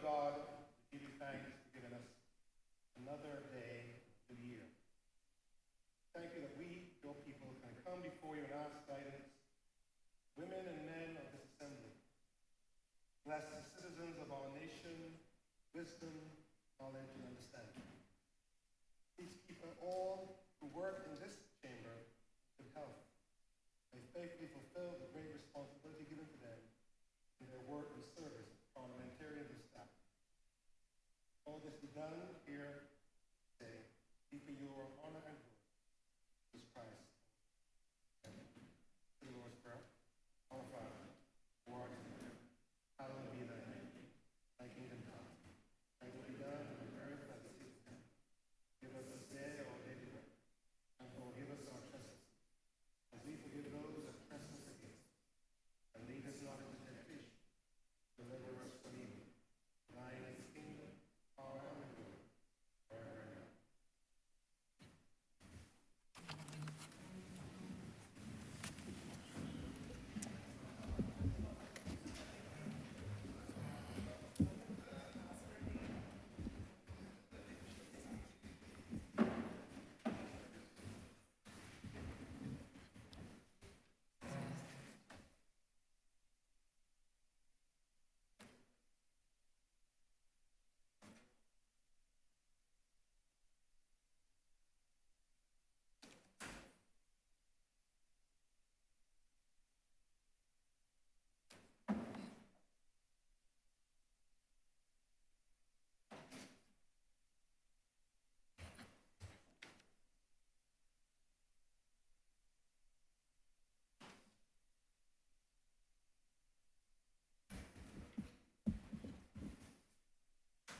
God, we give you thanks for giving us another day of the year. Thank you that we, your people, can come before you and ask guidance, women and men of this assembly. Bless the citizens of our nation, wisdom, knowledge, and understanding. Please keep all who work in this chamber in good health. May faithfully fulfill the great responsibility given to them in their work and service as parliamentarians and staff. All this be done here today, be for your honor and glory. Jesus Christ. Amen. To the Lord's Prayer. Our Father, who art in heaven, hallowed be thy name. Thy kingdom come. Thy will be done on earth as it is in heaven. Give us this day our daily bread, and forgive us our trespasses, as we forgive those that trespass against us. And lead us not into temptation, deliver us from evil. Thine is the kingdom, power, and glory, forever and ever.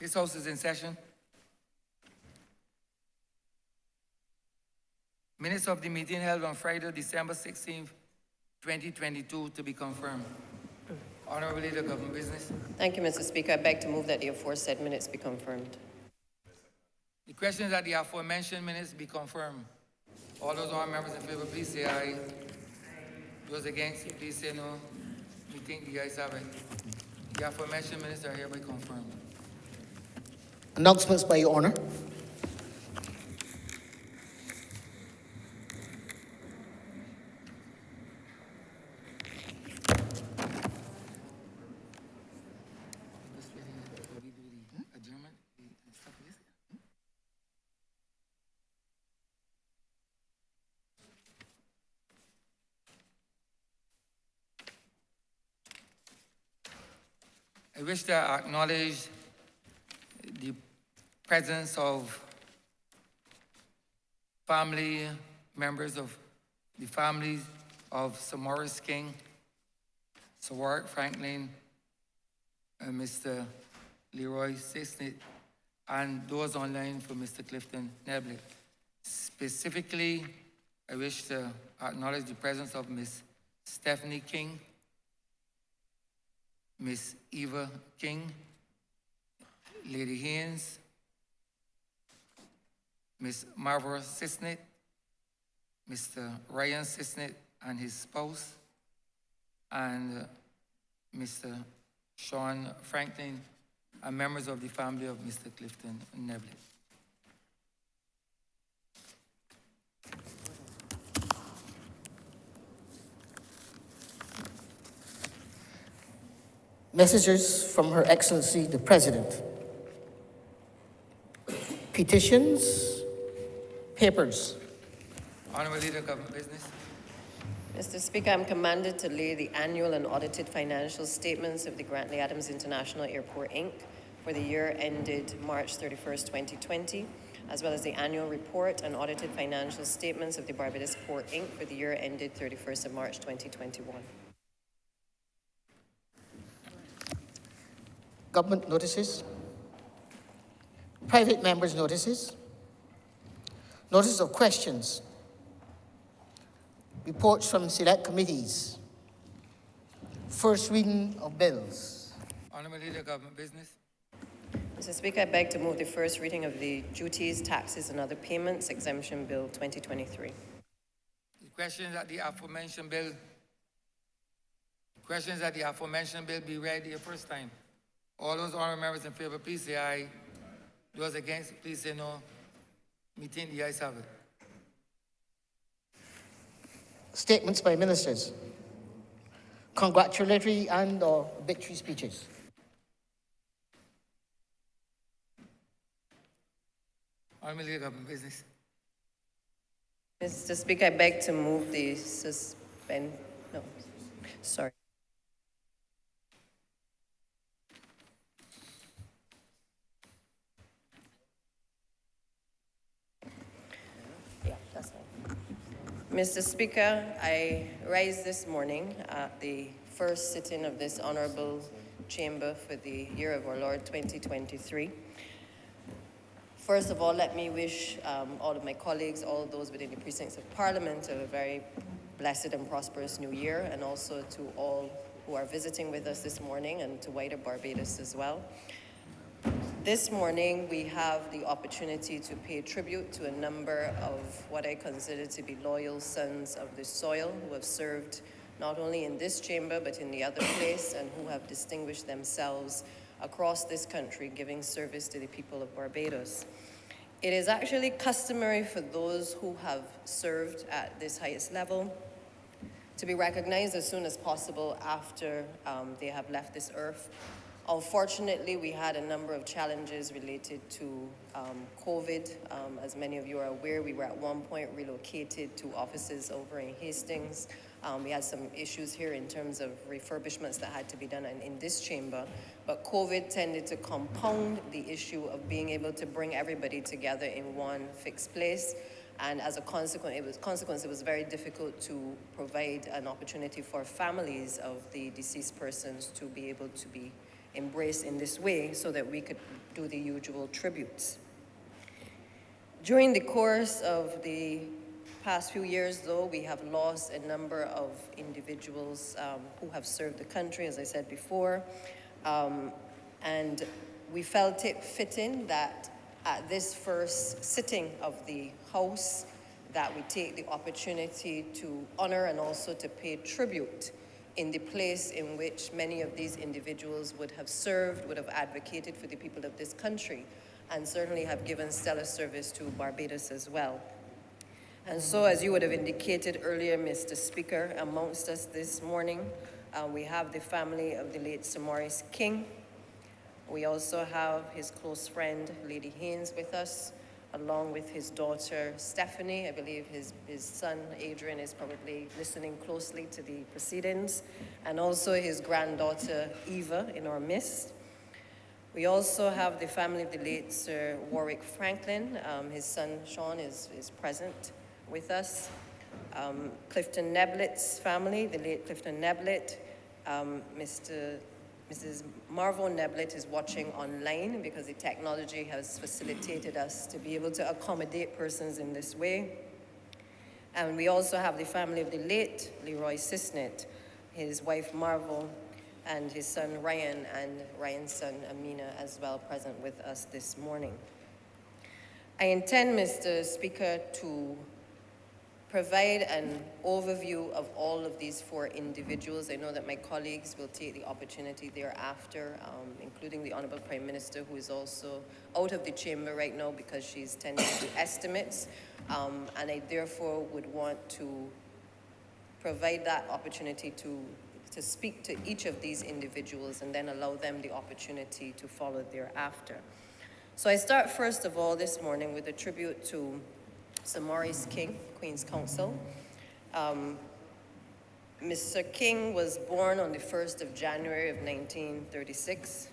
This House is in session. Minutes of the meeting held on Friday, December 16th, 2022 to be confirmed. Honourable Leader, Government Business. Thank you, Mr. Speaker. I beg to move that the aforesaid minutes be confirmed. The question is that the aforementioned minutes be confirmed. All those who are members in favor, please say aye. Those against, please say no. We think the ayes have it. The aforementioned minutes are hereby confirmed. Announcements by Your Honor. I wish to acknowledge the presence of family members of the families of Sir Morris King, Sir Warwick Franklin, and Mr. Leroy Sisnett, and those online for Mr. Clifton Neblett. Specifically, I wish to acknowledge the presence of Miss Stephanie King, Miss Eva King, Lady Haynes, Miss Marva Sisnett, Mr. Ryan Sisnett and his spouse, and Mr. Sean Franklin, and members of the family of Mr. Clifton Neblett. Messages from Her Excellency the President. Petitions, papers. Honourable Leader, Government Business. Mr. Speaker, I'm commanded to lay the annual and audited financial statements of the Grantley Adams International Airport, Inc. for the year ended March 31st, 2020, as well as the annual report and audited financial statements of the Barbados Port, Inc. for the year ended 31st of March, 2021. Government notices. Private members' notices. Notice of questions. Reports from select committees. First reading of bills. Honourable Leader, Government Business. Mr. Speaker, I beg to move the first reading of the Duties, Taxes and Other Payments Exemption Bill 2023. The question is that the aforementioned bill be read the first time. All those honorable members in favor, please say aye. Those against, please say no. Meeting, the ayes have it. Statements by ministers. Congratulatory and/or victory speeches. Honorable Leader of Government Business. Mr. Speaker, I beg to move the sorry. Yeah, that's fine. Mr. Speaker, I rise this morning at the first sitting of this honourable chamber for the year of our Lord 2023. First of all, let me wish all of my colleagues, all those within the precincts of Parliament, a very blessed and prosperous new year, and also to all who are visiting with us this morning and to wider Barbados as well. This morning, we have the opportunity to pay tribute to a number of what I consider to be loyal sons of the soil who have served not only in this chamber but in the other place, and who have distinguished themselves across this country, giving service to the people of Barbados. It is actually customary for those who have served at this highest level to be recognized as soon as possible after they have left this earth. Unfortunately, we had a number of challenges related to COVID. As many of you are aware, we were at one point relocated to offices over in Hastings. We had some issues here in terms of refurbishments that had to be done in this chamber, but COVID tended to compound the issue of being able to bring everybody together in one fixed place. And as a consequence, it was very difficult to provide an opportunity for families of the deceased persons to be able to be embraced in this way so that we could do the usual tributes. During the course of the past few years, though, we have lost a number of individuals who have served the country, as I said before, and we felt it fitting that at this first sitting of the House that we take the opportunity to honor and also to pay tribute in the place in which many of these individuals would have served, would have advocated for the people of this country, and certainly have given stellar service to Barbados as well. And so, as you would have indicated earlier, Mr. Speaker, amongst us this morning, we have the family of the late Sir Maurice King. We also have his close friend, Lady Haynes, with us, along with his daughter, Stephanie. I believe his son, Adrian, is probably listening closely to the proceedings, and also his granddaughter, Eva, in our midst. We also have the family of the late Sir Warwick Franklin. His son, Sean, is present with us. Clifton Neblett's family, the late Clifton Neblett. Mrs. Marvo Neblett is watching online because the technology has facilitated us to be able to accommodate persons in this way. And we also have the family of the late Leroy Cisnet, his wife Marvo, and his son Ryan, and Ryan's son Amina as well, present with us this morning. I intend, Mr. Speaker, to provide an overview of all of these four individuals. I know that my colleagues will take the opportunity thereafter, including the Honourable Prime Minister, who is also out of the chamber right now because she's tending to estimates, and I therefore would want to provide that opportunity to speak to each of these individuals and then allow them the opportunity to follow thereafter. So I start first of all this morning with a tribute to Sir Maurice King, Queen's Counsel. Mr. King was born on the 1st of January of 1936,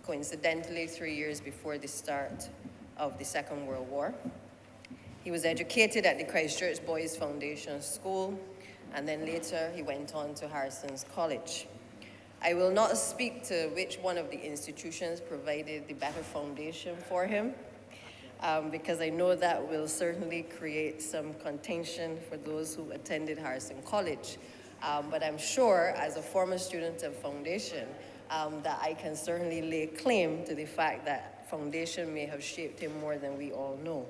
coincidentally 3 years before the start of the Second World War. He was educated at the Christchurch Boys Foundation School, and then later he went on to Harrison's College. I will not speak to which one of the institutions provided the better foundation for him, because I know that will certainly create some contention for those who attended Harrison College. But I'm sure, as a former student of Foundation, that I can certainly lay claim to the fact that Foundation may have shaped him more than we all know.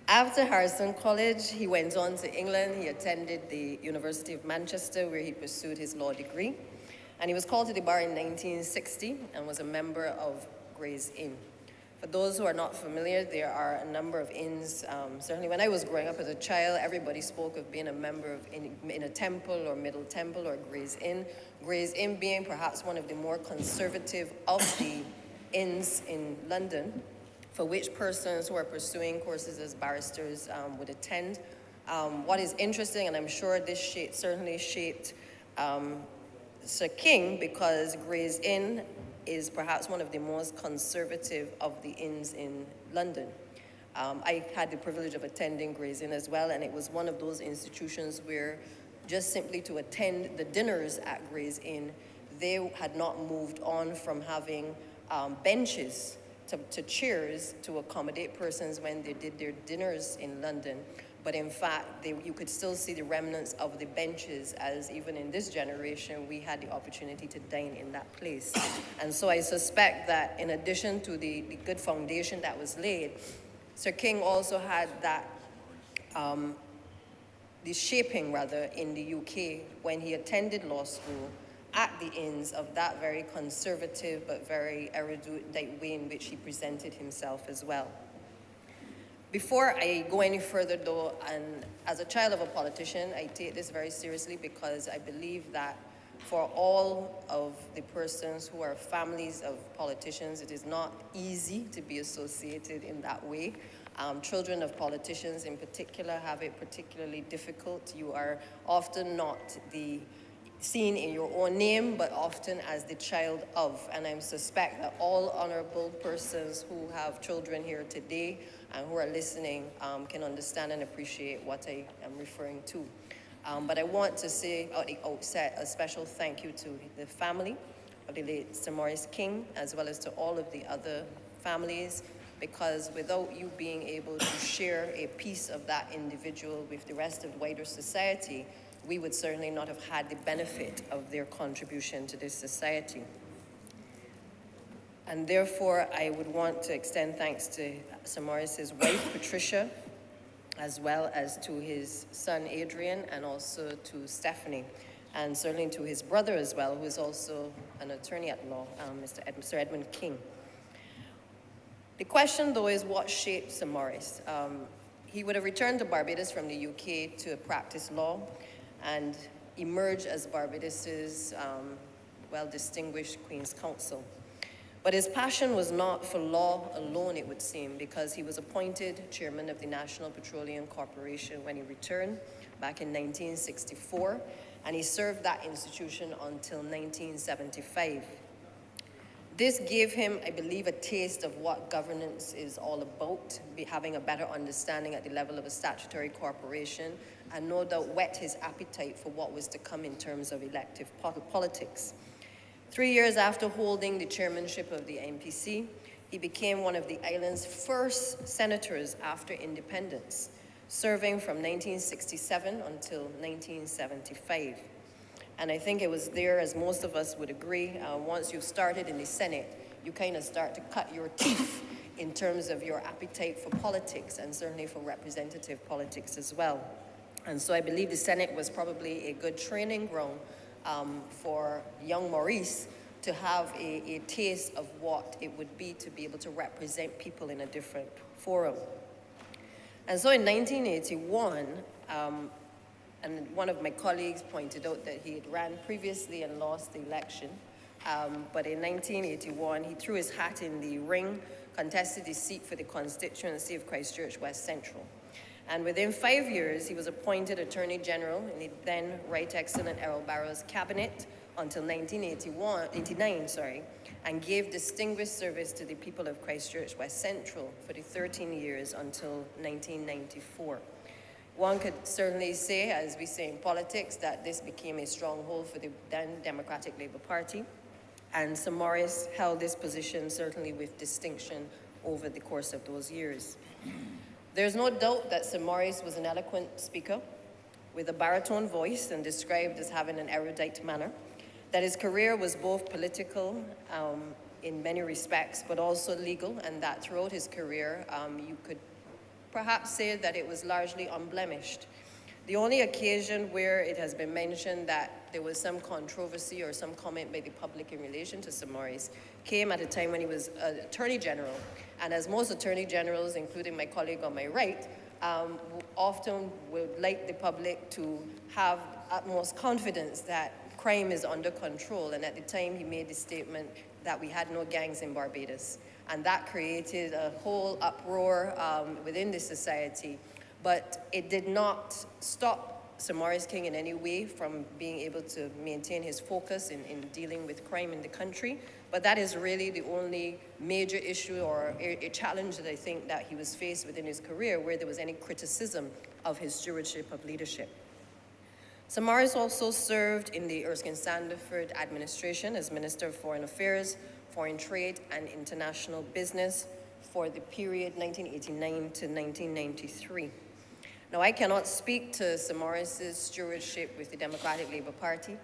After Harrison College, he went on to England. He attended the University of Manchester, where he pursued his law degree. And he was called to the bar in 1960 and was a member of Gray's Inn. For those who are not familiar, there are a number of inns. Certainly when I was growing up as a child, everybody spoke of being a member of in a temple or Middle Temple or Gray's Inn. Gray's Inn being perhaps one of the more conservative of the inns in London, for which persons who are pursuing courses as barristers would attend. What is interesting, and I'm sure this certainly shaped Sir King, because Gray's Inn is perhaps one of the most conservative of the inns in London. I had the privilege of attending Gray's Inn as well, and it was one of those institutions where just simply to attend the dinners at Gray's Inn, they had not moved on from having benches to chairs to accommodate persons when they did their dinners in London. But in fact, you could still see the remnants of the benches, as even in this generation, we had the opportunity to dine in that place. And so I suspect that in addition to the good foundation that was laid, Sir King also had that, the shaping rather, in the UK when he attended law school at the inns of that very conservative but very erudite way in which he presented himself as well. Before I go any further though, and as a child of a politician, I take this very seriously because I believe that for all of the persons who are families of politicians, it is not easy to be associated in that way. Children of politicians in particular have it particularly difficult. You are often not seen in your own name, but often as the child of. And I suspect that all honorable persons who have children here today and who are listening can understand and appreciate what I am referring to. But I want to say at the outset a special thank you to the family of the late Sir Maurice King, as well as to all of the other families, because without you being able to share a piece of that individual with the rest of the wider society, we would certainly not have had the benefit of their contribution to this society. And therefore, I would want to extend thanks to Sir Maurice's wife, Patricia, as well as to his son, Adrian, and also to Stephanie, and certainly to his brother as well, who is also an attorney at law, Sir Edmund King. The question, though, is what shaped Sir Maurice? He would have returned to Barbados from the UK to practice law and emerge as Barbados's well-distinguished Queen's Counsel. But his passion was not for law alone, it would seem, because he was appointed chairman of the National Petroleum Corporation when he returned back in 1964, and he served that institution until 1975. This gave him, I believe, a taste of what governance is all about, having a better understanding at the level of a statutory corporation, and no doubt whet his appetite for what was to come in terms of elective politics. 3 years after holding the chairmanship of the NPC, he became one of the island's first senators after independence, serving from 1967 until 1975. And I think it was there, as most of us would agree, once you've started in the Senate, you kind of start to cut your teeth in terms of your appetite for politics, and certainly for representative politics as well. And so I believe the Senate was probably a good training ground for young Maurice to have a taste of what it would be to be able to represent people in a different forum. And so in 1981, and one of my colleagues pointed out that he had ran previously and lost the election, but in 1981, he threw his hat in the ring, contested the seat for the constituency of Christchurch West Central. And within 5 years, he was appointed Attorney General in the then Right Excellent Errol Barrow's cabinet until 1989, and gave distinguished service to the people of Christchurch West Central for the 13 years until 1994. One could certainly say, as we say in politics, that this became a stronghold for the then Democratic Labour Party, and Sir Maurice held this position certainly with distinction over the course of those years. There's no doubt that Sir Maurice was an eloquent speaker with a baritone voice and described as having an erudite manner, that his career was both political in many respects, but also legal, and that throughout his career, you could perhaps say that it was largely unblemished. The only occasion where it has been mentioned that there was some controversy or some comment by the public in relation to Sir Maurice came at a time when he was Attorney General. And as most Attorney Generals, including my colleague on my right, often would like the public to have utmost confidence that crime is under control. And at the time, he made the statement that we had no gangs in Barbados. And that created a whole uproar within the society. But it did not stop Sir Maurice King in any way from being able to maintain his focus in dealing with crime in the country. But that is really the only major issue or a challenge that I think that he was faced within his career where there was any criticism of his stewardship of leadership. Sir Maurice also served in the Erskine-Sandiford administration as Minister of Foreign Affairs, Foreign Trade and International Business for the period 1989 to 1993. Now, I cannot speak to Sir Maurice's stewardship with the Democratic Labour Party,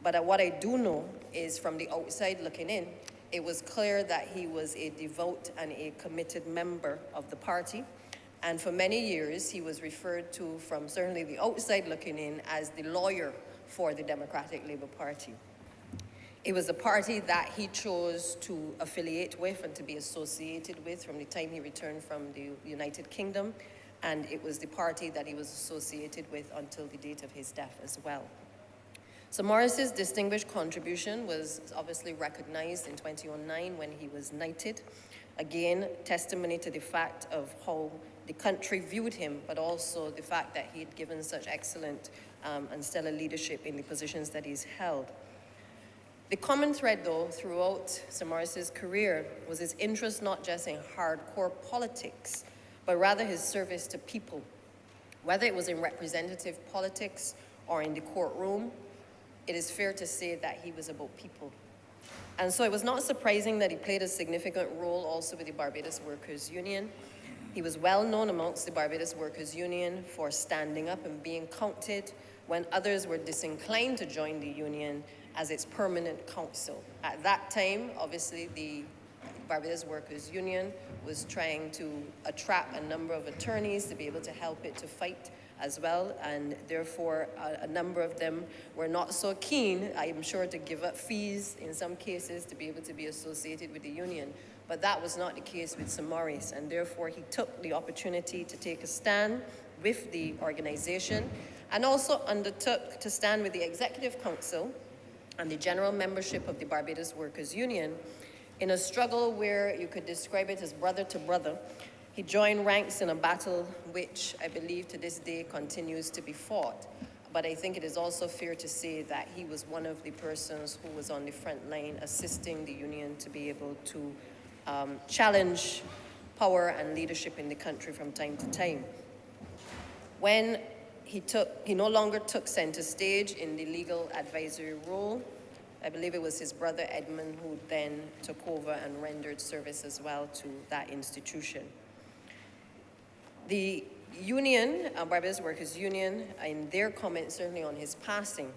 but what I do know is from the outside looking in, it was clear that he was a devout and a committed member of the party. And for many years, he was referred to from certainly the outside looking in as the lawyer for the Democratic Labour Party. It was a party that he chose to affiliate with and to be associated with from the time he returned from the United Kingdom. And it was the party that he was associated with until the date of his death as well. So Maurice's distinguished contribution was obviously recognized in 2009 when he was knighted. Again, testimony to the fact of how the country viewed him, but also the fact that he had given such excellent and stellar leadership in the positions that he's held. The common thread, though, throughout Sir Maurice's career was his interest not just in hardcore politics, but rather his service to people. Whether it was in representative politics or in the courtroom, it is fair to say that he was about people. And so it was not surprising that he played a significant role also with the Barbados Workers' Union. He was well known amongst the Barbados Workers' Union for standing up and being counted when others were disinclined to join the union as its permanent council. At that time, obviously, the Barbados Workers' Union was trying to attract a number of attorneys to be able to help it to fight as well, and therefore a number of them were not so keen, I'm sure, to give up fees in some cases to be able to be associated with the union. But that was not the case with Sir Maurice, and therefore he took the opportunity to take a stand with the organization and also undertook to stand with the Executive Council and the general membership of the Barbados Workers' Union in a struggle where you could describe it as brother to brother. He joined ranks in a battle which I believe to this day continues to be fought. But I think it is also fair to say that he was one of the persons who was on the front line assisting the union to be able to challenge power and leadership in the country from time to time. When he no longer took center stage in the legal advisory role, I believe it was his brother Edmund who then took over and rendered service as well to that institution. The union, Barbados Workers' Union, in their comments certainly on his passing,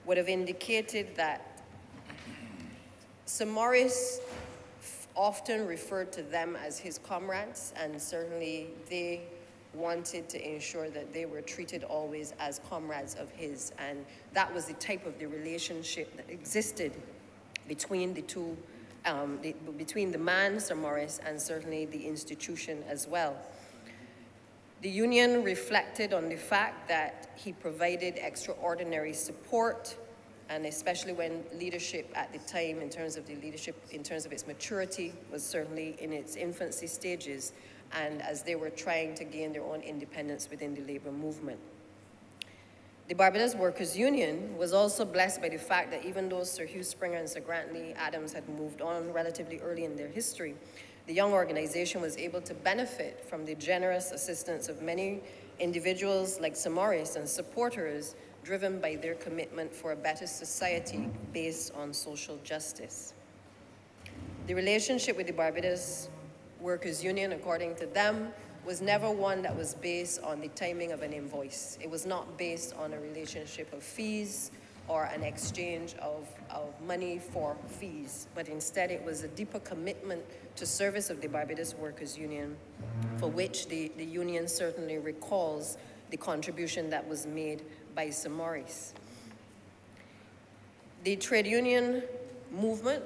would have indicated that Sir Maurice often referred to them as his comrades, and certainly they wanted to ensure that they were treated always as comrades of his, and that was the type of the relationship that existed between the two, between the man, Sir Maurice, and certainly the institution as well. The union reflected on the fact that he provided extraordinary support, and especially when leadership at the time, in terms of the leadership, in terms of its maturity, was certainly in its infancy stages, and as they were trying to gain their own independence within the labor movement. The Barbados Workers' Union was also blessed by the fact that even though Sir Hugh Springer and Sir Grantley Adams had moved on relatively early in their history, the young organization was able to benefit from the generous assistance of many individuals like Sir Maurice and supporters driven by their commitment for a better society based on social justice. The relationship with the Barbados Workers' Union, according to them, was never one that was based on the timing of an invoice. It was not based on a relationship of fees or an exchange of money for fees, but instead it was a deeper commitment to service of the Barbados Workers' Union, for which the union certainly recalls the contribution that was made by Sir Maurice. The trade union movement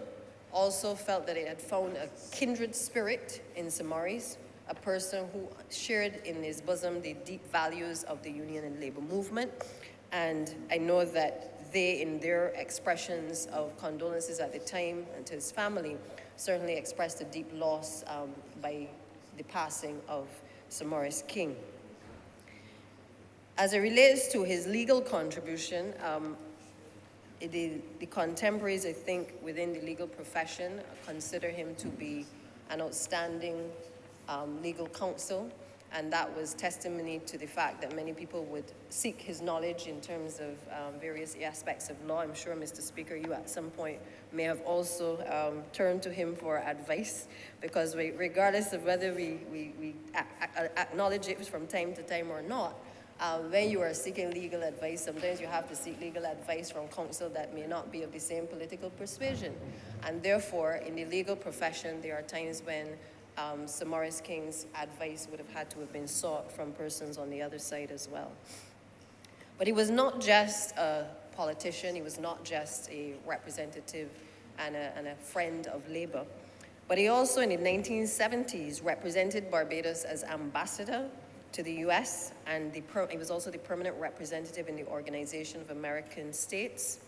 also felt that it had found a kindred spirit in Sir Maurice, a person who shared in his bosom the deep values of the union and labor movement. And I know that they, in their expressions of condolences at the time and to his family, certainly expressed a deep loss by the passing of Sir Maurice King. As it relates to his legal contribution, the contemporaries, I think, within the legal profession consider him to be an outstanding legal counsel, and that was testimony to the fact that many people would seek his knowledge in terms of various aspects of law. I'm sure, Mr. Speaker, you at some point may have also turned to him for advice, because regardless of whether we acknowledge it from time to time or not, when you are seeking legal advice, sometimes you have to seek legal advice from counsel that may not be of the same political persuasion. And therefore, in the legal profession, there are times when Sir Maurice King's advice would have had to have been sought from persons on the other side as well. But he was not just a politician, he was not just a representative and a friend of labor, but he also in the 1970s represented Barbados as ambassador to the US, and he was also the permanent representative in the Organization of American States.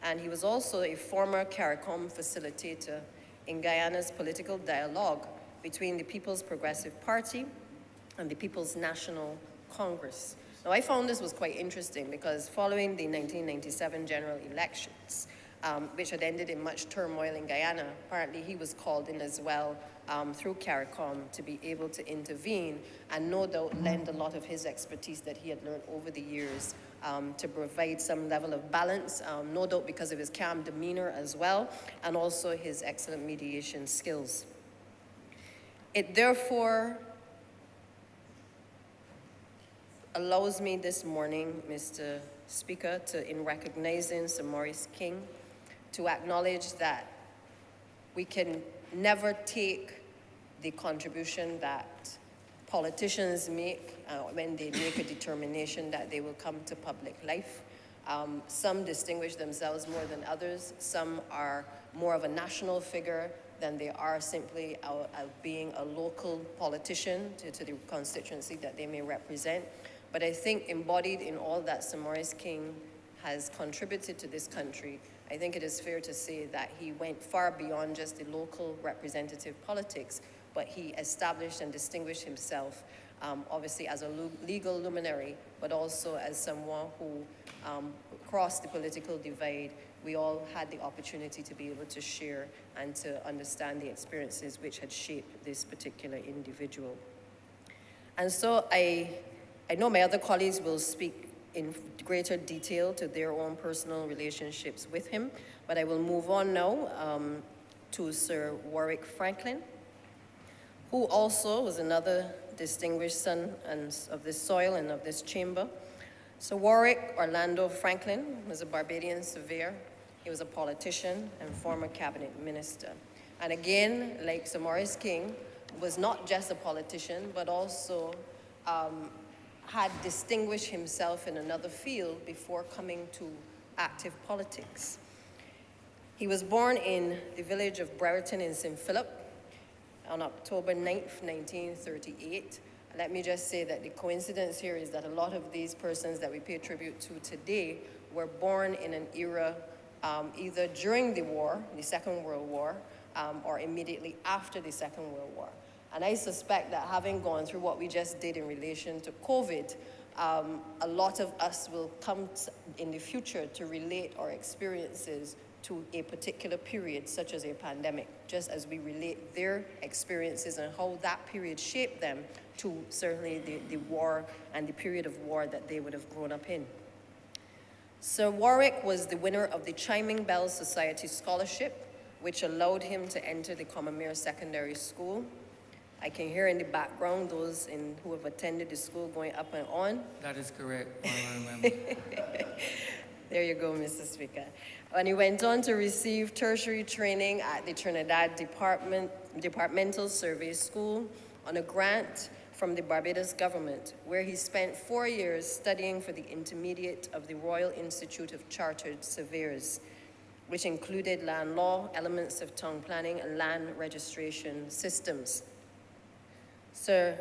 And he was also a former CARICOM facilitator in Guyana's political dialogue between the People's Progressive Party and the People's National Congress. Now, I found this was quite interesting because following the 1997 general elections, which had ended in much turmoil in Guyana, apparently he was called in as well through CARICOM to be able to intervene and no doubt lend a lot of his expertise that he had learned over the years to provide some level of balance, no doubt because of his calm demeanor as well, and also his excellent mediation skills. It therefore allows me this morning, Mr. Speaker, in recognizing Sir Maurice King, to acknowledge that we can never take the contribution that politicians make when they make a determination that they will come to public life. Some distinguish themselves more than others. Some are more of a national figure than they are simply being a local politician to the constituency that they may represent. But I think embodied in all that Sir Maurice King has contributed to this country, I think it is fair to say that he went far beyond just the local representative politics, but he established and distinguished himself, obviously as a legal luminary, but also as someone who crossed the political divide. We all had the opportunity to be able to share and to understand the experiences which had shaped this particular individual. And so I know my other colleagues will speak in greater detail to their own personal relationships with him, but I will move on now to Sir Warwick Franklin, who also was another distinguished son of this soil and of this chamber. Sir Warwick Orlando Franklin was a Barbadian surveyor. He was a politician and former cabinet minister. And again, like Sir Maurice King, was not just a politician, but also had distinguished himself in another field before coming to active politics. He was born in the village of Brereton in St. Philip on October 9th, 1938. Let me just say that the coincidence here is that a lot of these persons that we pay tribute to today were born in an era either during the war, the Second World War, or immediately after the Second World War. And I suspect that having gone through what we just did in relation to COVID, a lot of us will come in the future to relate our experiences to a particular period, such as a pandemic, just as we relate their experiences and how that period shaped them to certainly the war and the period of war that they would have grown up in. Sir Warwick was the winner of the Chiming Bell Society Scholarship, which allowed him to enter the Commermere Secondary School. I can hear in the background those who have attended the school going up and on. That is correct, Honourable Member. There you go, Mr. Speaker. And he went on to receive tertiary training at the Trinidad Departmental Survey School on a grant from the Barbados government, where he spent 4 years studying for the intermediate of the Royal Institute of Chartered Surveyors, which included land law, elements of town planning, and land registration systems. Sir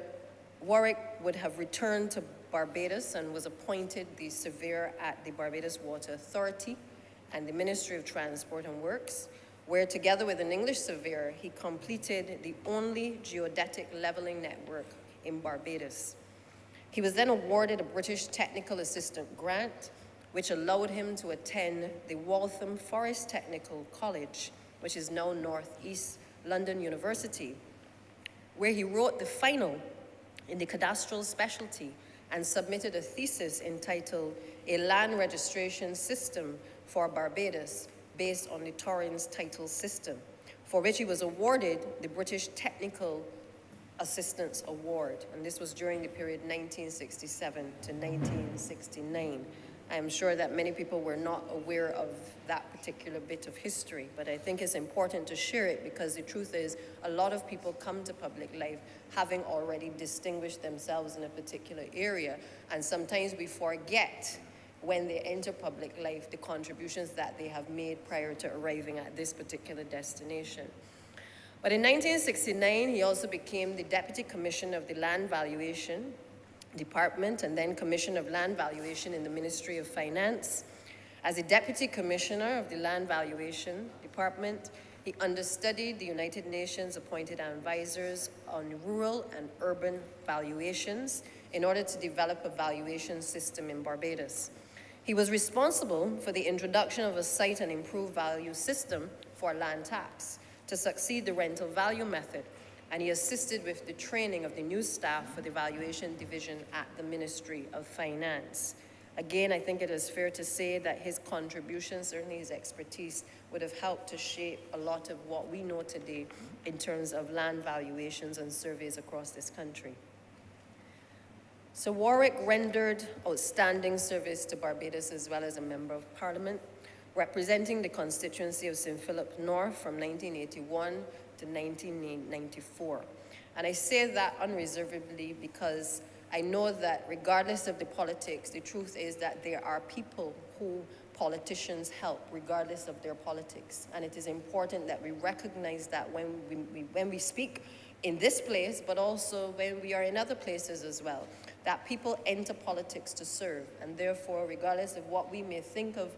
Warwick would have returned to Barbados and was appointed the surveyor at the Barbados Water Authority and the Ministry of Transport and Works, where together with an English surveyor, he completed the only geodetic leveling network in Barbados. He was then awarded a British Technical Assistant grant, which allowed him to attend the Waltham Forest Technical College, which is now Northeast London University, where he wrote the final in the cadastral specialty and submitted a thesis entitled A Land Registration System for Barbados based on the Torrens title system, for which he was awarded the British Technical Assistance Award. And this was during the period 1967 to 1969. I am sure that many people were not aware of that particular bit of history, but I think it's important to share it because the truth is a lot of people come to public life having already distinguished themselves in a particular area, and sometimes we forget when they enter public life the contributions that they have made prior to arriving at this particular destination. But in 1969, he also became the Deputy Commissioner of the Land Valuation Department and then Commissioner of Land Valuation in the Ministry of Finance. As a Deputy Commissioner of the Land Valuation Department, he understudied the United Nations appointed advisors on rural and urban valuations in order to develop a valuation system in Barbados. He was responsible for the introduction of a site and improved value system for land tax to succeed the rental value method, and he assisted with the training of the new staff for the valuation division at the Ministry of Finance. Again, I think it is fair to say that his contribution, certainly his expertise, would have helped to shape a lot of what we know today in terms of land valuations and surveys across this country. So Warwick rendered outstanding service to Barbados as well as a Member of Parliament, representing the constituency of St. Philip North from 1981 to 1994. And I say that unreservedly because I know that regardless of the politics, the truth is that there are people who politicians help regardless of their politics. And it is important that we recognize that when we speak in this place, but also when we are in other places as well, that people enter politics to serve. And therefore, regardless of what we may think of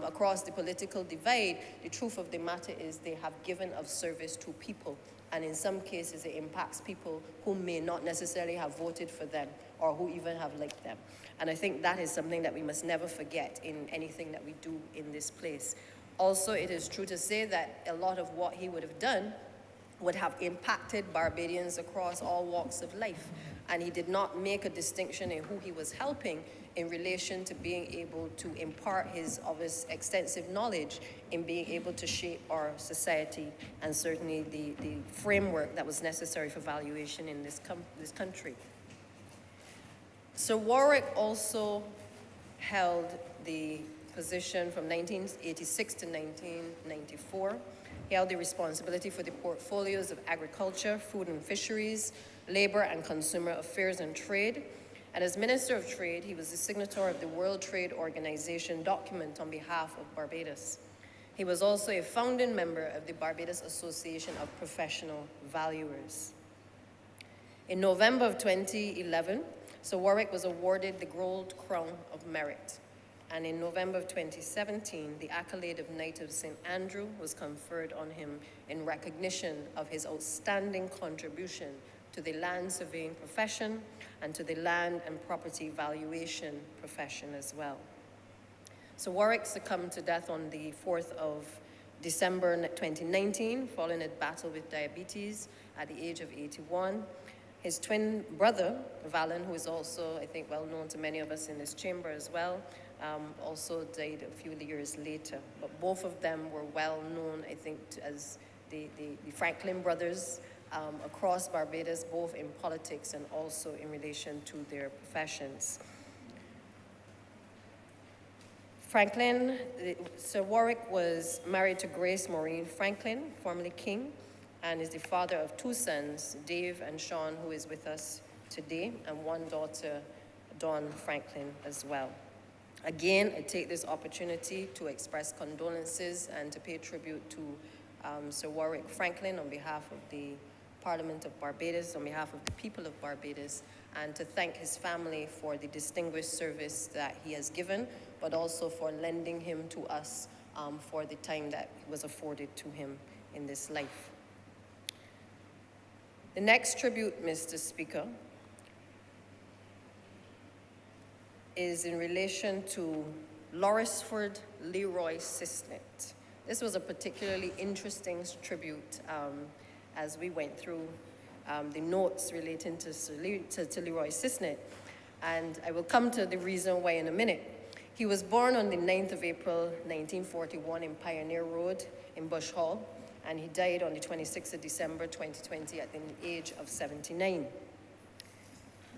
across the political divide, the truth of the matter is they have given of service to people. And in some cases, it impacts people who may not necessarily have voted for them or who even have liked them. And I think that is something that we must never forget in anything that we do in this place. Also, it is true to say that a lot of what he would have done would have impacted Barbadians across all walks of life. And he did not make a distinction in who he was helping in relation to being able to impart his extensive knowledge in being able to shape our society and certainly the framework that was necessary for valuation in this country. Sir Warwick also held the position from 1986 to 1994. He held the responsibility for the portfolios of agriculture, food and fisheries, labor and consumer affairs and trade. And as Minister of Trade, he was the signatory of the World Trade Organization document on behalf of Barbados. He was also a founding member of the Barbados Association of Professional Valuers. In November of 2011, Sir Warwick was awarded the Gold Crown of Merit. And in November of 2017, the accolade of Knight of St. Andrew was conferred on him in recognition of his outstanding contribution to the land surveying profession and to the land and property valuation profession as well. So Warwick succumbed to death on the 4th of December 2019, following a battle with diabetes at the age of 81. His twin brother, Valen, who is also, I think, well known to many of us in this chamber as well, also died a few years later. But both of them were well known, I think, as the Franklin brothers across Barbados, both in politics and also in relation to their professions. Sir Warwick was married to Grace Maureen Franklin, formerly King, and is the father of two sons, Dave and Sean, who is with us today, and one daughter, Dawn Franklin, as well. Again, I take this opportunity to express condolences and to pay tribute to Sir Warwick Franklin on behalf of the Parliament of Barbados, on behalf of the people of Barbados, and to thank his family for the distinguished service that he has given, but also for lending him to us for the time that was afforded to him in this life. The next tribute, Mr. Speaker, is in relation to Lawrenceford Leroy Cisnet. This was a particularly interesting tribute as we went through the notes relating to Leroy Cisnet, and I will come to the reason why in a minute. He was born on the 9th of April, 1941 in Pioneer Road in Bush Hall, and he died on the 26th of December, 2020 at the age of 79.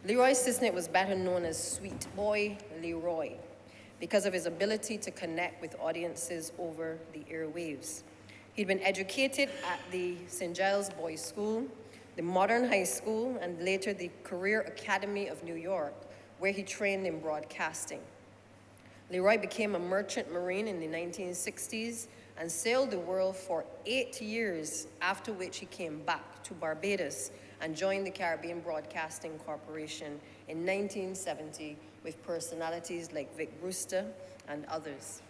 Leroy Cisnet was better known as Sweet Boy Leroy because of his ability to connect with audiences over the airwaves. He'd been educated at the St. Giles Boys School, the Modern High School, and later the Career Academy of New York, where he trained in broadcasting. Leroy became a merchant marine in the 1960s and sailed the world for 8 years, after which he came back to Barbados and joined the Caribbean Broadcasting Corporation in 1970 with personalities like Vic Brewster and others.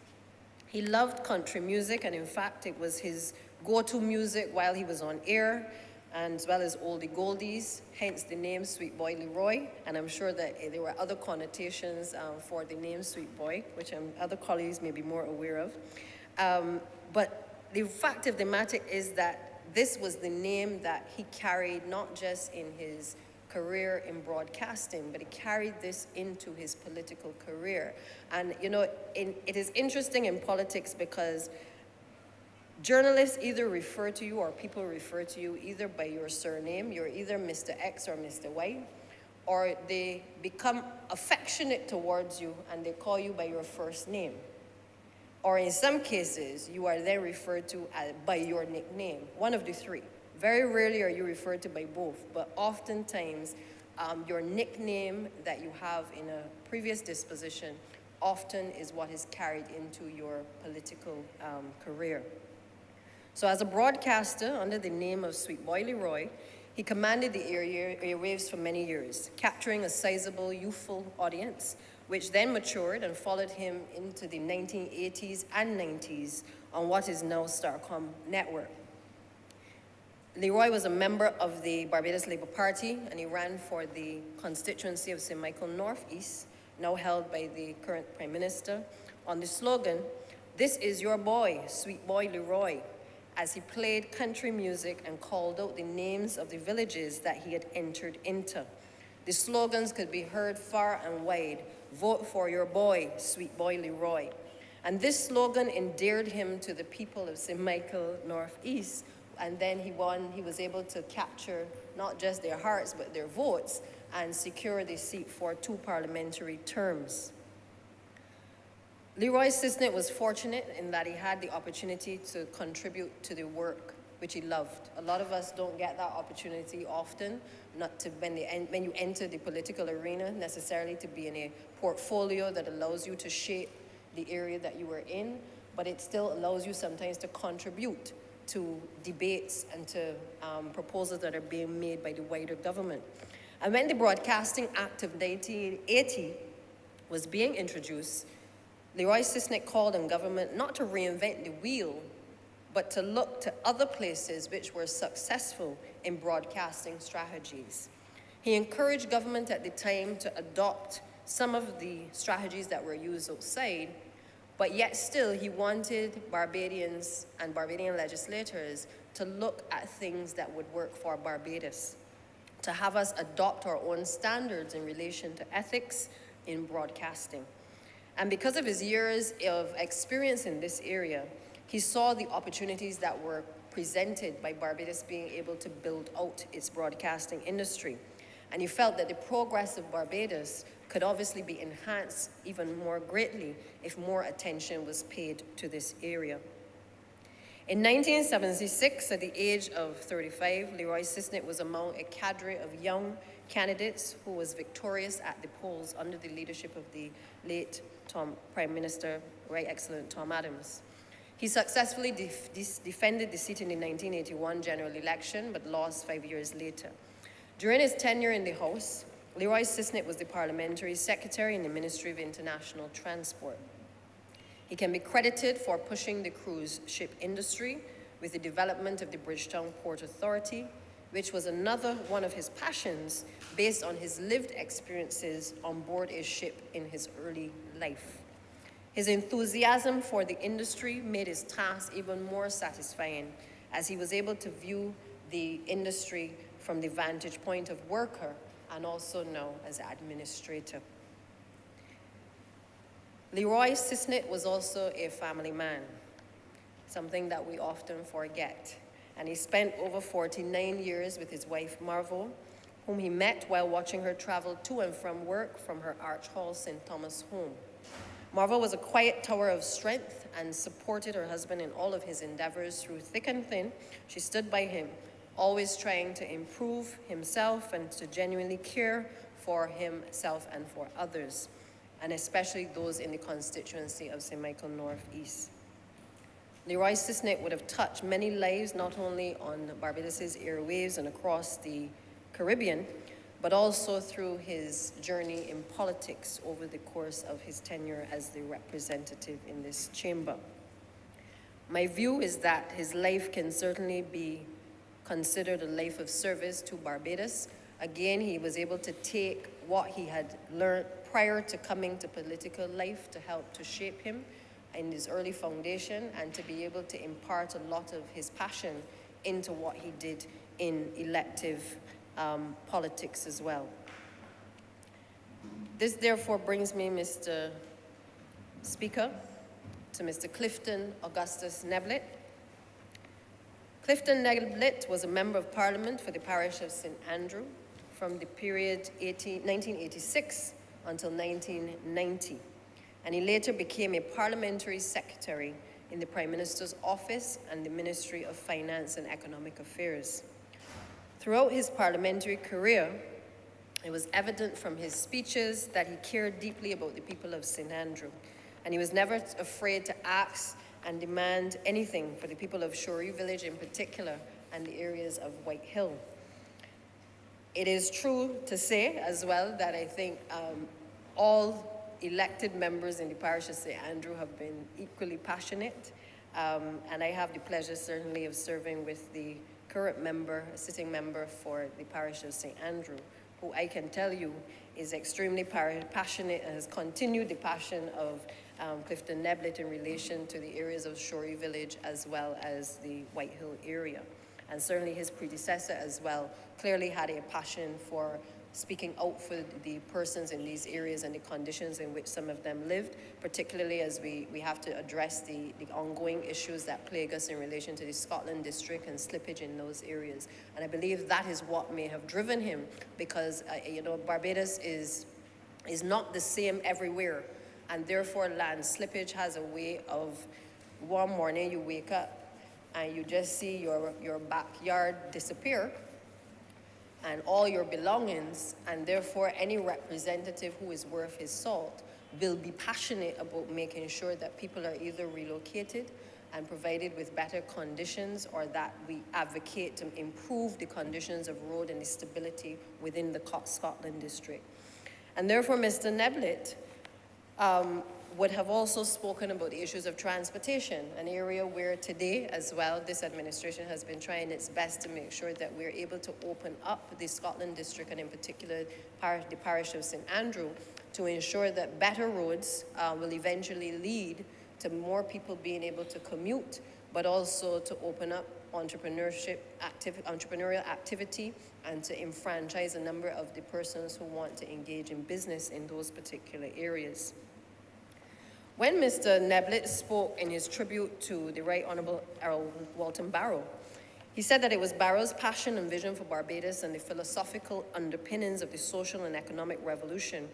He loved country music, and in fact, it was his go-to music while he was on air, and as well as oldie goldies, hence the name Sweet Boy Leroy. And I'm sure that there were other connotations for the name Sweet Boy, which other colleagues may be more aware of. But the fact of the matter is that this was the name that he carried not just in his career in broadcasting, but he carried this into his political career. And you know, it is interesting in politics because journalists either refer to you, or people refer to you either by your surname, you're either Mr. X or Mr. Y, or they become affectionate towards you and they call you by your first name. Or in some cases, you are then referred to by your nickname, one of the three. Very rarely are you referred to by both, but oftentimes your nickname that you have in a previous disposition often is what is carried into your political career. So as a broadcaster under the name of Sweet Boy Leroy, he commanded the airwaves for many years, capturing a sizable youthful audience, which then matured and followed him into the 1980s and 90s on what is now Starcom Network. Leroy was a member of the Barbados Labour Party, and he ran for the constituency of St. Michael North East, now held by the current Prime Minister, on the slogan, "This is your boy, Sweet Boy Leroy," as he played country music and called out the names of the villages that he had entered into. The slogans could be heard far and wide: "Vote for your boy, Sweet Boy Leroy." And this slogan endeared him to the people of St. Michael North East, and then he was able to capture not just their hearts, but their votes, and secure the seat for 2 parliamentary terms. Leroy Cisnet was fortunate in that he had the opportunity to contribute to the work which he loved. A lot of us don't get that opportunity often, not to when you enter the political arena, necessarily to be in a portfolio that allows you to shape the area that you are in, but it still allows you sometimes to contribute to debates and to proposals that are being made by the wider government. And when the Broadcasting Act of 1980 was being introduced, Leroy Cisnet called on government not to reinvent the wheel, but to look to other places which were successful in broadcasting strategies. He encouraged government at the time to adopt some of the strategies that were used outside, but yet still he wanted Barbadians and Barbadian legislators to look at things that would work for Barbados, to have us adopt our own standards in relation to ethics in broadcasting. And because of his years of experience in this area, he saw the opportunities that were presented by Barbados being able to build out its broadcasting industry. And he felt that the progress of Barbados could obviously be enhanced even more greatly if more attention was paid to this area. In 1976, at the age of 35, Leroy Cisnet was among a cadre of young candidates who was victorious at the polls under the leadership of the late Prime Minister, Right Excellent Tom Adams. He successfully defended the seat in the 1981 general election, but lost 5 years later. During his tenure in the House, Leroy Sisnett was the Parliamentary Secretary in the Ministry of International Transport. He can be credited for pushing the cruise ship industry with the development of the Bridgetown Port Authority, which was another one of his passions based on his lived experiences on board a ship in his early life. His enthusiasm for the industry made his task even more satisfying, as he was able to view the industry from the vantage point of worker and also now as administrator. Leroy Sisnett was also a family man, something that we often forget. And he spent over 49 years with his wife, Marvel, whom he met while watching her travel to and from work from her Arch Hall St. Thomas home. Marvel was a quiet tower of strength and supported her husband in all of his endeavors through thick and thin. She stood by him, always trying to improve himself and to genuinely care for himself and for others, and especially those in the constituency of St. Michael North East. Leroy Sisnett would have touched many lives, not only on Barbados' airwaves and across the Caribbean, but also through his journey in politics over the course of his tenure as the representative in this chamber. My view is that his life can certainly be considered a life of service to Barbados. Again, he was able to take what he had learned prior to coming to political life to help to shape him in his early foundation, and to be able to impart a lot of his passion into what he did in elective politics as well. This therefore brings me, Mr. Speaker, to Mr. Clifton Augustus Neblett. Clifton Neblett was a Member of Parliament for the parish of St. Andrew from the period 1986 until 1990. And he later became a parliamentary secretary in the Prime Minister's office and the Ministry of Finance and Economic Affairs. Throughout his parliamentary career, it was evident from his speeches that he cared deeply about the people of St. Andrew, and he was never afraid to ask and demand anything for the people of Shorey Village in particular and the areas of White Hill. It is true to say as well that I think all elected members in the parish of St. Andrew have been equally passionate, and I have the pleasure certainly of serving with the current member, sitting member for the parish of St. Andrew, who I can tell you is extremely passionate and has continued the passion of Clifton Neblett in relation to the areas of Shorey Village as well as the White Hill area. And certainly his predecessor as well clearly had a passion for speaking out for the persons in these areas and the conditions in which some of them lived, particularly as we have to address the ongoing issues that plague us in relation to the Scotland district and slippage in those areas. And I believe that is what may have driven him, because Barbados is not the same everywhere, and therefore land slippage has a way of one morning you wake up and you just see your backyard disappear and all your belongings, and therefore any representative who is worth his salt will be passionate about making sure that people are either relocated and provided with better conditions, or that we advocate to improve the conditions of road and the stability within the Scotland district. And therefore, Mr. Neblett would have also spoken about the issues of transportation, an area where today as well this administration has been trying its best to make sure that we're able to open up the Scotland district, and in particular the parish of St. Andrew, to ensure that better roads will eventually lead to more people being able to commute, but also to open up entrepreneurial activity and to enfranchise a number of the persons who want to engage in business in those particular areas. When Mr. Neblett spoke in his tribute to the Right Honourable Earl Walton Barrow, he said that it was Barrow's passion and vision for Barbados and the philosophical underpinnings of the social and economic revolution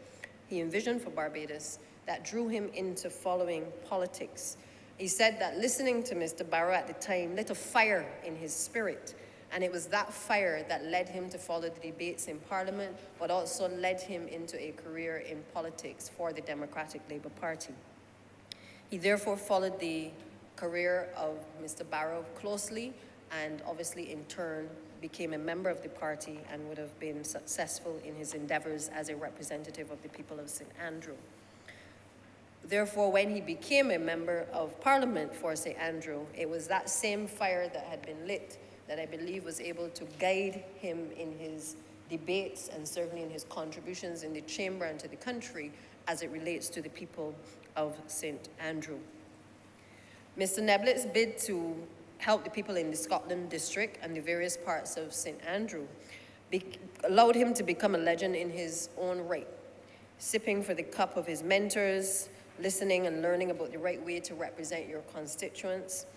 he envisioned for Barbados that drew him into following politics. He said that listening to Mr. Barrow at the time lit a fire in his spirit, And it was that fire that led him to follow the debates in Parliament, but also led him into a career in politics for the Democratic Labour Party. He therefore followed the career of Mr. Barrow closely, and obviously in turn became a member of the party and would have been successful in his endeavors as a representative of the people of St. Andrew. Therefore, when he became a member of Parliament for St. Andrew, it was that same fire that had been lit that I believe was able to guide him in his debates and certainly in his contributions in the chamber and to the country as it relates to the people of St. Andrew. Mr. Neblet's bid to help the people in the Scotland district and the various parts of St. Andrew allowed him to become a legend in his own right, sipping for the cup of his mentors, listening and learning about the right way to represent your constituents.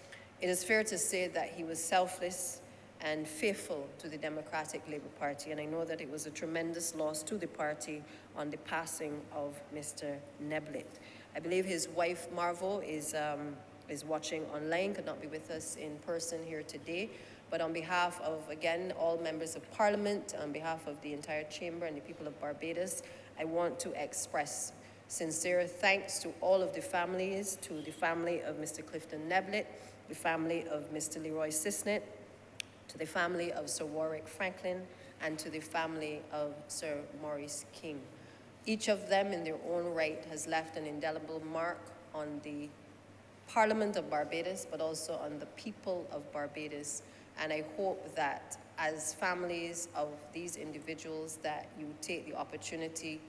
It is fair to say that he was selfless and faithful to the Democratic Labour Party, and I know that it was a tremendous loss to the party on the passing of Mr. Neblet. I believe his wife, Marvo, is watching online, could not be with us in person here today, but on behalf of, again, all members of Parliament, on behalf of the entire chamber and the people of Barbados, I want to express sincere thanks to all of the families, to the family of Mr. Clifton Neblet, the family of Mr. Leroy Sisnett, to the family of Sir Warwick Franklin, and to the family of Sir Maurice King. Each of them in their own right has left an indelible mark on the Parliament of Barbados, but also on the people of Barbados. And I hope that as families of these individuals that you take the opportunity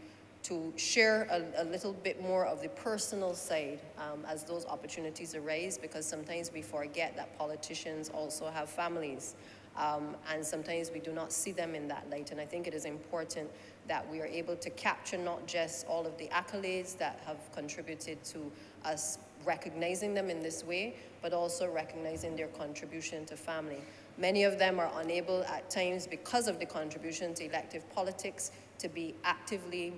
to share a little bit more of the personal side as those opportunities arise, because sometimes we forget that politicians also have families. And sometimes we do not see them in that light. And I think it is important that we are able to capture not just all of the accolades that have contributed to us recognizing them in this way, but also recognizing their contribution to family. Many of them are unable at times, because of the contribution to elective politics, to be actively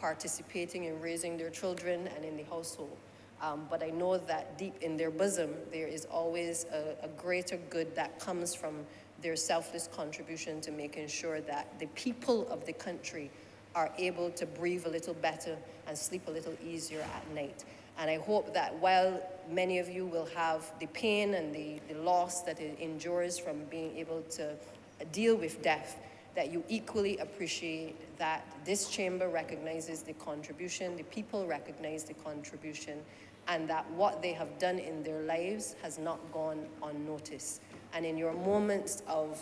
participating in raising their children and in the household. But I know that deep in their bosom, there is always a greater good that comes from their selfless contribution to making sure that the people of the country are able to breathe a little better and sleep a little easier at night. And I hope that while many of you will have the pain and the loss that it endures from being able to deal with death, that you equally appreciate that this chamber recognizes the contribution, the people recognize the contribution, and that what they have done in their lives has not gone unnoticed. And in your moments of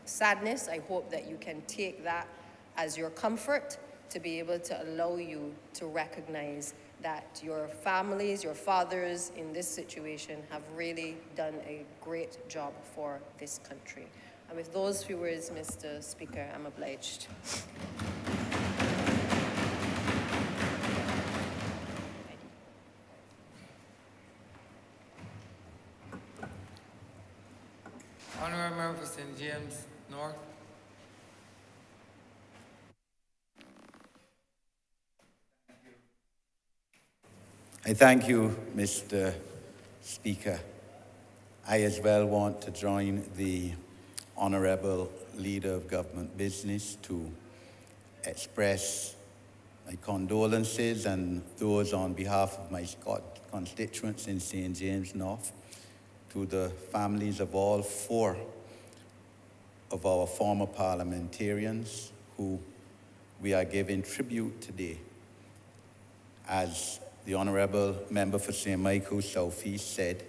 sadness, I hope that you can take that as your comfort to be able to allow you to recognize that your families, your fathers in this situation have really done a great job for this country. And with those few words, Mr. Speaker, I'm obliged. Honourable Member for St. James North. I thank you, Mr. Speaker. I as well want to join the Honourable Leader of Government Business to express my condolences and those on behalf of my constituents in St. James North to the families of all 4 of our former parliamentarians who we are giving tribute today. As the Honourable Member for St. Michael South East said,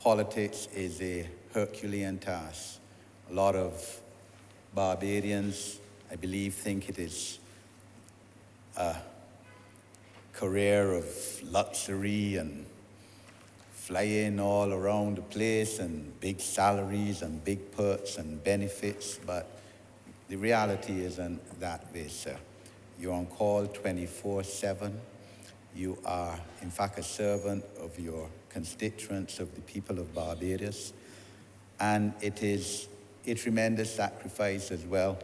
politics is a Herculean task. A lot of Barbadians, I believe, think it is a career of luxury and flying all around the place and big salaries and big perks and benefits, but the reality isn't that way, sir. You're on call 24/7. You are, in fact, a servant of your constituents, of the people of Barbados. And it is a tremendous sacrifice as well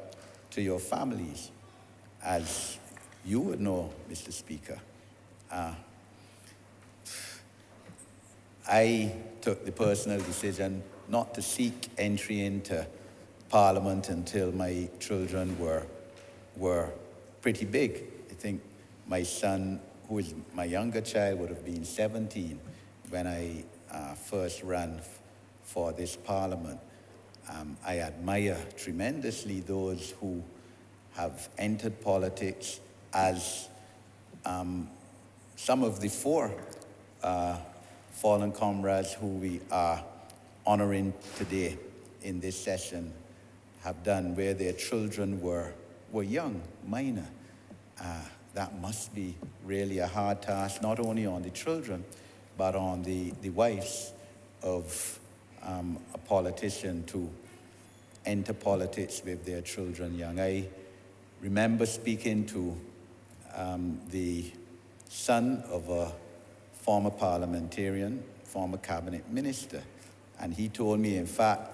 to your families. As you would know, Mr. Speaker, I took the personal decision not to seek entry into Parliament until my children were pretty big. I think my son, who is my younger child, would have been 17 when I first ran for this Parliament. I admire tremendously those who have entered politics, as some of the four fallen comrades who we are honoring today in this session have done, where their children were young, minor. That must be really a hard task, not only on the children, but on the wives of a politician to enter politics with their children young. I remember speaking to the son of a former parliamentarian, former cabinet minister, and he told me, in fact,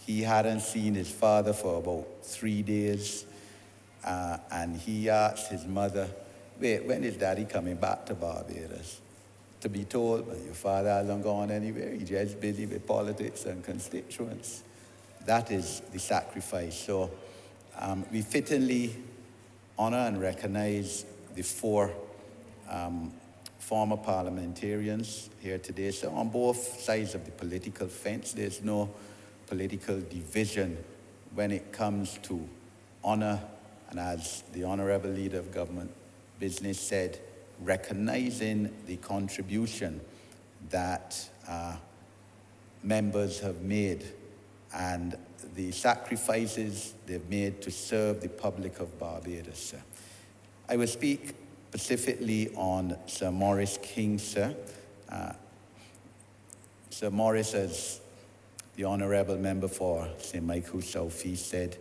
he hadn't seen his father for about 3 days, and he asked his mother, "Wait, when is Daddy coming back to Barbados?" To be told, "Well, your father hasn't gone anywhere, he's just busy with politics and constituents." That is the sacrifice. So we fittingly honor and recognize the four former parliamentarians here today. So on both sides of the political fence, there's no political division when it comes to honor, and as the Honourable Leader of Government Business said, recognizing the contribution that members have made and the sacrifices they've made to serve the public of Barbados. I will speak specifically on Sir Maurice King, sir. Sir Maurice, as the Honourable Member for St. Michael's South East said,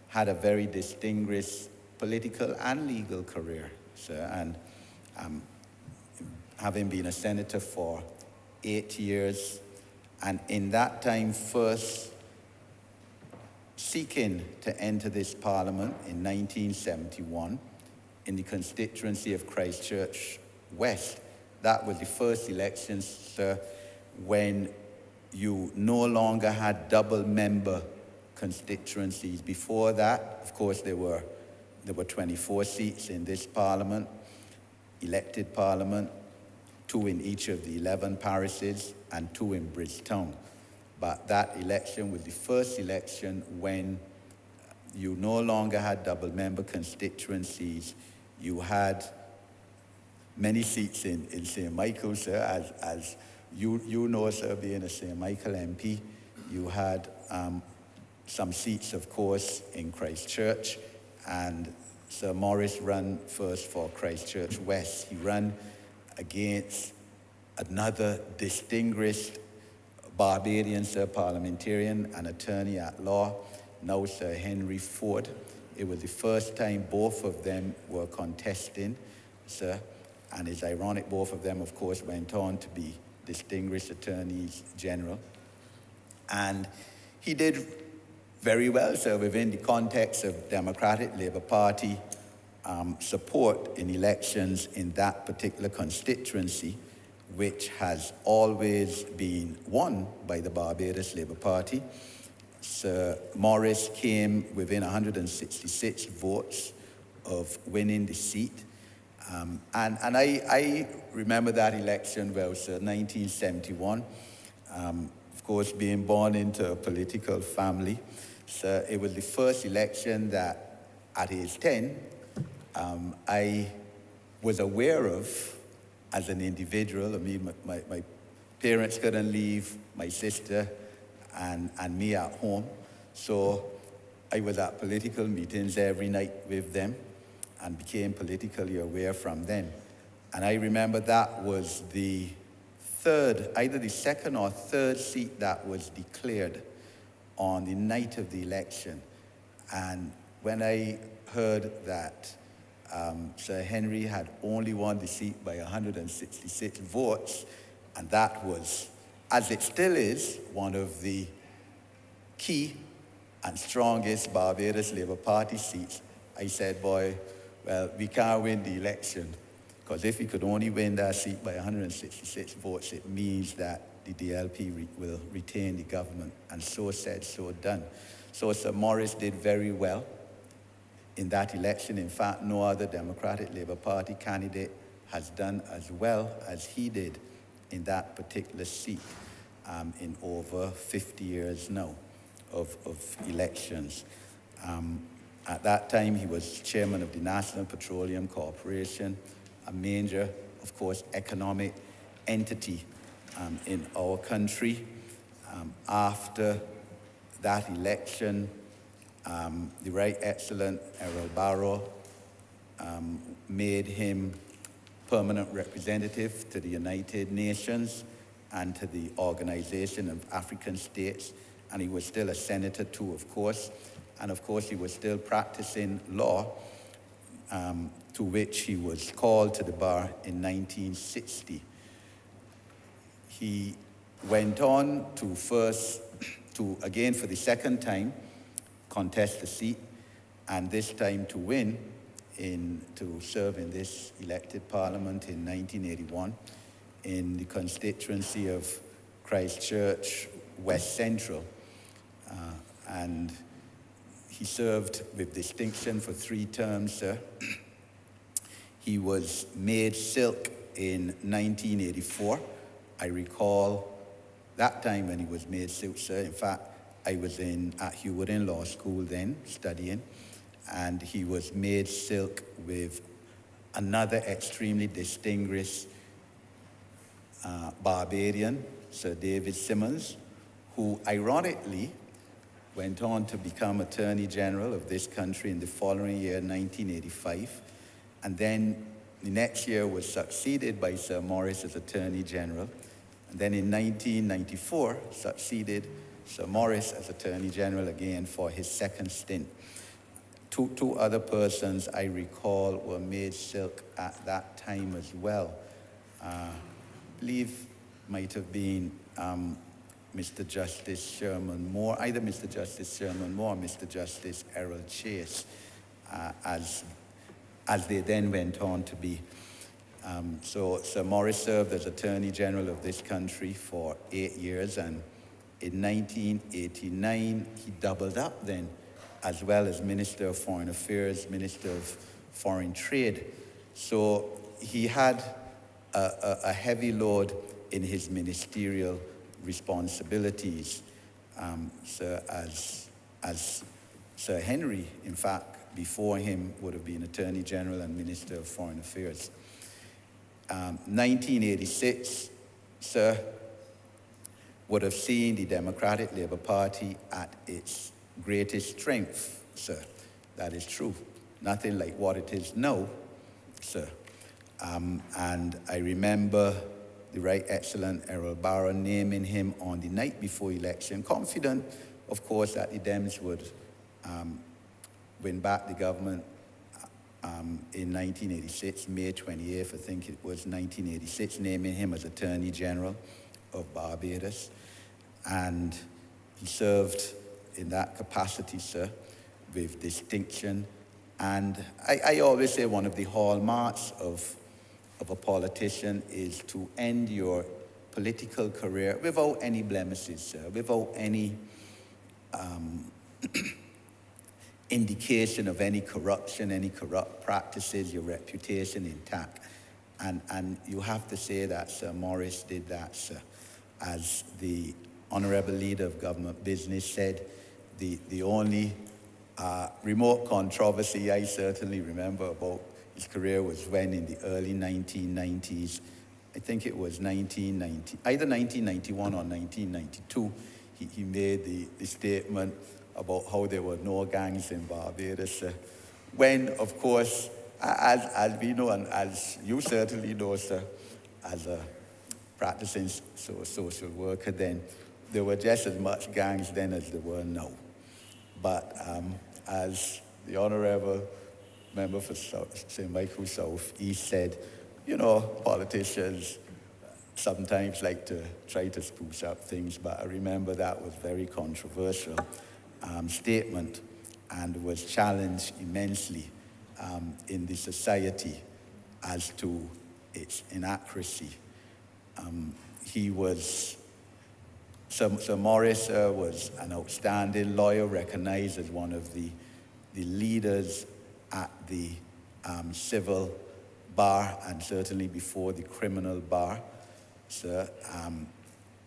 had a very distinguished political and legal career, sir, and having been a senator for 8 years, and in that time first seeking to enter this Parliament in 1971 in the constituency of Christchurch West. That was the first election, sir, when you no longer had double member constituencies. Before that, of course, there were 24 seats in this Parliament, elected Parliament, 2 in each of the 11 parishes and 2 in Bridgetown. But that election was the first election when you no longer had double member constituencies. You had many seats in St. Michael, sir, as you know, sir, being a St. Michael MP. You had some seats, of course, in Christchurch, and Sir Maurice ran first for Christchurch West. He ran against another distinguished Barbadian, sir, parliamentarian and attorney at law, now Sir Henry Ford. It was the first time both of them were contesting, sir, and it's ironic both of them, of course, went on to be distinguished attorneys general. And he did very well, sir, within the context of Democratic Labour Party support in elections in that particular constituency, which has always been won by the Barbados Labour Party. Sir Maurice came within 166 votes of winning the seat. And I remember that election well, sir, 1971. Of course, being born into a political family. So it was the first election that, at age 10, I was aware of as an individual. I mean, my parents couldn't leave my sister and me at home. So I was at political meetings every night with them and became politically aware from them. And I remember that was the third, either the second or third seat that was declared on the night of the election. And when I heard that Sir Henry had only won the seat by 166 votes, and that was, as it still is, one of the key and strongest Barbados Labour Party seats, I said, boy, well, we can't win the election, Because if he could only win that seat by 166 votes, it means that the DLP will retain the government. And so said, so done. So Sir Morris did very well in that election. In fact, no other Democratic Labour Party candidate has done as well as he did in that particular seat in over 50 years now of elections. At that time, he was chairman of the National Petroleum Corporation, a major, of course, economic entity in our country. After that election, the Right Excellent Errol Barrow made him permanent representative to the United Nations and to the Organization of African States, and he was still a senator too, of course. And of course, he was still practicing law, to which he was called to the bar in 1960. He went on to again for the second time, contest the seat, and this time to win, to serve in this elected parliament in 1981 in the constituency of Christchurch West Central. And he served with distinction for 3 terms, sir. He was made silk in 1984. I recall that time when he was made silk, sir. In fact, I was at Heward Law School then, studying, and he was made silk with another extremely distinguished Barbadian, Sir David Simmons, who ironically went on to become Attorney General of this country in the following year, 1985, and then the next year was succeeded by Sir Morris as Attorney General, and then in 1994 succeeded Sir Morris as Attorney General again for his second stint. Two other persons I recall were made silk at that time as well. I believe might have been Mr. Justice Sherman Moore, either Mr. Justice Sherman Moore or Mr. Justice Errol Chase, as they then went on to be. So Sir Morris served as Attorney General of this country for 8 years, and in 1989 he doubled up then, as well as Minister of Foreign Affairs, Minister of Foreign Trade. So he had a heavy load in his ministerial responsibilities, as Sir Henry, in fact, before him would have been Attorney General and Minister of Foreign Affairs. 1986, sir, would have seen the Democratic Labour Party at its greatest strength, sir. That is true. Nothing like what it is now, sir. And I remember the Right Excellent Errol Barrow naming him on the night before election, confident, of course, that the Dems would win back the government in 1986, May 28th, I think it was 1986, naming him as Attorney General of Barbados. And he served in that capacity, sir, with distinction. And I always say one of the hallmarks of a politician is to end your political career without any blemishes, sir, without any indication of any corruption, any corrupt practices, your reputation intact. And you have to say that Sir Morris did that, sir. As the Honourable Leader of Government Business said, the only remote controversy I certainly remember about his career was when in the early 1990s, I think it was either 1991 or 1992, he made the statement about how there were no gangs in Barbados. When, of course, as we know, and as you certainly know, sir, as a practicing social worker then, there were just as much gangs then as there were now. But as the Honourable Member for St. Michael South East said, you know, politicians sometimes like to try to spruce up things, but I remember that was very controversial statement and was challenged immensely in the society as to its inaccuracy. Sir Morris was an outstanding lawyer, recognized as one of the leaders at the civil bar and certainly before the criminal bar. Sir,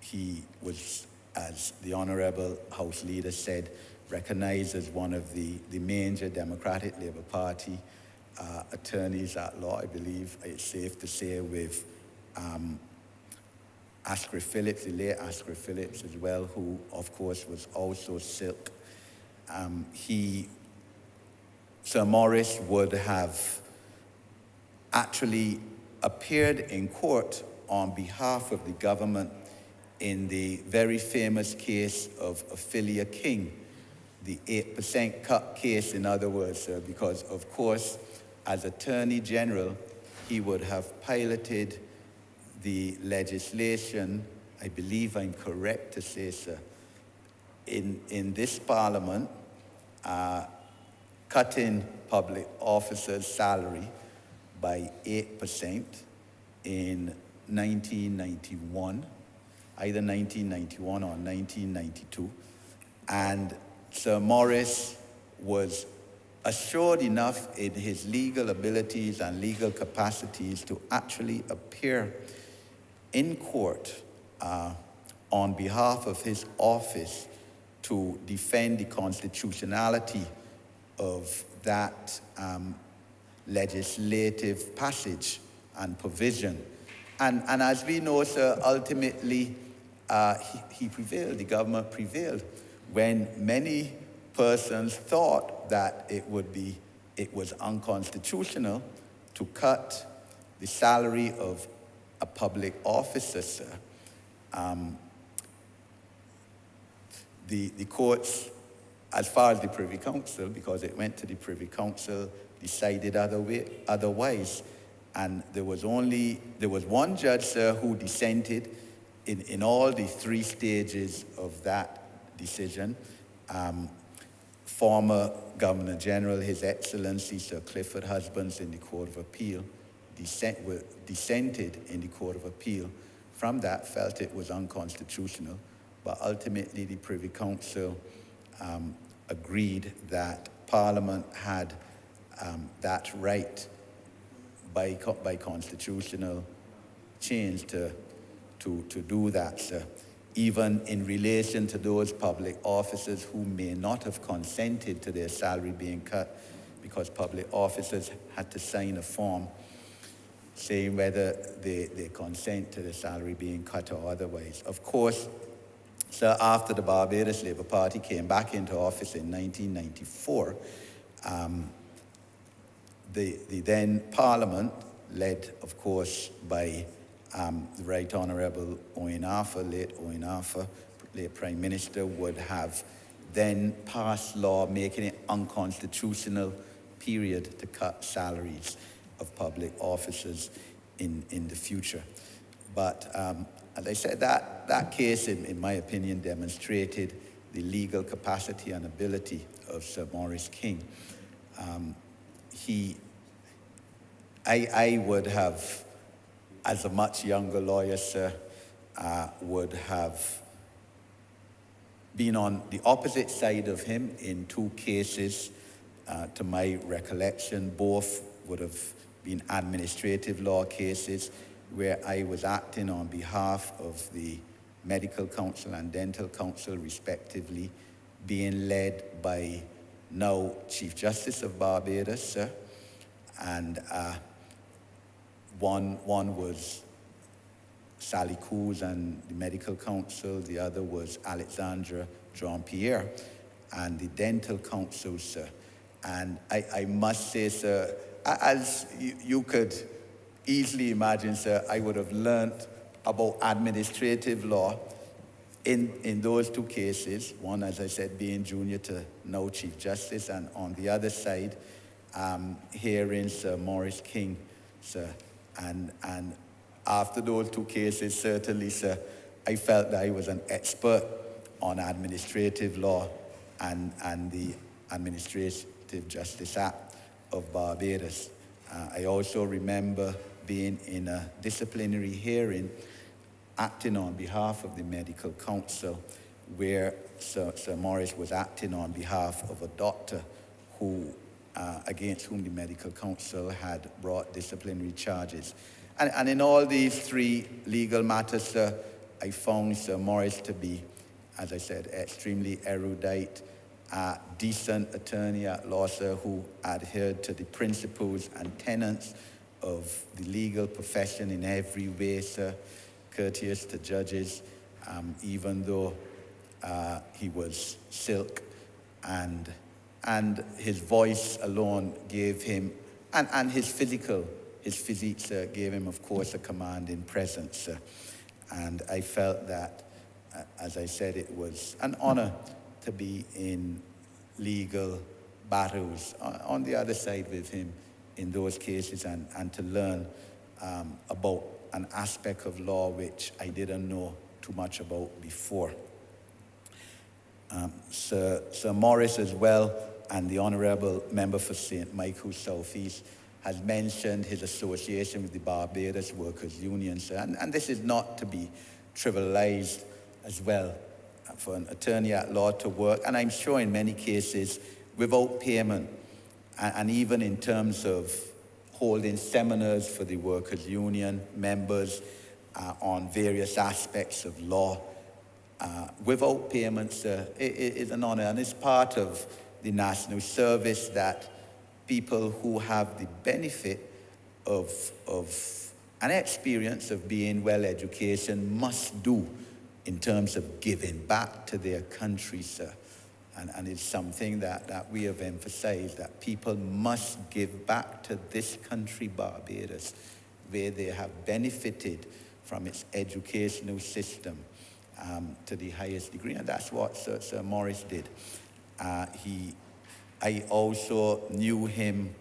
he was, as the Honourable House Leader said, recognized as one of the major Democratic Labour Party attorneys at law. I believe it's safe to say with Askew Phillips, the late Askew Phillips as well, who of course was also Silk. Sir Morris would have actually appeared in court on behalf of the government in the very famous case of Ophelia King, the 8% cut case, in other words, because of course, as Attorney General, he would have piloted the legislation, I believe I'm correct to say, sir, in this Parliament, cutting public officers' salary by 8% in 1991, either 1991 or 1992. And Sir Morris was assured enough in his legal abilities and legal capacities to actually appear in court on behalf of his office to defend the constitutionality of that legislative passage and provision. And as we know, sir, ultimately he prevailed, the government prevailed, when many persons thought that it was unconstitutional to cut the salary of a public officer, sir. The courts, as far as the Privy Council, because it went to the Privy Council, decided otherwise. And there was one judge, sir, who dissented in all the three stages of that decision. Former Governor General, His Excellency Sir Clifford Husbands in the Court of Appeal, dissented in the Court of Appeal. From that, felt it was unconstitutional, but ultimately the Privy Council agreed that Parliament had that right by constitutional change to do that, sir, even in relation to those public officers who may not have consented to their salary being cut, because public officers had to sign a form saying whether they consent to the salary being cut or otherwise. Of course, sir, after the Barbados Labour Party came back into office in 1994, the then Parliament, led, of course, by the Right Honourable Owen Arthur, late Owen Arthur, late Prime Minister, would have then passed law making it unconstitutional, period, to cut salaries of public officers in the future. But as I said, that case, in my opinion, demonstrated the legal capacity and ability of Sir Morris King. I would have, as a much younger lawyer, sir, would have been on the opposite side of him in two cases. To my recollection, both would have been administrative law cases where I was acting on behalf of the Medical Council and Dental Council, respectively, being led by now Chief Justice of Barbados, sir, and one was Sally Coos and the Medical Council, the other was Alexandra Jean-Pierre and the Dental Council, sir. And I must say, sir, as you could easily imagine, sir, I would have learned about administrative law in those two cases, one, as I said, being junior to now Chief Justice, and on the other side, hearing Sir Morris King, sir. And after those two cases, certainly, sir, I felt that I was an expert on administrative law and the Administrative Justice Act of Barbados. I also remember being in a disciplinary hearing, acting on behalf of the medical council, where Sir Morris was acting on behalf of a doctor who, against whom the medical council had brought disciplinary charges. And in all these three legal matters, sir, I found Sir Morris to be, as I said, extremely erudite, decent attorney at law, sir, who adhered to the principles and tenets of the legal profession in every way, sir, courteous to judges, even though he was silk, and his voice alone gave him, and his physique, gave him, of course, a commanding presence. And I felt that, as I said, it was an honor to be in legal battles on the other side with him in those cases, and to learn about an aspect of law which I didn't know too much about before. Sir Morris as well, and the Honourable Member for St. Michael's South East, has mentioned his association with the Barbados Workers' Union, sir, and this is not to be trivialized as well, for an attorney at law to work, and I'm sure in many cases, without payment, and even in terms of holding seminars for the Workers' Union members on various aspects of law, without payments, it is an honor, and it's part of the national service that people who have the benefit of an experience of being well educated must do in terms of giving back to their country, sir. And it's something that we have emphasized, that people must give back to this country, Barbados, where they have benefited from its educational system to the highest degree. And that's what Sir Morris did. I also knew him,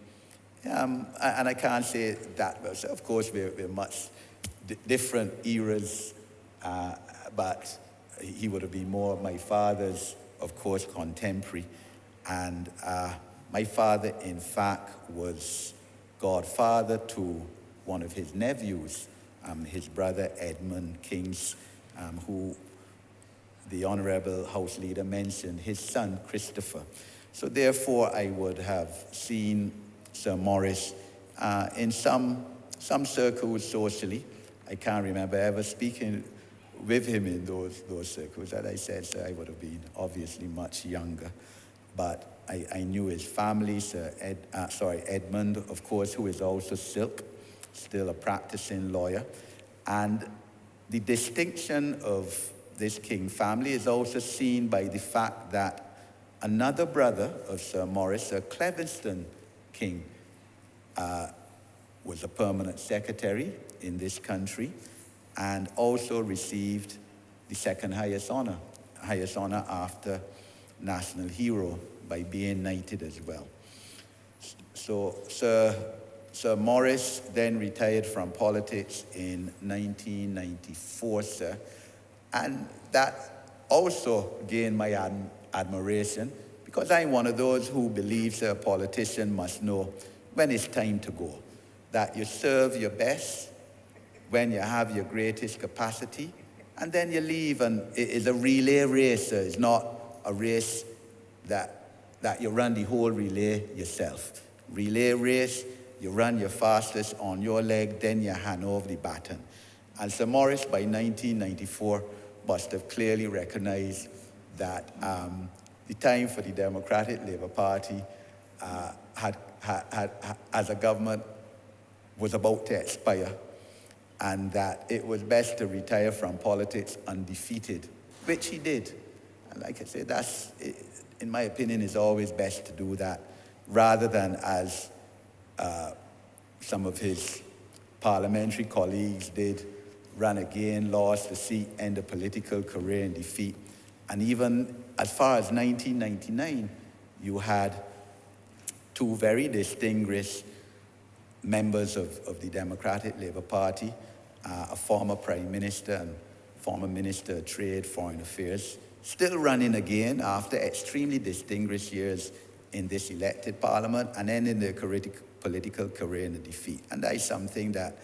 and I can't say that well. So of course, we're much different eras, but he would have been more my father's, of course, contemporary. And my father, in fact, was godfather to one of his nephews, his brother Edmund Kings, who the Honourable House Leader mentioned, his son Christopher. So therefore, I would have seen Sir Morris in some circles socially. I can't remember ever speaking with him in those circles. As I said, sir, I would have been obviously much younger. But I knew his family, Edmund, of course, who is also silk, still a practicing lawyer. And the distinction of this King family is also seen by the fact that another brother of Sir Morris, Sir Cleviston King, was a permanent secretary in this country, and also received the second highest honor after National Hero, by being knighted as well. So Sir Morris then retired from politics in 1994, sir, and that also gained my admiration, because I'm one of those who believes a politician must know when it's time to go, that you serve your best when you have your greatest capacity, and then you leave. And it is a relay race. It's not a race that you run the whole relay yourself. Relay race, you run your fastest on your leg, then you hand over the baton. And Sir Morris, by 1994, must have clearly recognized that the time for the Democratic Labour Party as a government was about to expire, and that it was best to retire from politics undefeated, which he did. And like I said, that's, in my opinion, is always best to do that, rather than as some of his parliamentary colleagues did, run again, lost the seat, end a political career in defeat. And even as far as 1999, you had two very distinguished members of the Democratic Labour Party, a former Prime Minister and former Minister of Trade, Foreign Affairs, still running again after extremely distinguished years in this elected parliament, and ending their political career in a defeat. And that is something that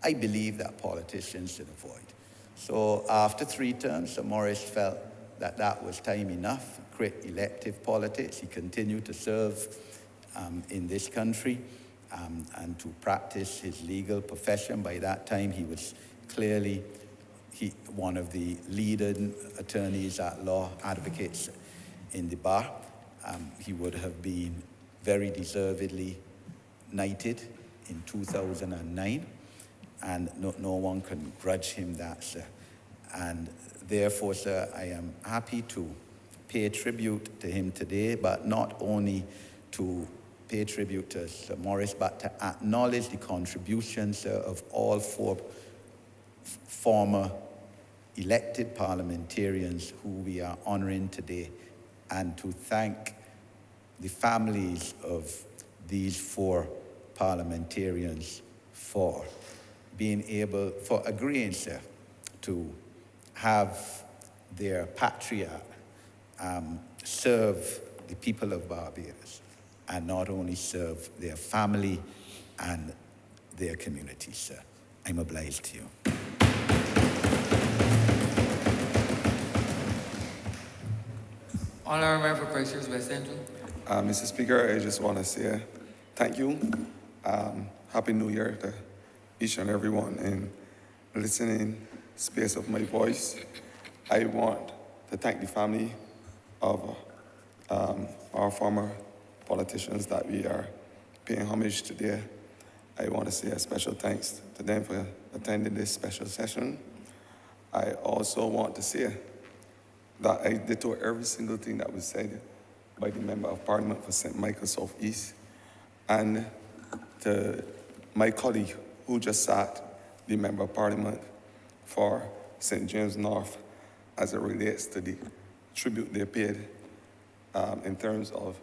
I believe that politicians should avoid. So after 3 terms, Sir Morris felt that that was time enough. Quit elective politics. He continued to serve in this country and to practice his legal profession. By that time, he was clearly one of the leading attorneys at law, advocates in the bar. He would have been very deservedly knighted in 2009, and no one can grudge him that, sir. And therefore, sir, I am happy to pay tribute to him today, but not only to pay tribute to Sir Morris, but to acknowledge the contributions, sir, of all 4 former elected parliamentarians who we are honoring today, and to thank the families of these 4 parliamentarians for being able, for agreeing, sir, to have their patriarch serve the people of Barbados, and not only serve their family and their community, sir. I'm obliged to you. Honourable Member for Christchurch West Central. Mr. Speaker, I just want to say thank you. Happy New Year to each and everyone in listening space of my voice. I want to thank the family of our former politicians that we are paying homage today. I want to say a special thanks to them for attending this special session. I also want to say that I ditto every single thing that was said by the Member of Parliament for St. Michael South East, and to my colleague who just sat, the Member of Parliament for St. James North, as it relates to the tribute they paid in terms of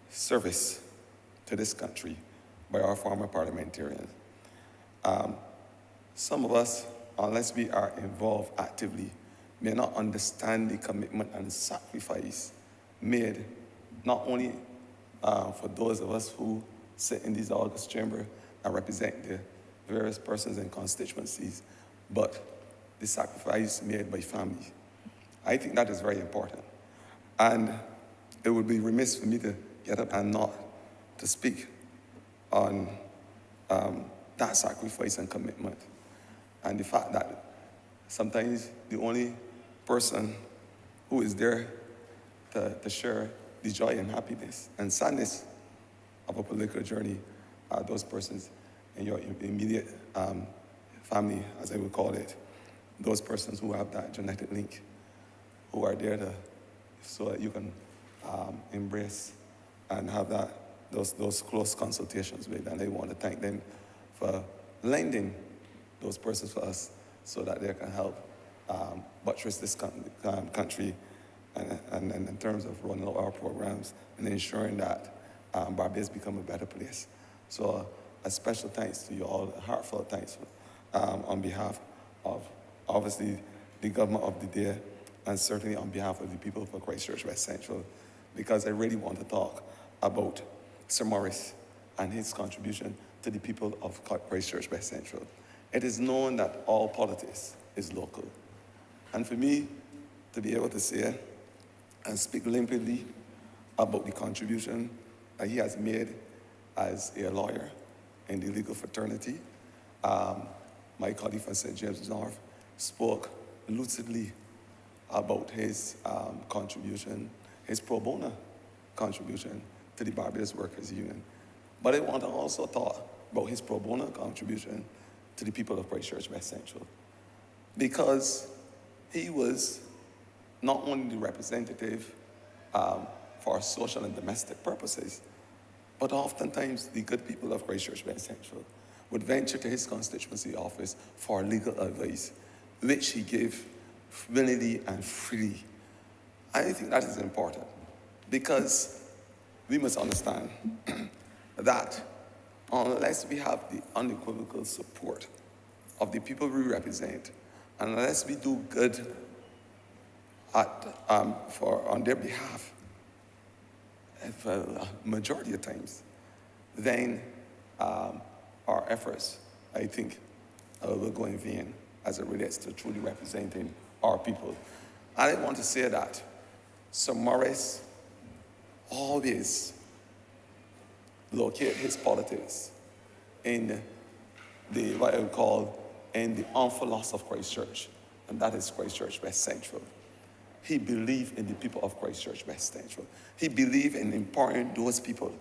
service to this country by our former parliamentarians. Some of us, unless we are involved actively, may not understand the commitment and sacrifice made not only for those of us who sit in this august chamber and represent the various persons and constituencies, but the sacrifice made by families. I think that is very important. And it would be remiss for me to get up and not to speak on that sacrifice and commitment, and the fact that sometimes the only person who is there to share the joy and happiness and sadness of a political journey are those persons in your immediate family, as I would call it, those persons who have that genetic link, who are there so that you can embrace and have those close consultations with. And I want to thank them for lending those persons for us so that they can help buttress this country and in terms of running our programs and ensuring that Barbados become a better place. So a special thanks to you all, a heartfelt thanks on behalf of, obviously, the government of the day, and certainly on behalf of the people for Christchurch West Central, because I really want to talk about Sir Morris and his contribution to the people of Christchurch West Central. It is known that all politics is local. And for me to be able to say and speak limpidly about the contribution that he has made as a lawyer in the legal fraternity, my colleague from St. James North spoke lucidly about his contribution, his pro bono contribution to the Barbados Workers Union. But I want to also talk about his pro bono contribution to the people of Christchurch West Central, because he was not only the representative for social and domestic purposes, but oftentimes the good people of Christchurch West Central would venture to his constituency office for legal advice, which he gave willingly and freely. I think that is important, because we must understand that unless we have the unequivocal support of the people we represent, unless we do good on their behalf, for a majority of times, then our efforts, I think, will go in vain as it relates to truly representing our people. I want to say that Sir Morris always locate his politics in the, what I would call, in the envelope of Christ Church, and that is Christ Church West Central. He believed in the people of Christ Church West Central. He believed in empowering those people.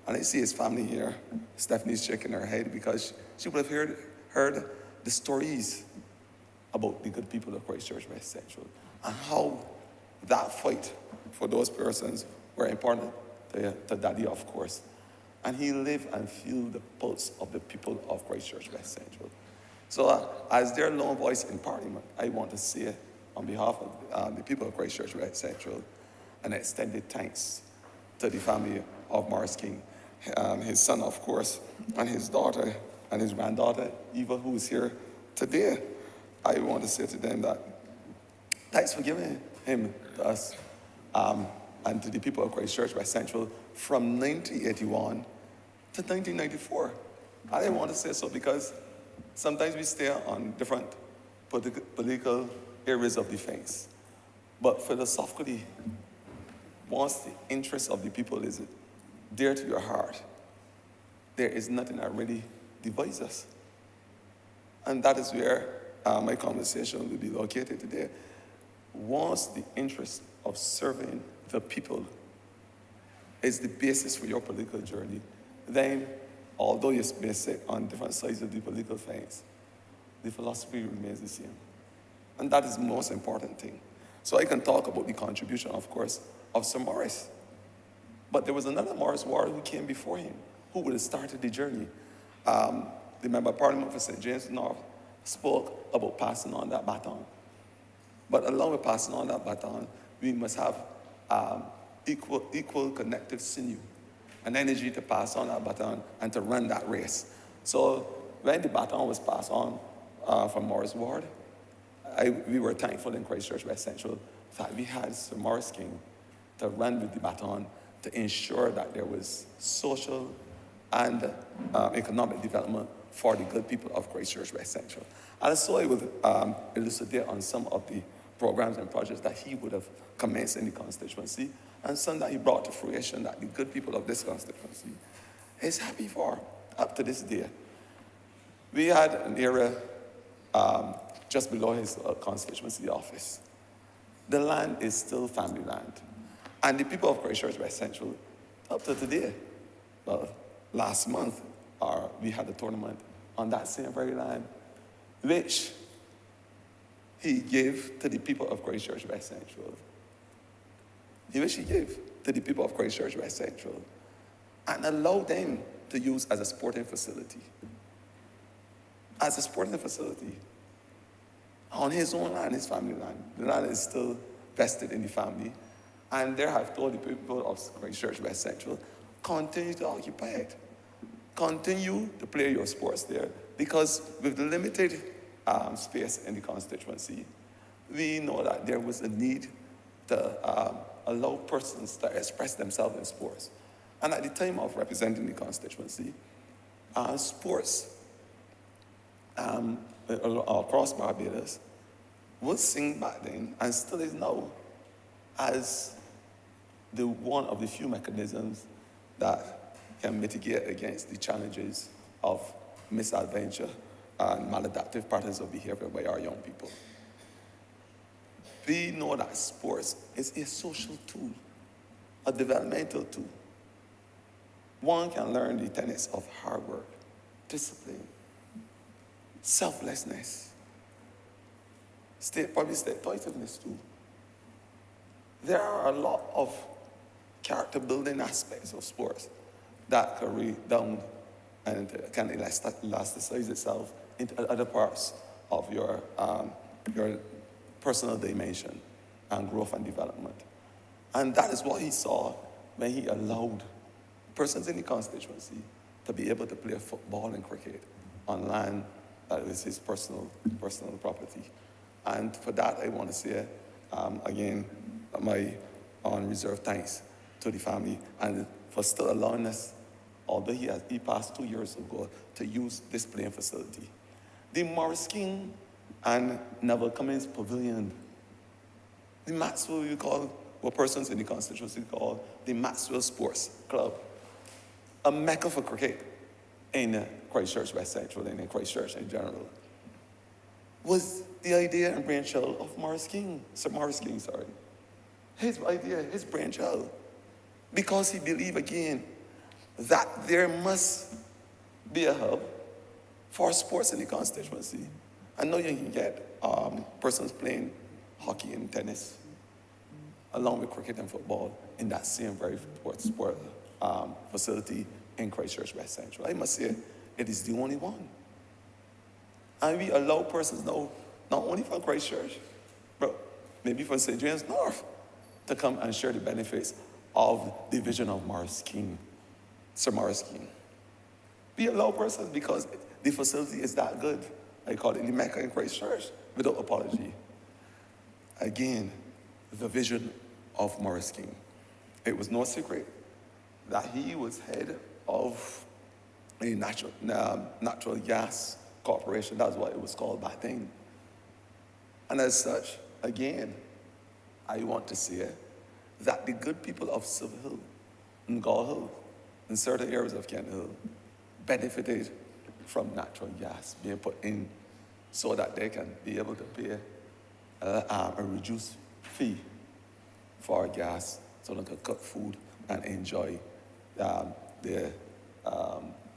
And I see his family here. Stephanie's shaking her head because she would have heard the stories about the good people of Christ Church West Central and how that fight for those persons were important to Daddy, of course. And he lived and feel the pulse of the people of Christ Church West Central. So as their lone voice in Parliament, I want to say on behalf of the people of Christ Church West Central, an extended thanks to the family of Morris King, his son, of course, and his daughter and his granddaughter, Eva, who is here today. I want to say to them that thanks for giving him to us and to the people of Christ Church West Central from 1981 to 1994. I want to say so because sometimes we stay on different political areas of defense. But philosophically, once the interest of the people is dear to your heart, there is nothing that really divides us. And that is where my conversation will be located today. Once the interest of serving the people is the basis for your political journey, then although you may sit on different sides of the political fence, the philosophy remains the same. And that is the most important thing. So I can talk about the contribution, of course, of Sir Morris. But there was another Morris Ward who came before him, who would have started the journey. The Member of Parliament for St. James North spoke about passing on that baton. But along with passing on that baton, we must have equal connective sinew and energy to pass on that baton and to run that race. So when the baton was passed on from Morris Ward, we were thankful in Christ Church West Central that we had Sir Morris King to run with the baton to ensure that there was social and economic development for the good people of Christ Church West Central. And so I would elucidate on some of the programs and projects that he would have commenced in the constituency and some that he brought to fruition that the good people of this constituency is happy for up to this day. We had an area just below his constituency office. The land is still family land. And the people of Christ Church West Central, up to today, last month, we had a tournament on that same very land, which he gave to the people of Christ Church West Central. Which he gave to the people of Christ Church West Central and allowed them to use as a sporting facility. As a sporting facility. On his own land, his family land. The land is still vested in the family. And there have told the people of Christ Church West Central, continue to occupy it. Continue to play your sports there. Because with the limited space in the constituency, we know that there was a need to allow persons to express themselves in sports. And at the time of representing the constituency, sports across Barbados was seen back then, and still is now, as the one of the few mechanisms that can mitigate against the challenges of misadventure and maladaptive patterns of behavior by our young people. We know that sports is a social tool, a developmental tool. One can learn the tenets of hard work, discipline, selflessness, public state-positiveness too. There are a lot of character-building aspects of sports that can redound and can elasticize itself into other parts of your personal dimension and growth and development. And that is what he saw when he allowed persons in the constituency to be able to play football and cricket on land that is his personal property. And for that, I want to say, again, my unreserved thanks to the family and for still allowing us although he passed 2 years ago, to use this playing facility. The Morris King and Neville Cummins Pavilion, the Maxwell, we call, what persons in the constituency call the Maxwell Sports Club, a mecca for cricket in Christchurch, West Central, and in Christchurch in general, was the idea and brainchild of Morris King, Sir Morris King, sorry. His idea, his brainchild, because he believed again that there must be a hub for sports in the constituency. I know you can get persons playing hockey and tennis, along with cricket and football, in that same very sport facility in Christchurch, West Central. I must say, it is the only one. And we allow persons now, not only from Christchurch, but maybe from St. James North, to come and share the benefits of the vision of Morris King, Sir Morris King. We allow persons because the facility is that good. I call it the Mecca in Christchurch, without apology. Again, the vision of Morris King. It was no secret that he was head of a natural gas corporation. That's what it was called back then. And as such, again, I want to say that the good people of Silver Hill and Gull Hill and certain areas of Kent Hill benefited from natural gas being put in so that they can be able to pay a reduced fee for gas so they can cook food and enjoy their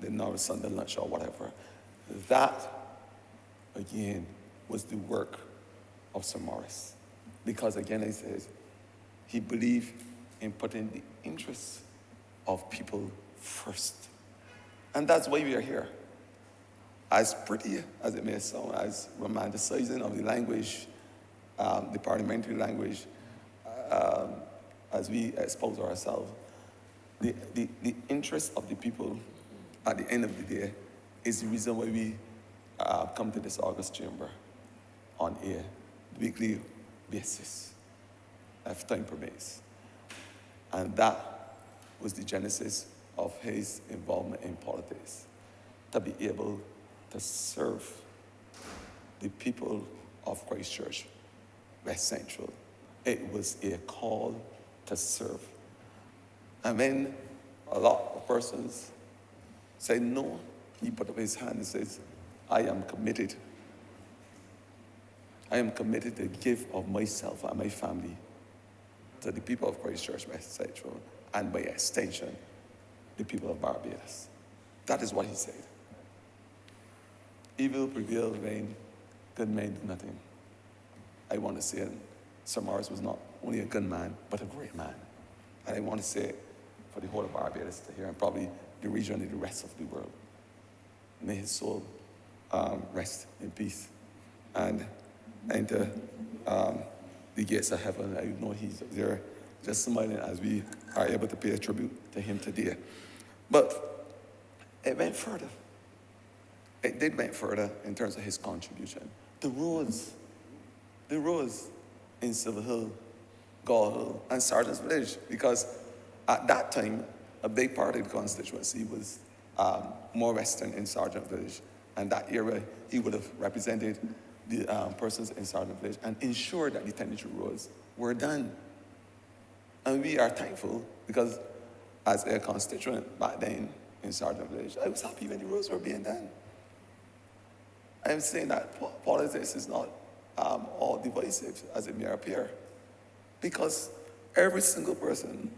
North Sunday lunch or whatever. That, again, was the work of Sir Morris. Because again, I said, he believed in putting the interests of people first. And that's why we are here. As pretty as it may sound, as romanticizing of the language, the parliamentary language, as we expose ourselves, the interest of the people at the end of the day is the reason why we come to this August chamber on a weekly basis, if time permits. And that was the genesis of his involvement in politics, to be able to serve the people of Christchurch, West Central. It was a call to serve. And when a lot of persons say no, he put up his hand and says, I am committed. I am committed to give of myself and my family to the people of Christchurch, West Central, and by extension, the people of Barbados. That is what he said. Evil prevail vain, good men do nothing. I want to say Sir Morris was not only a good man, but a great man. And I want to say it for the whole of Barbados to hear, and probably the region and the rest of the world. May his soul rest in peace and enter the gates of heaven. I know he's there just smiling as we are able to pay a tribute to him today. But it went further. It did went further in terms of his contribution. The roads in Silver Hill, Gull Hill, and Sergeant's Village, because at that time, a big part of the constituency was more western in Sergeant Village. And that era, he would have represented the persons in Sergeant Village and ensured that the tenantry roads were done. And we are thankful because as a constituent back then in Sergeant Village, I was happy when the roads were being done. I'm saying that politics is not all divisive as it may appear, because every single person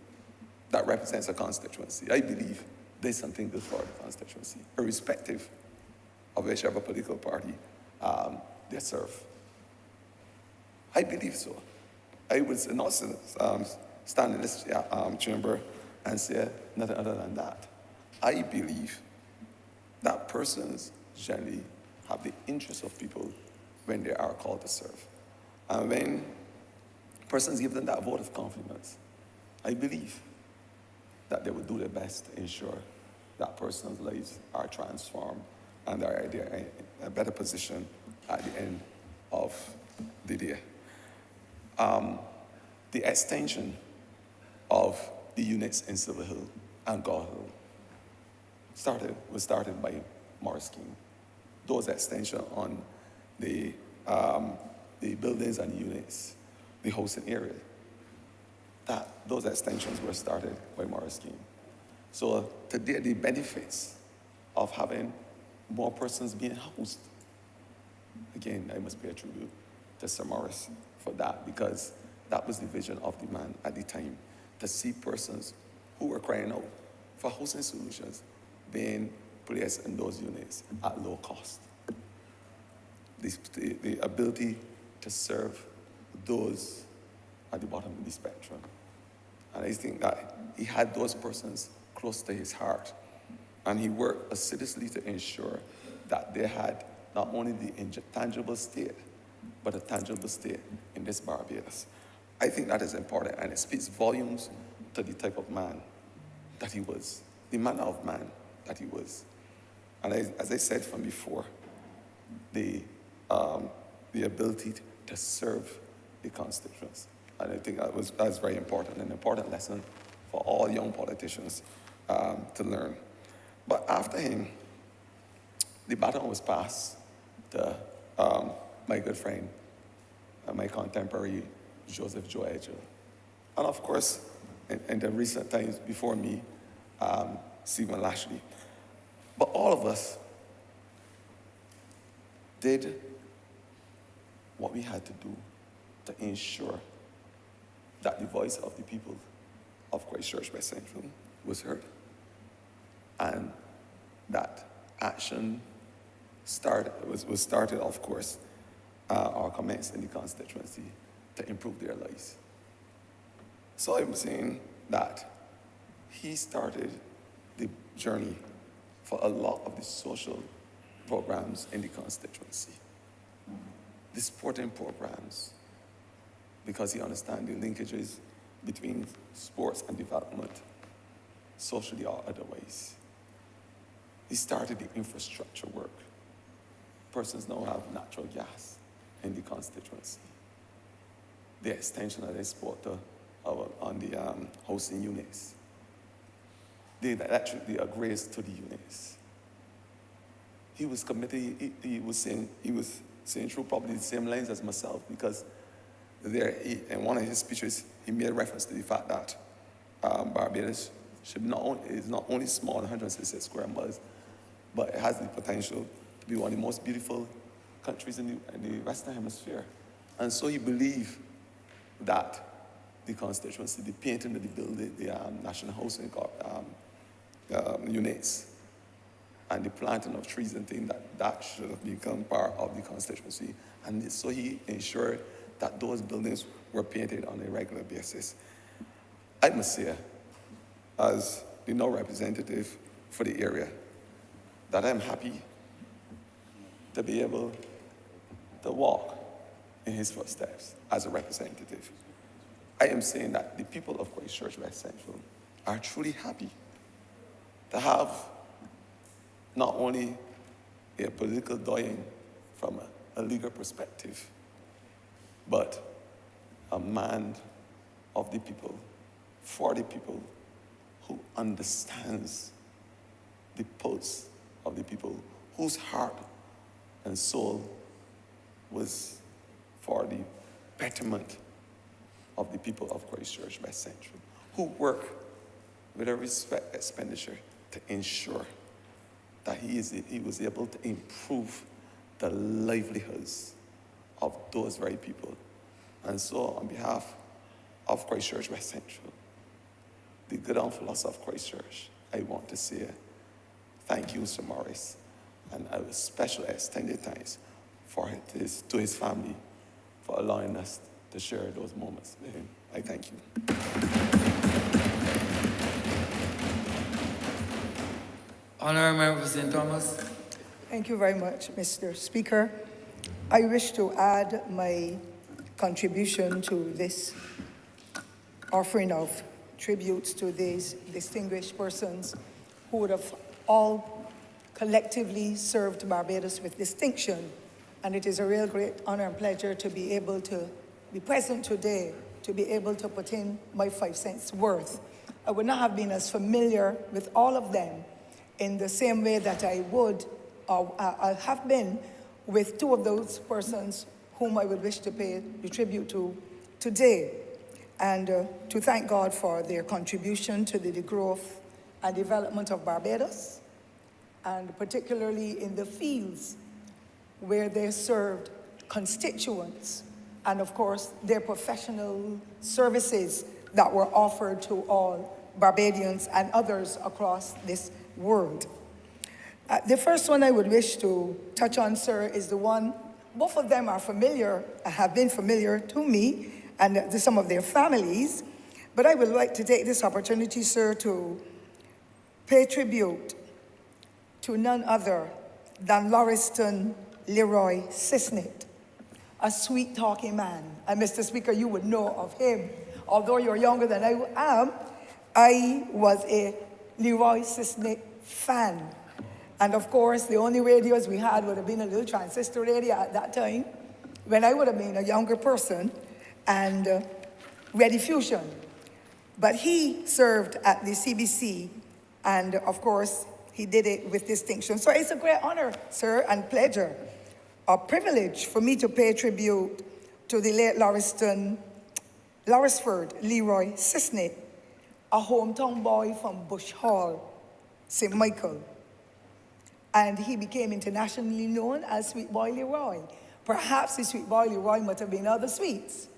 that represents a constituency, I believe, there's something good for the constituency, irrespective of whichever political party they serve. I believe so. I would not stand in this chamber and say nothing other than that. I believe that persons generally have the interests of people when they are called to serve. And when persons give them that vote of confidence, I believe that they would do their best to ensure that person's lives are transformed and are in a better position at the end of the day. The extension of the units in Silver Hill and Gull Hill was started by Morris King. Those extensions on the buildings and units, the housing area, those extensions were started by Morris King. So today, the benefits of having more persons being housed, again, I must pay a tribute to Sir Morris for that, because that was the vision of the man at the time, to see persons who were crying out for housing solutions being placed in those units at low cost. The ability to serve those at the bottom of the spectrum. And I think that he had those persons close to his heart. And he worked assiduously to ensure that they had not only the intangible state, but a tangible state in this Barbados. I think that is important, and it speaks volumes to the type of man that he was, the manner of man that he was. And as I said from before, the ability to serve the constituents. And I think that's very important, an important lesson for all young politicians to learn. But after him, the baton was passed to my good friend and my contemporary, Joseph Joajo. And of course, in the recent times before me, Stephen Lashley. But all of us did what we had to do to ensure that the voice of the people of Christchurch West Central was heard. And that action was started, of course, or commenced in the constituency to improve their lives. So I'm saying that he started the journey for a lot of the social programs in the constituency. The sporting programs, because he understands the linkages between sports and development, socially or otherwise. He started the infrastructure work. Persons now have natural gas in the constituency. The extension of the sport on the housing units. The upgrades to the units. He was committed, he was saying through probably the same lines as myself, because in one of his speeches, he made reference to the fact that Barbados is not only small, 166 square miles, but it has the potential to be one of the most beautiful countries in the Western Hemisphere. And so he believed that the constituency, the painting of the building, the national housing units, and the planting of trees and things, that should have become part of the constituency. And so he ensured that those buildings were painted on a regular basis. I must say, as the now representative for the area, that I'm happy to be able to walk in his footsteps as a representative. I am saying that the people of Christchurch West Central are truly happy to have not only a political doyen from a legal perspective, but a man of the people, for the people, who understands the pulse of the people, whose heart and soul was for the betterment of the people of Christchurch West Central, who work with every expenditure to ensure that he was able to improve the livelihoods of those very people. And so on behalf of Christchurch West Central, the good and philosopher of Christchurch, I want to say thank you, Sir Morris, and a special extended thanks to his family for allowing us to share those moments with him. I thank you. Honourable Member for St. Thomas. Thank you very much, Mr. Speaker. I wish to add my contribution to this offering of tributes to these distinguished persons who would have all collectively served Barbados with distinction. And it is a real great honor and pleasure to be able to be present today, to be able to put in my 5 cents worth. I would not have been as familiar with all of them in the same way that I would or I have been with two of those persons whom I would wish to pay the tribute to today, and to thank God for their contribution to the growth and development of Barbados, and particularly in the fields where they served constituents, and of course their professional services that were offered to all Barbadians and others across this world. The first one I would wish to touch on, sir, is the one, both of them are familiar, have been familiar to me and to some of their families, but I would like to take this opportunity, sir, to pay tribute to none other than Lauriston Leroy Cisnet, a sweet-talking man. And Mr. Speaker, you would know of him. Although you're younger than I am, I was a Leroy Cisnet fan. And of course, the only radios we had would have been a little transistor radio at that time, when I would have been a younger person, and Ready Fusion. But he served at the CBC, and of course, he did it with distinction. So it's a great honor, sir, and pleasure, a privilege for me to pay tribute to the late Laurisford Leroy Cisnet, a hometown boy from Bush Hall, St. Michael. And he became internationally known as Sweet Boy Leroy. Perhaps the Sweet Boy Leroy might have been other sweets,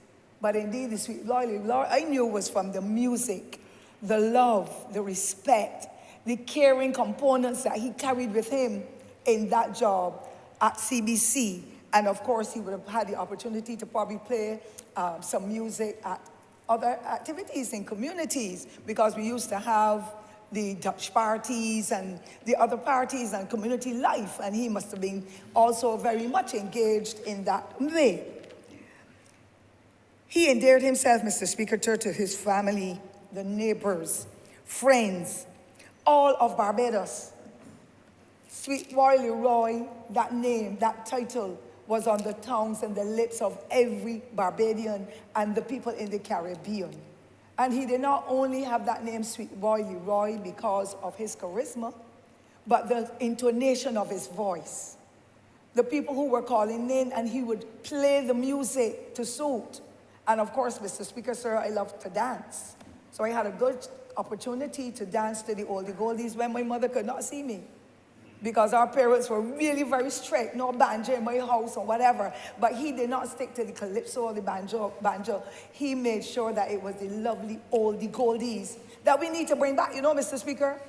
but indeed the Sweet Boy Leroy I knew was from the music, the love, the respect, the caring components that he carried with him in that job at CBC. And of course, he would have had the opportunity to probably play some music at other activities in communities, because we used to have the Dutch parties and the other parties and community life, and he must have been also very much engaged in that way. He endeared himself, Mr. Speaker, to his family, the neighbors, friends, all of Barbados. Sweet Boy Leroy, that name, that title, was on the tongues and the lips of every Barbadian and the people in the Caribbean. And he did not only have that name, Sweet Boy Leroy, because of his charisma, but the intonation of his voice. The people who were calling in, and he would play the music to suit. And of course, Mr. Speaker, sir, I love to dance. So I had a good opportunity to dance to the oldie goldies when my mother could not see me, because our parents were really very strict, no banjo in my house or whatever. But he did not stick to the calypso or the banjo. He made sure that it was the lovely oldie goldies that we need to bring back, you know, Mr. Speaker.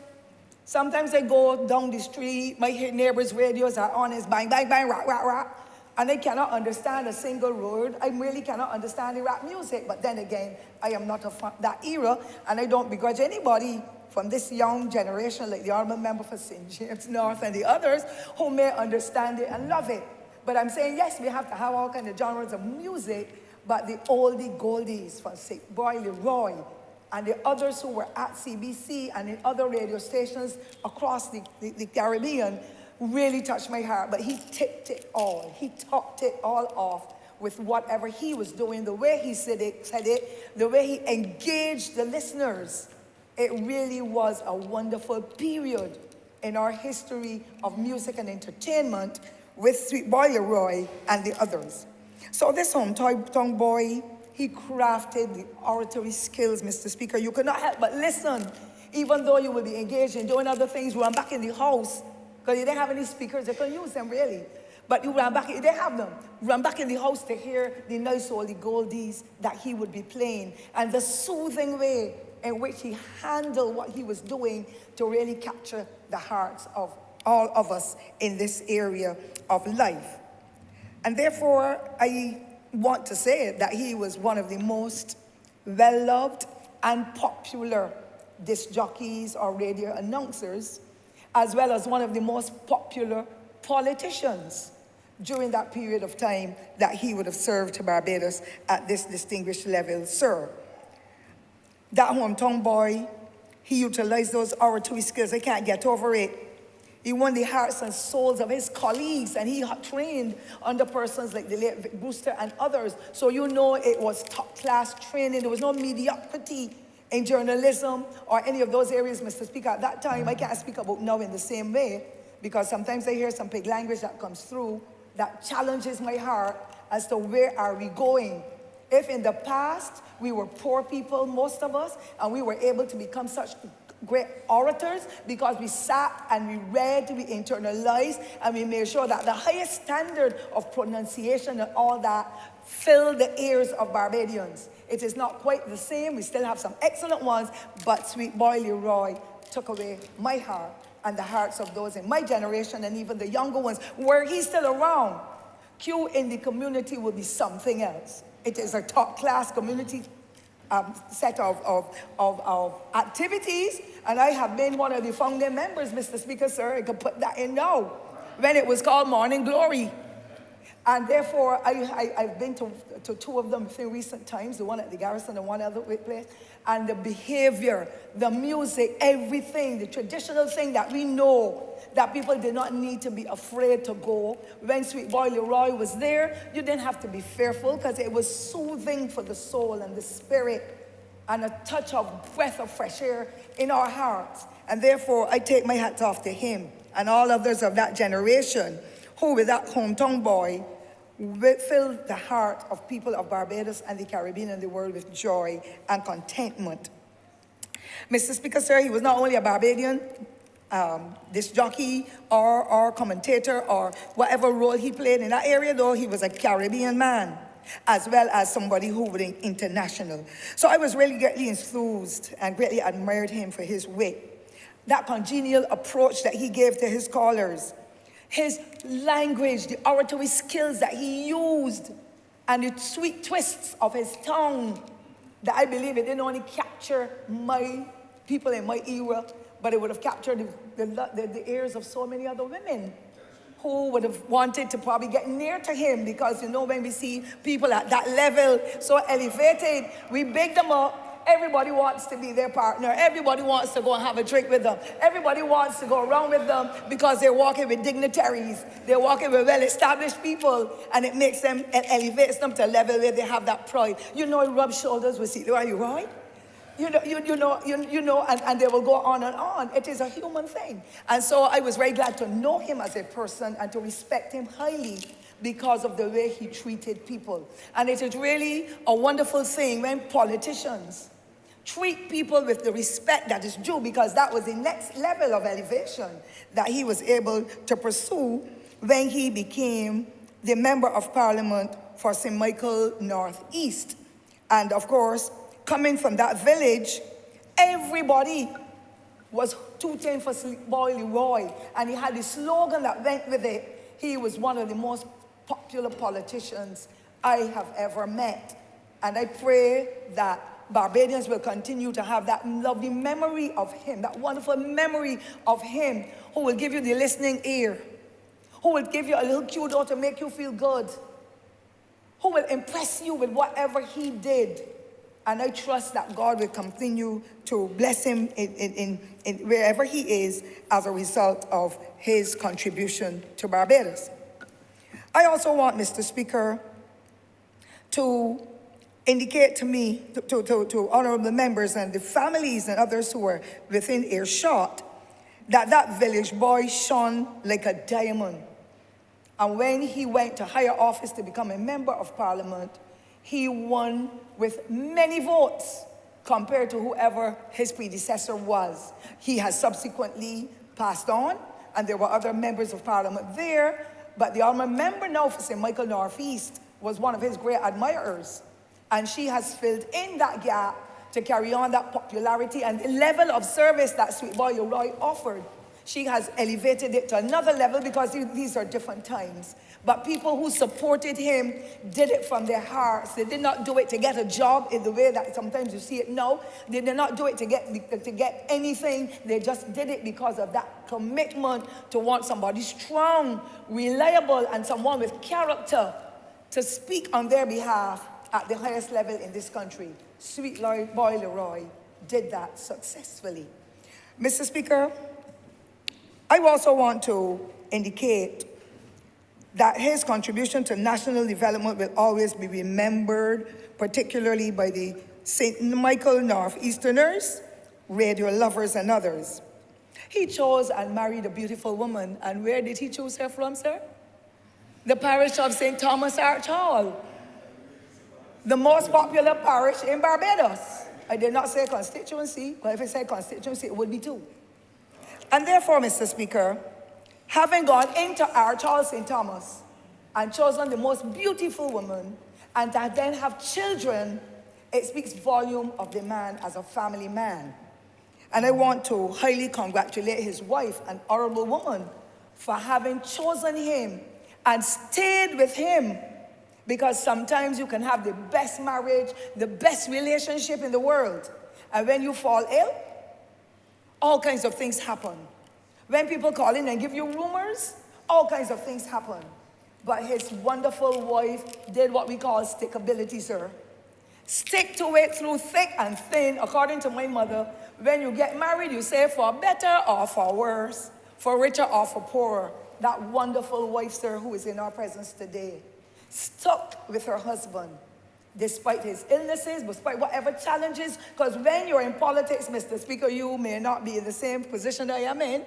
Sometimes I go down the street, my neighbors' radios are on, it's bang, bang, bang, rock, rock, rock. And I cannot understand a single word. I really cannot understand the rap music. But then again, I am not of that era, and I don't begrudge anybody from this young generation, like the Honourable Member for St. James North and the others, who may understand it and love it. But I'm saying, yes, we have to have all kinds of genres of music, but the oldie goldies from Sweet Boy Leroy and the others who were at CBC and in other radio stations across the Caribbean really touched my heart. But he tipped it all. He topped it all off with whatever he was doing, the way he said it, the way he engaged the listeners. It really was a wonderful period in our history of music and entertainment with Sweet Boy Leroy and the others. So this hometown boy, he crafted the oratory skills, Mr. Speaker. You could not help but listen, even though you would be engaged in doing other things. Run back in the house, because you didn't have any speakers, they couldn't use them really. But you ran back, they have them. Run back in the house to hear the nice oldie goldies that he would be playing, and the soothing way in which he handled what he was doing to really capture the hearts of all of us in this area of life. And therefore, I want to say that he was one of the most well-loved and popular disc jockeys or radio announcers, as well as one of the most popular politicians during that period of time that he would have served Barbados at this distinguished level, sir. That hometown boy, he utilized those oratory skills. I can't get over it. He won the hearts and souls of his colleagues, and he trained under persons like the late Vic Brewster and others. So you know it was top-class training. There was no mediocrity in journalism or any of those areas, Mr. Speaker. At that time, I can't speak about now in the same way, because sometimes I hear some big language that comes through that challenges my heart as to where are we going. If in the past we were poor people, most of us, and we were able to become such great orators because we sat and we read, we internalized, and we made sure that the highest standard of pronunciation and all that filled the ears of Barbadians. It is not quite the same. We still have some excellent ones, but Sweet Boy Leroy took away my heart and the hearts of those in my generation and even the younger ones. Were he still around, Q in the community would be something else. It is a top-class community set of activities, and I have been one of the founding members, Mr. Speaker, sir. I could put that in now, when it was called Morning Glory. And therefore, I've been to two of them in recent times, the one at the Garrison and one other place. And the behavior, the music, everything, the traditional thing that we know, that people did not need to be afraid to go. When Sweet Boy Leroy was there, you didn't have to be fearful, because it was soothing for the soul and the spirit, and a touch of breath of fresh air in our hearts. And therefore, I take my hats off to him and all others of that generation who, with that hometown boy, filled the heart of people of Barbados and the Caribbean and the world with joy and contentment. Mr. Speaker, sir, he was not only a Barbadian disc jockey or commentator or whatever role he played in that area, though he was a Caribbean man, as well as somebody who was international. So I was really greatly enthused and greatly admired him for his wit, that congenial approach that he gave to his callers, his language, the oratory skills that he used, and the sweet twists of his tongue, that I believe it didn't only capture my people in my era, but it would have captured the ears of so many other women who would have wanted to probably get near to him, because, you know, when we see people at that level, so elevated, we big them up. Everybody wants to be their partner. Everybody wants to go and have a drink with them. Everybody wants to go around with them because they're walking with dignitaries. They're walking with well-established people, and it makes them, it elevates them to a level where they have that pride. You know, rub shoulders with Sweet Leroy, right? You know, and they will go on and on. It is a human thing. And so I was very glad to know him as a person and to respect him highly because of the way he treated people. And it is really a wonderful thing when politicians treat people with the respect that is due, because that was the next level of elevation that he was able to pursue when he became the Member of Parliament for St. Michael Northeast. And of course, coming from that village, everybody was tooting for Sweet Boy Leroy, and he had the slogan that went with it. He was one of the most popular politicians I have ever met. And I pray that Barbadians will continue to have that lovely memory of him, that wonderful memory of him, who will give you the listening ear, who will give you a little kudo to make you feel good, who will impress you with whatever he did. And I trust that God will continue to bless him in wherever he is as a result of his contribution to Barbados. I also want, Mr. Speaker, to indicate to me, to honourable members and the families and others who are within earshot, that village boy shone like a diamond. And when he went to higher office to become a member of Parliament, he won with many votes compared to whoever his predecessor was. He has subsequently passed on, and there were other members of Parliament there, but the honourable member now for St. Michael Northeast was one of his great admirers. And she has filled in that gap to carry on that popularity and the level of service that Sweet Boy Leroy offered. She has elevated it to another level, because these are different times. But people who supported him did it from their hearts. They did not do it to get a job in the way that sometimes you see it now. They did not do it to get anything. They just did it because of that commitment to want somebody strong, reliable, and someone with character to speak on their behalf at the highest level in this country. Sweet Boy Leroy did that successfully. Mr. Speaker, I also want to indicate that his contribution to national development will always be remembered, particularly by the St. Michael Northeasterners, radio lovers, and others. He chose and married a beautiful woman. And where did he choose her from, sir? The parish of St. Thomas Arch Hall, the most popular parish in Barbados. I did not say constituency, but if I said constituency, it would be two. And therefore, Mr. Speaker, having gone into Arch Hall, St. Thomas, and chosen the most beautiful woman, and that then have children, it speaks volume of the man as a family man. And I want to highly congratulate his wife, an honorable woman, for having chosen him and stayed with him. Because sometimes you can have the best marriage, the best relationship in the world. And when you fall ill, all kinds of things happen. When people call in and give you rumors, all kinds of things happen. But his wonderful wife did what we call stickability, sir. Stick to it through thick and thin, according to my mother. When you get married, you say for better or for worse, for richer or for poorer. That wonderful wife, sir, who is in our presence today, stuck with her husband, despite his illnesses, despite whatever challenges, because when you're in politics, Mr. Speaker, you may not be in the same position that I am in,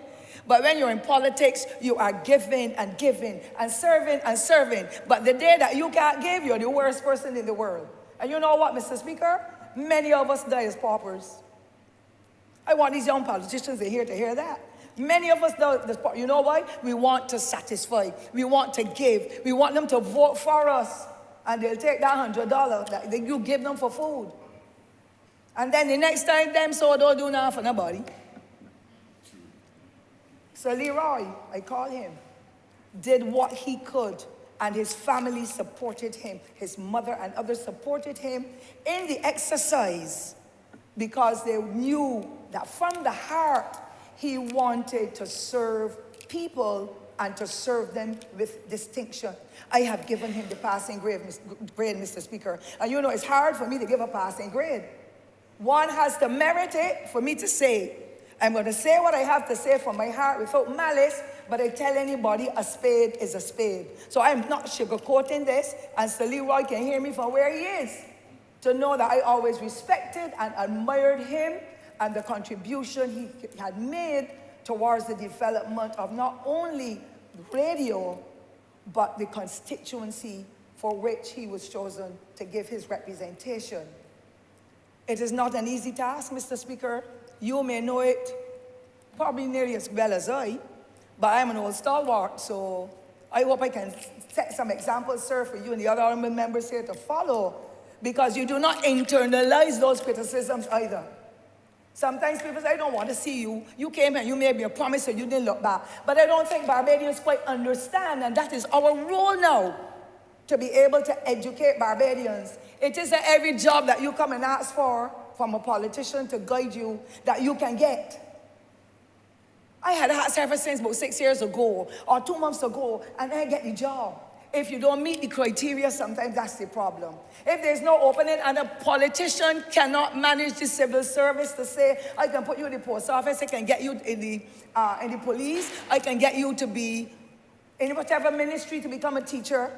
but when you're in politics, you are giving and giving and serving and serving. But the day that you can't give, you're the worst person in the world. And you know what, Mr. Speaker? Many of us die as paupers. I want these young politicians in here to hear that. Many of us die, you know why? We want to satisfy. We want to give. We want them to vote for us. And they'll take that $100 that you give them for food. And then the next time, them so don't do nothing for nobody. So Leroy, I call him, did what he could. And his family supported him. His mother and others supported him in the exercise because they knew that from the heart, he wanted to serve people and to serve them with distinction. I have given him the passing grade, Mr. Speaker. And you know, it's hard for me to give a passing grade. One has to merit it for me to say. I'm going to say what I have to say from my heart without malice, but I tell anybody a spade is a spade. So I'm not sugarcoating this, and Sir Leroy can hear me from where he is, to know that I always respected and admired him and the contribution he had made towards the development of not only radio, but the constituency for which he was chosen to give his representation. It is not an easy task, Mr. Speaker. You may know it probably nearly as well as I, but I'm an old stalwart, so I hope I can set some examples, sir, for you and the other honorable members here to follow, because you do not internalize those criticisms either. Sometimes people say, I don't want to see you. You came and you made me a promise and you didn't look back. But I don't think Barbadians quite understand, and that is our role now, to be able to educate Barbadians. It isn't every job that you come and ask for from a politician to guide you that you can get. I had asked ever since about 6 years ago or 2 months ago, and I get the job. If you don't meet the criteria, sometimes that's the problem. If there's no opening and a politician cannot manage the civil service to say, I can put you in the post office, I can get you in the police, I can get you to be in whatever ministry to become a teacher,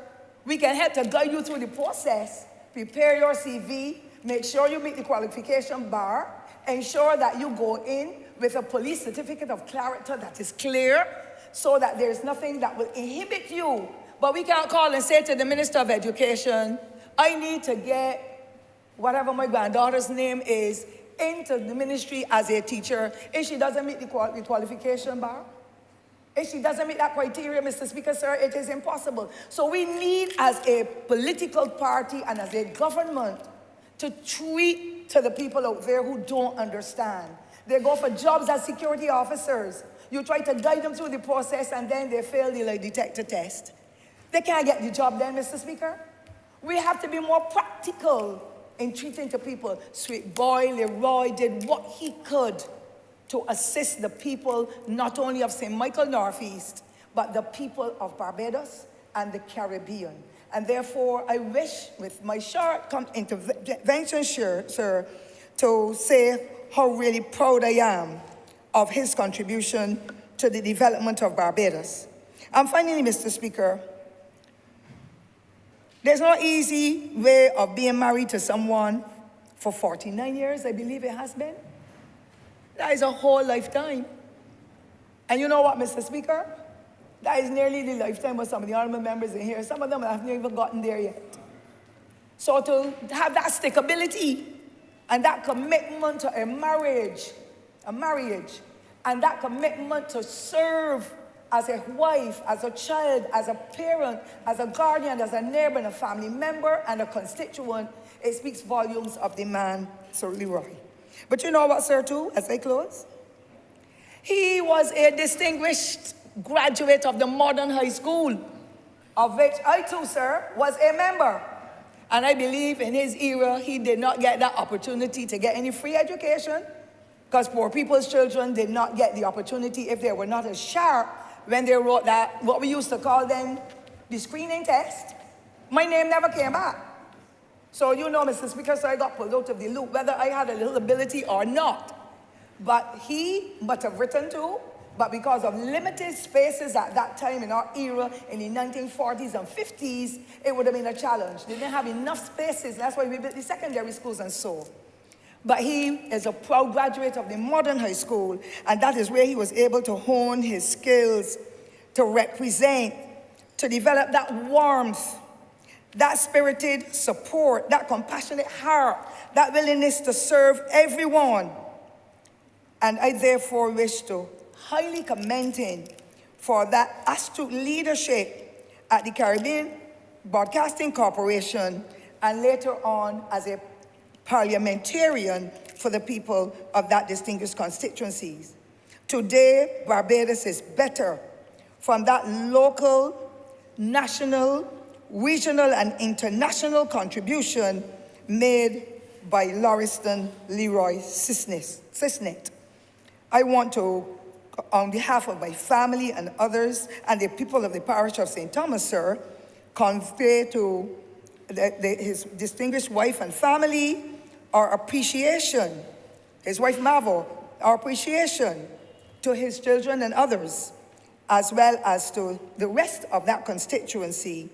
we can help to guide you through the process. Prepare your CV, make sure you meet the qualification bar, ensure that you go in with a police certificate of character that is clear, so that there's nothing that will inhibit you. But we can't call and say to the Minister of Education, I need to get whatever my granddaughter's name is into the ministry as a teacher if she doesn't meet the qualification bar. If she doesn't meet that criteria, Mr. Speaker, sir, it is impossible. So we need, as a political party and as a government, to treat to the people out there who don't understand. They go for jobs as security officers. You try to guide them through the process and then they fail the lie detector test. They can't get the job then, Mr. Speaker. We have to be more practical in treating to people. Sweet boy Leroy did what he could to assist the people, not only of St. Michael Northeast, but the people of Barbados and the Caribbean. And therefore, I wish, with my short intervention, sir, to say how really proud I am of his contribution to the development of Barbados. And finally, Mr. Speaker, there's no easy way of being married to someone for 49 years, I believe it has been. That is a whole lifetime. And you know what, Mr. Speaker? That is nearly the lifetime of some of the honourable members in here. Some of them haven't even gotten there yet. So to have that stickability and that commitment to a marriage, and that commitment to serve as a wife, as a child, as a parent, as a guardian, as a neighbor, and a family member, and a constituent, it speaks volumes of the man, Sir Leroy. But you know what, sir, too, as I close? He was a distinguished graduate of the modern high school, of which I too, sir, was a member. And I believe in his era, he did not get that opportunity to get any free education, because poor people's children did not get the opportunity if they were not as sharp when they wrote that, what we used to call then, the screening test. My name never came back. So you know, Mr. Speaker, so I got pulled out of the loop, whether I had a little ability or not. But he must have written too, but because of limited spaces at that time in our era, in the 1940s and 50s, it would have been a challenge. They didn't have enough spaces. That's why we built the secondary schools and so. But he is a proud graduate of the modern high school, and that is where he was able to hone his skills to represent, to develop that warmth, that spirited support, that compassionate heart, that willingness to serve everyone. And I therefore wish to highly commend him for that astute leadership at the Caribbean Broadcasting Corporation, and later on as a parliamentarian for the people of that distinguished constituencies. Today, Barbados is better from that local, national, regional, and international contribution made by Lauriston Leroy Cisnet. I want to, on behalf of my family and others and the people of the parish of St. Thomas, sir, convey to his distinguished wife and family our appreciation, his wife Mavo, our appreciation to his children and others, as well as to the rest of that constituency.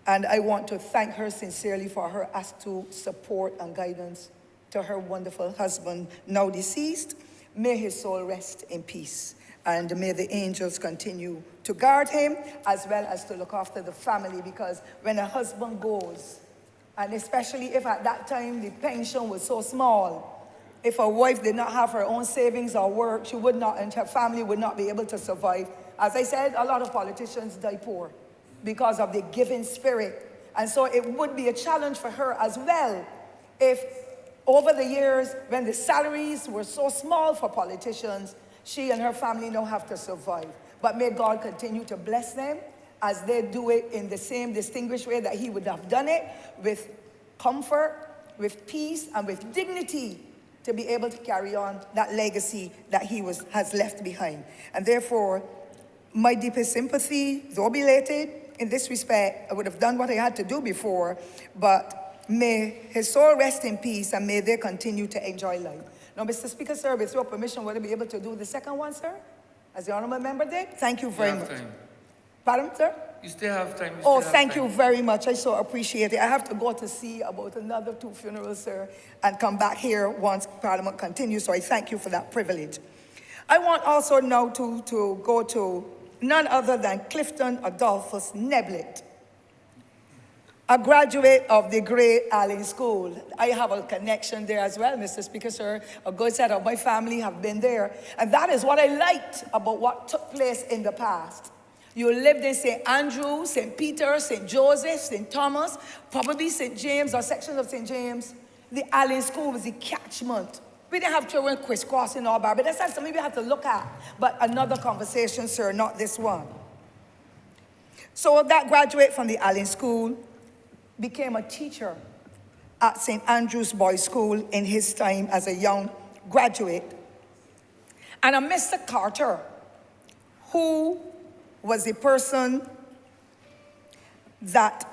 And I want to thank her sincerely for her astute support and guidance to her wonderful husband, now deceased. May his soul rest in peace. And may the angels continue to guard him, as well as to look after the family, because when a husband goes, and especially if at that time the pension was so small, if a wife did not have her own savings or work, she would not, and her family would not be able to survive. As I said, a lot of politicians die poor because of the giving spirit. And so it would be a challenge for her as well if over the years, when the salaries were so small for politicians, she and her family now have to survive. But may God continue to bless them as they do it in the same distinguished way that he would have done it, with comfort, with peace, and with dignity, to be able to carry on that legacy that he has left behind. And therefore, my deepest sympathy, though belated, in this respect, I would have done what I had to do before, but may his soul rest in peace, and may they continue to enjoy life. Now, Mr. Speaker, sir, with your permission, would I be able to do the second one, sir? As the honourable member did? Thank you very much. Time. Pardon, sir? You still have time. Thank you very much. I so appreciate it. I have to go to see about another 2 funerals, sir, and come back here once Parliament continues, so I thank you for that privilege. I want also now to go to none other than Clifton Adolphus Neblett, a graduate of the great Allen School. I have a connection there as well, Mr. Speaker, sir. A good set of my family have been there. And that is what I liked about what took place in the past. You lived in St. Andrew, St. Peter, St. Joseph, St. Thomas, probably St. James or sections of St. James. The Allen School was the catchment. We didn't have children crisscrossing all Barbados. That's something we have to look at. But another conversation, sir, not this one. So that graduate from the Allen School became a teacher at St. Andrew's Boys' School in his time as a young graduate. And a Mr. Carter, who was the person that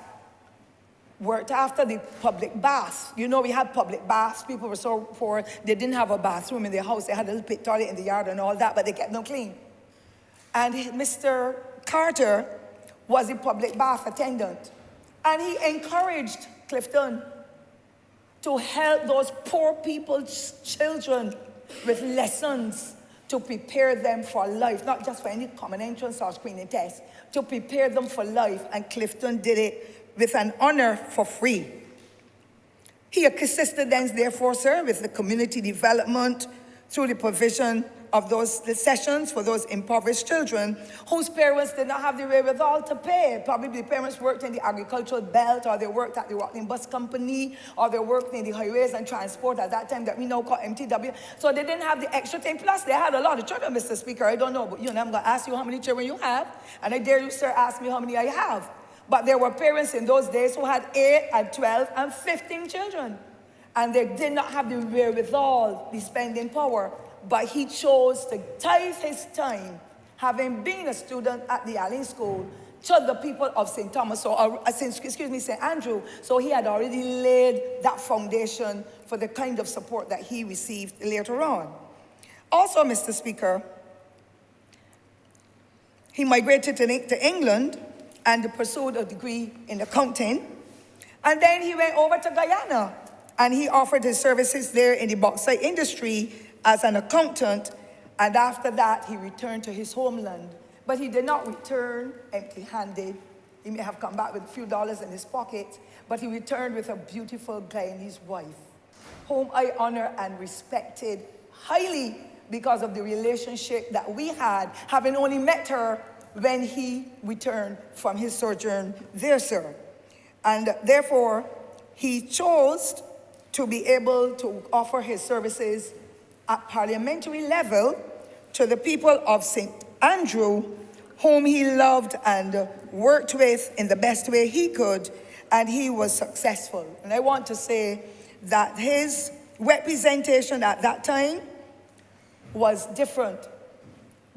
worked after the public baths. You know, we had public baths. People were so poor, they didn't have a bathroom in their house. They had a little pit toilet in the yard and all that, but they kept them clean. And Mr. Carter was the public bath attendant. And he encouraged Clifton to help those poor people's children with lessons to prepare them for life, not just for any common entrance or screening test, to prepare them for life. And Clifton did it with an honor for free. He assisted them, therefore, sir, with the community development through the provision of the sessions for those impoverished children whose parents did not have the wherewithal to pay. Probably the parents worked in the agricultural belt, or they worked at the Rockland Bus Company, or they worked in the highways and transport at that time that we now call MTW. So they didn't have the extra thing. Plus, they had a lot of children, Mr. Speaker. I don't know, but I'm going to ask you how many children you have, and I dare you, sir, ask me how many I have. But there were parents in those days who had 8 and 12 and 15 children. And they did not have the wherewithal, the spending power. But he chose to tithe his time, having been a student at the Allen School, to the people of St. Thomas, or St. Andrew. So he had already laid that foundation for the kind of support that he received later on. Also, Mr. Speaker, he migrated to England and pursued a degree in accounting. And then he went over to Guyana, and he offered his services there in the bauxite industry as an accountant, and after that, he returned to his homeland. But he did not return empty-handed. He may have come back with a few dollars in his pocket, but he returned with a beautiful Guyanese wife, whom I honor and respected highly because of the relationship that we had, having only met her when he returned from his sojourn there, sir. And therefore, he chose to be able to offer his services at parliamentary level to the people of St. Andrew, whom he loved and worked with in the best way he could, and he was successful. And I want to say that his representation at that time was different.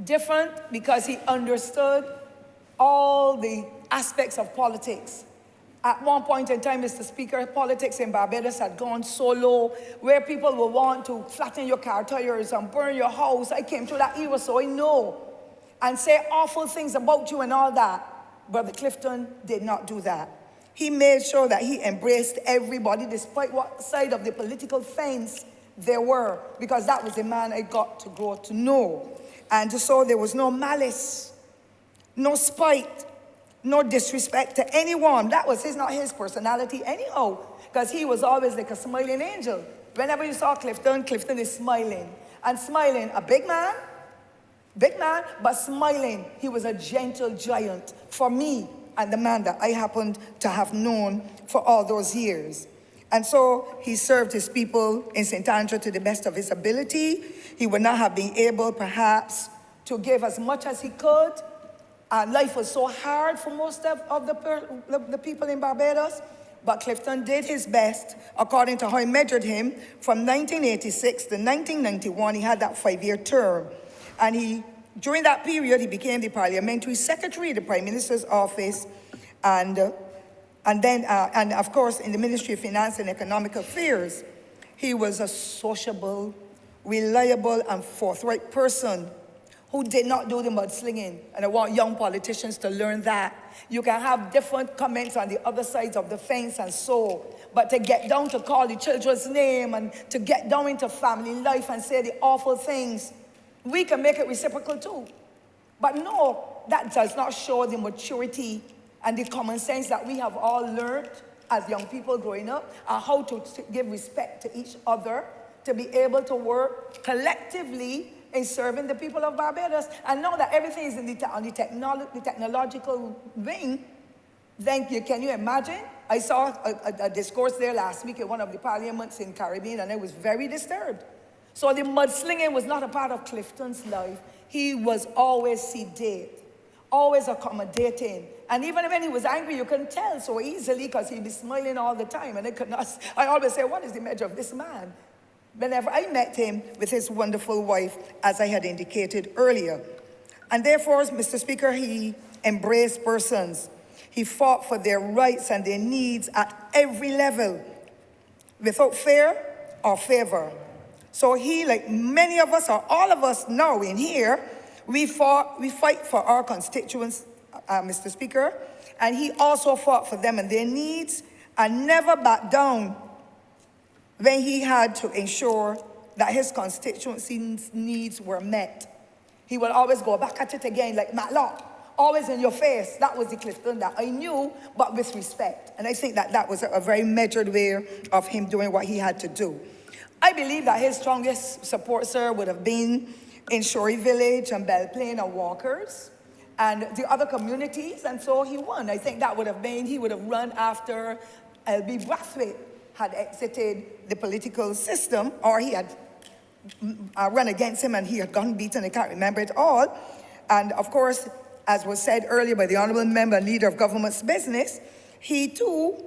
Different because he understood all the aspects of politics. At one point in time, Mr. Speaker, politics in Barbados had gone so low where people would want to flatten your car tires and burn your house. I came through that era, so I know. And say awful things about you and all that. Brother Clifton did not do that. He made sure that he embraced everybody despite what side of the political fence they were, because that was the man I got to grow to know. And so there was no malice, no spite, no disrespect to anyone. That was not his personality anyhow, because he was always like a smiling angel. Whenever you saw Clifton, Clifton is smiling. And smiling, a big man, but smiling. He was a gentle giant for me and the man that I happened to have known for all those years. And so he served his people in St. Andrew to the best of his ability. He would not have been able, perhaps, to give as much as he could. And life was so hard for most of the people in Barbados. But Clifton did his best, according to how I measured him. From 1986 to 1991, he had that 5-year term. And during that period, he became the parliamentary secretary of the Prime Minister's office, and then, of course, in the Ministry of Finance and Economic Affairs. He was a sociable, reliable, and forthright person who did not do the mudslinging. And I want young politicians to learn that. You can have different comments on the other sides of the fence and so, but to get down to call the children's name and to get down into family life and say the awful things, we can make it reciprocal too. But no, that does not show the maturity and the common sense that we have all learned as young people growing up, and how to give respect to each other, to be able to work collectively in serving the people of Barbados, and know that everything is on the technological wing. Then can you imagine? I saw a discourse there last week at one of the parliaments in Caribbean, and I was very disturbed. So the mudslinging was not a part of Clifton's life. He was always sedate, always accommodating. And even when he was angry, you couldn't tell so easily because he'd be smiling all the time. And I always say, what is the measure of this man? Whenever I met him with his wonderful wife, as I had indicated earlier. And therefore, Mr. Speaker, he embraced persons. He fought for their rights and their needs at every level, without fear or favor. So he, like many of us, or all of us now in here, we fight for our constituents, Mr. Speaker, and he also fought for them and their needs, and never backed down when he had to ensure that his constituency's needs were met. He would always go back at it again, like Matlock, always in your face. That was the Clifton that I knew, but with respect. And I think that that was a very measured way of him doing what he had to do. I believe that his strongest support, sir, would have been in Shorey Village and Belle Plaine and Walkers and the other communities, and so he won. I think that would have been, he would have run after L.B. Brathwaite had exited the political system, or he had run against him and he had gotten beaten. I can't remember it all. And of course, as was said earlier by the Honourable Member and Leader of Government's Business, he too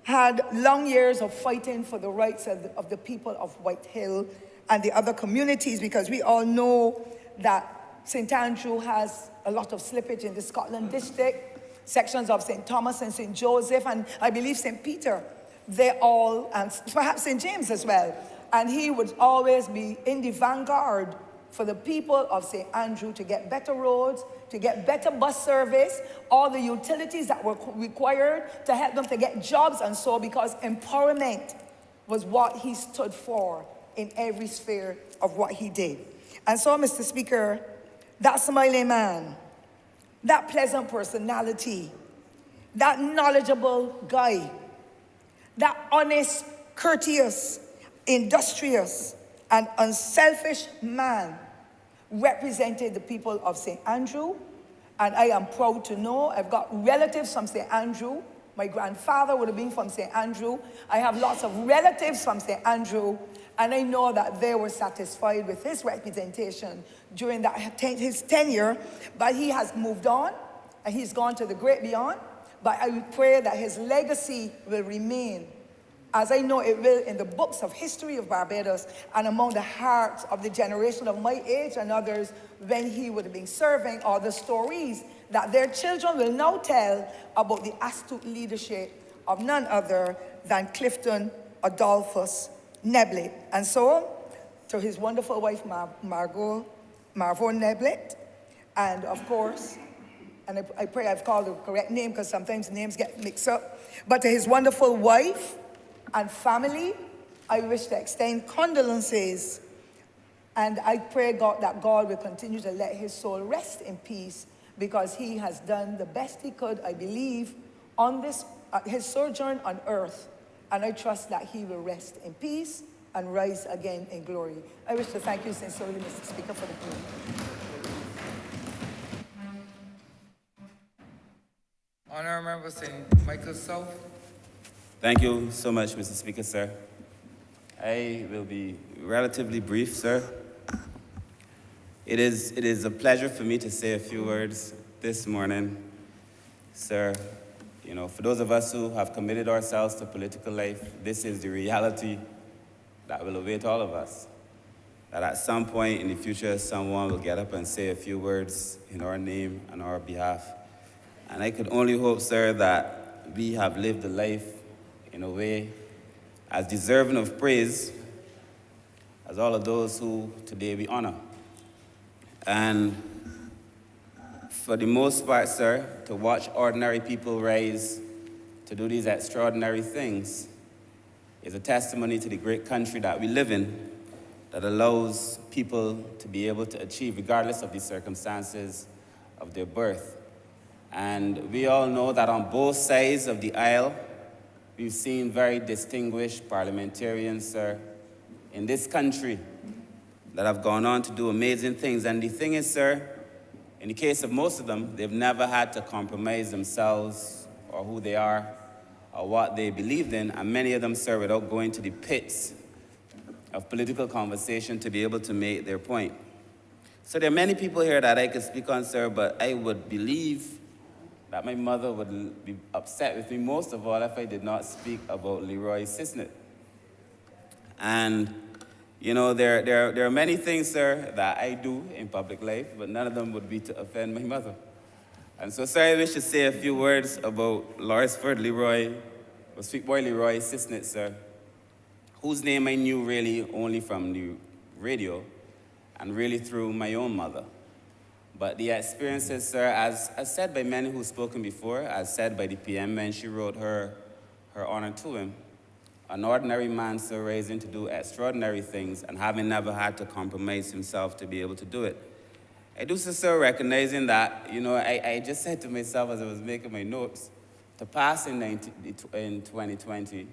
had long years of fighting for the rights of the people of White Hill and the other communities, because we all know that St. Andrew has a lot of slippage in the Scotland district, sections of St. Thomas and St. Joseph, and I believe St. Peter. They all, and perhaps St. James as well. And he would always be in the vanguard for the people of St. Andrew to get better roads, to get better bus service, all the utilities that were required to help them to get jobs and so, because empowerment was what he stood for in every sphere of what he did. And so, Mr. Speaker, that smiling man, that pleasant personality, that knowledgeable guy, that honest, courteous, industrious, and unselfish man represented the people of St. Andrew, and I am proud to know I've got relatives from St. Andrew. My grandfather would have been from St. Andrew. I have lots of relatives from St. Andrew, and I know that they were satisfied with his representation during that, his tenure, but he has moved on, and he's gone to the great beyond. But I would pray that his legacy will remain, as I know it will, in the books of history of Barbados and among the hearts of the generation of my age and others when he would have been serving, or the stories that their children will now tell about the astute leadership of none other than Clifton Adolphus Neblett. And so, to his wonderful wife, Margot Neblett, and of course, and I pray I've called the correct name because sometimes names get mixed up, but to his wonderful wife and family, I wish to extend condolences, and I pray God that God will continue to let his soul rest in peace, because he has done the best he could, I believe, on this his sojourn on earth, and I trust that he will rest in peace and rise again in glory. I wish to thank you sincerely, Mr. Speaker, for the floor. Honourable Member St. Michael South. Thank you so much, Mr. Speaker, sir. I will be relatively brief, sir. It is a pleasure for me to say a few words this morning, sir. You know, for those of us who have committed ourselves to political life, this is the reality that will await all of us. That at some point in the future, someone will get up and say a few words in our name and our behalf. And I could only hope, sir, that we have lived a life in a way as deserving of praise as all of those who today we honor. And for the most part, sir, to watch ordinary people rise to do these extraordinary things is a testimony to the great country that we live in, that allows people to be able to achieve regardless of the circumstances of their birth. And we all know that on both sides of the aisle, we've seen very distinguished parliamentarians, sir, in this country that have gone on to do amazing things. And the thing is, sir, in the case of most of them, they've never had to compromise themselves or who they are or what they believed in. And many of them, sir, without going to the pits of political conversation to be able to make their point. So there are many people here that I could speak on, sir, but I would believe that my mother would be upset with me most of all if I did not speak about Leroy Sisnett. And, you know, there are many things, sir, that I do in public life, but none of them would be to offend my mother. And so, sir, I wish to say a few words about Lawrenceford Leroy, or Sweet Boy Leroy Sisnett, sir, whose name I knew really only from the radio and really through my own mother. But the experiences, sir, as said by many who've spoken before, as said by the PM when she wrote her honor to him, an ordinary man, sir, raising to do extraordinary things and having never had to compromise himself to be able to do it. I do so, sir, recognizing that, I just said to myself as I was making my notes, to pass in 2020, to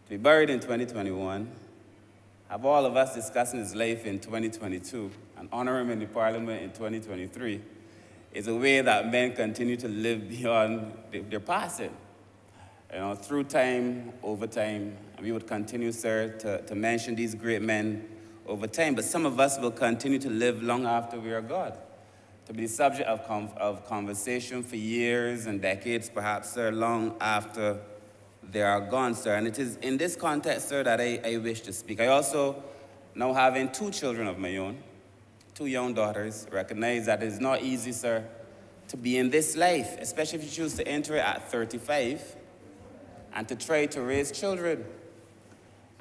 be buried in 2021, have all of us discussing his life in 2022, and honor him in the Parliament in 2023, is a way that men continue to live beyond their passing. Through time, over time, and we would continue, sir, to mention these great men over time, but some of us will continue to live long after we are gone, to be the subject of conversation for years and decades, perhaps, sir, long after they are gone, sir. And it is in this context, sir, that I wish to speak. I also, now having 2 children of my own, 2 young daughters, recognize that it is not easy, sir, to be in this life, especially if you choose to enter it at 35 and to try to raise children.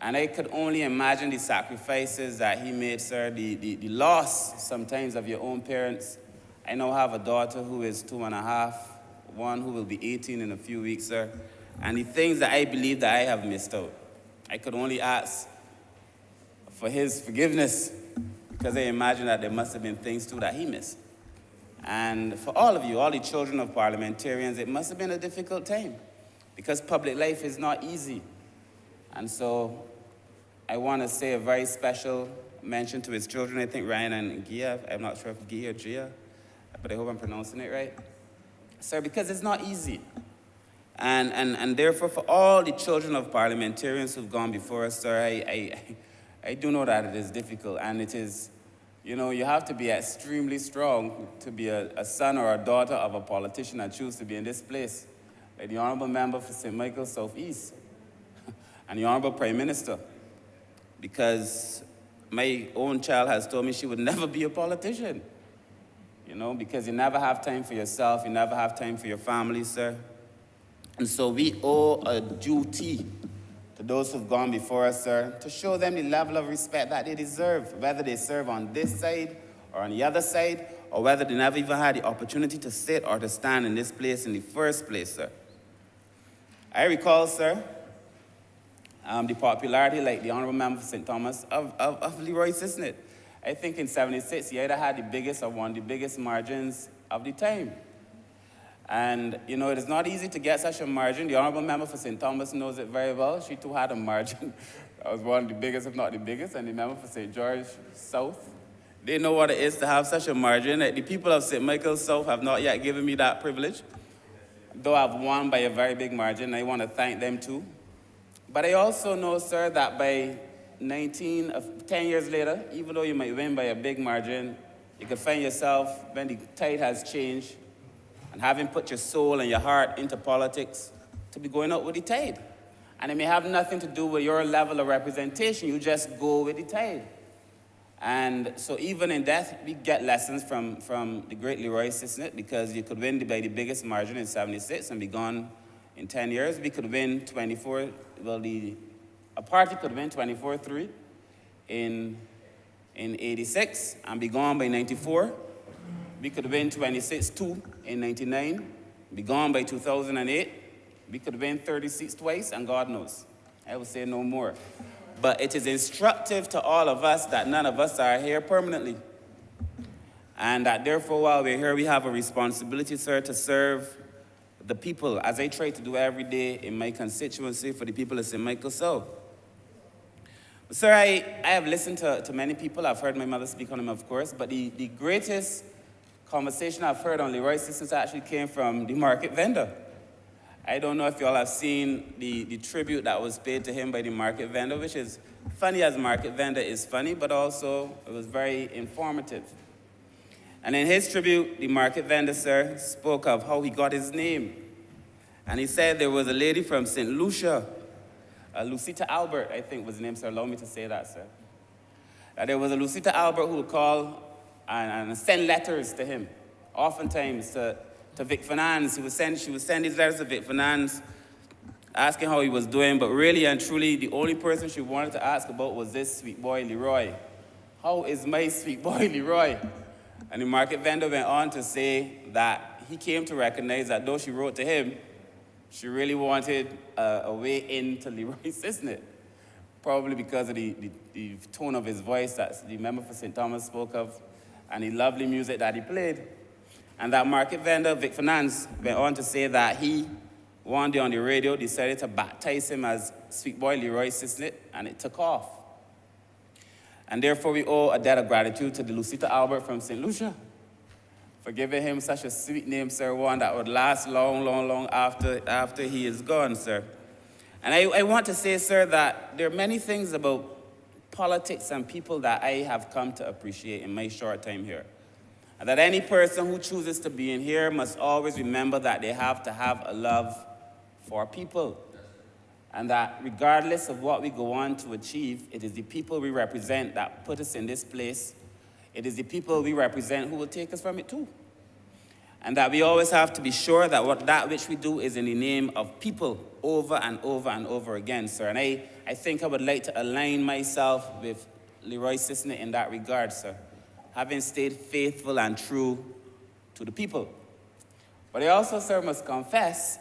And I could only imagine the sacrifices that he made, sir, the loss sometimes of your own parents. I now have a daughter who is 2.5, one who will be 18 in a few weeks, sir. And the things that I believe that I have missed out, I could only ask for his forgiveness, because I imagine that there must have been things too that he missed. And for all of you, all the children of parliamentarians, it must have been a difficult time, because public life is not easy. And so I want to say a very special mention to his children. I think Ryan and Gia, I'm not sure if Gia or Gia, but I hope I'm pronouncing it right. Sir, because it's not easy. And therefore, for all the children of parliamentarians who've gone before us, sir, I do know that it is difficult. And it is, you have to be extremely strong to be a son or a daughter of a politician and choose to be in this place. Like the Honourable Member for St. Michael's South East and the Honourable Prime Minister. Because my own child has told me she would never be a politician. Because you never have time for yourself, you never have time for your family, sir. And so we owe a duty to those who've gone before us, sir, to show them the level of respect that they deserve, whether they serve on this side or on the other side, or whether they never even had the opportunity to sit or to stand in this place in the first place, sir. I recall, sir, the popularity, like the Honourable Member for St. Thomas, of Leroy Sisnett. I think in '76, he either had the biggest or one of the biggest margins of the time. And, it is not easy to get such a margin. The Honourable Member for St. Thomas knows it very well. She too had a margin. I was one of the biggest, if not the biggest, and the member for St. George South. They know what it is to have such a margin. The people of St. Michael's South have not yet given me that privilege, though I've won by a very big margin, and I want to thank them too. But I also know, sir, that by 10 years later, even though you might win by a big margin, you could find yourself, when the tide has changed, and having put your soul and your heart into politics, to be going out with the tide. And it may have nothing to do with your level of representation, you just go with the tide. And so even in death, we get lessons from the great Leroy Sisnett, because you could win by the biggest margin in '76 and be gone in 10 years. We could win a party could win 24-3 in '86 and be gone by '94. We could win 26-2 in '99, be gone by 2008. We could win 30 seats twice, and God knows. I will say no more. But it is instructive to all of us that none of us are here permanently. And that therefore, while we're here, we have a responsibility, sir, to serve the people, as I try to do every day in my constituency for the people of St. Michael's South. Sir, I have listened to many people. I've heard my mother speak on him, of course, but the greatest conversation I've heard on Leroy Sisnett actually came from the market vendor. I don't know if you all have seen the tribute that was paid to him by the market vendor, which is funny as market vendor is funny, but also it was very informative. And in his tribute, the market vendor, sir, spoke of how he got his name. And he said there was a lady from St. Lucia, Lucita Albert, I think was the name, sir. Allow me to say that, sir. There was a Lucita Albert who would call and send letters to him, oftentimes to Vic Fernandes. She would send these letters to Vic Fernandes, asking how he was doing, but really and truly, the only person she wanted to ask about was this sweet boy, Leroy. How is my sweet boy, Leroy? And the market vendor went on to say that he came to recognize that though she wrote to him, She really wanted a way into Leroy Sisnett, probably because of the tone of his voice that the member for St. Thomas spoke of, and the lovely music that he played. And that market vendor, Vic Finance, went on to say that he, one day on the radio, decided to baptize him as Sweet Boy Leroy Sisnett, and it took off. And therefore, we owe a debt of gratitude to the Lucita Albert from St. Lucia for giving him such a sweet name, sir, one that would last long, long, long after he is gone, sir. And I want to say, sir, that there are many things about politics and people that I have come to appreciate in my short time here. And that any person who chooses to be in here must always remember that they have to have a love for people. And that regardless of what we go on to achieve, it is the people we represent that put us in this place. It is the people we represent who will take us from it too. And that we always have to be sure that that which we do is in the name of people over and over and over again, sir. And I think I would like to align myself with Leroy Sisnett in that regard, sir, having stayed faithful and true to the people. But I also, sir, must confess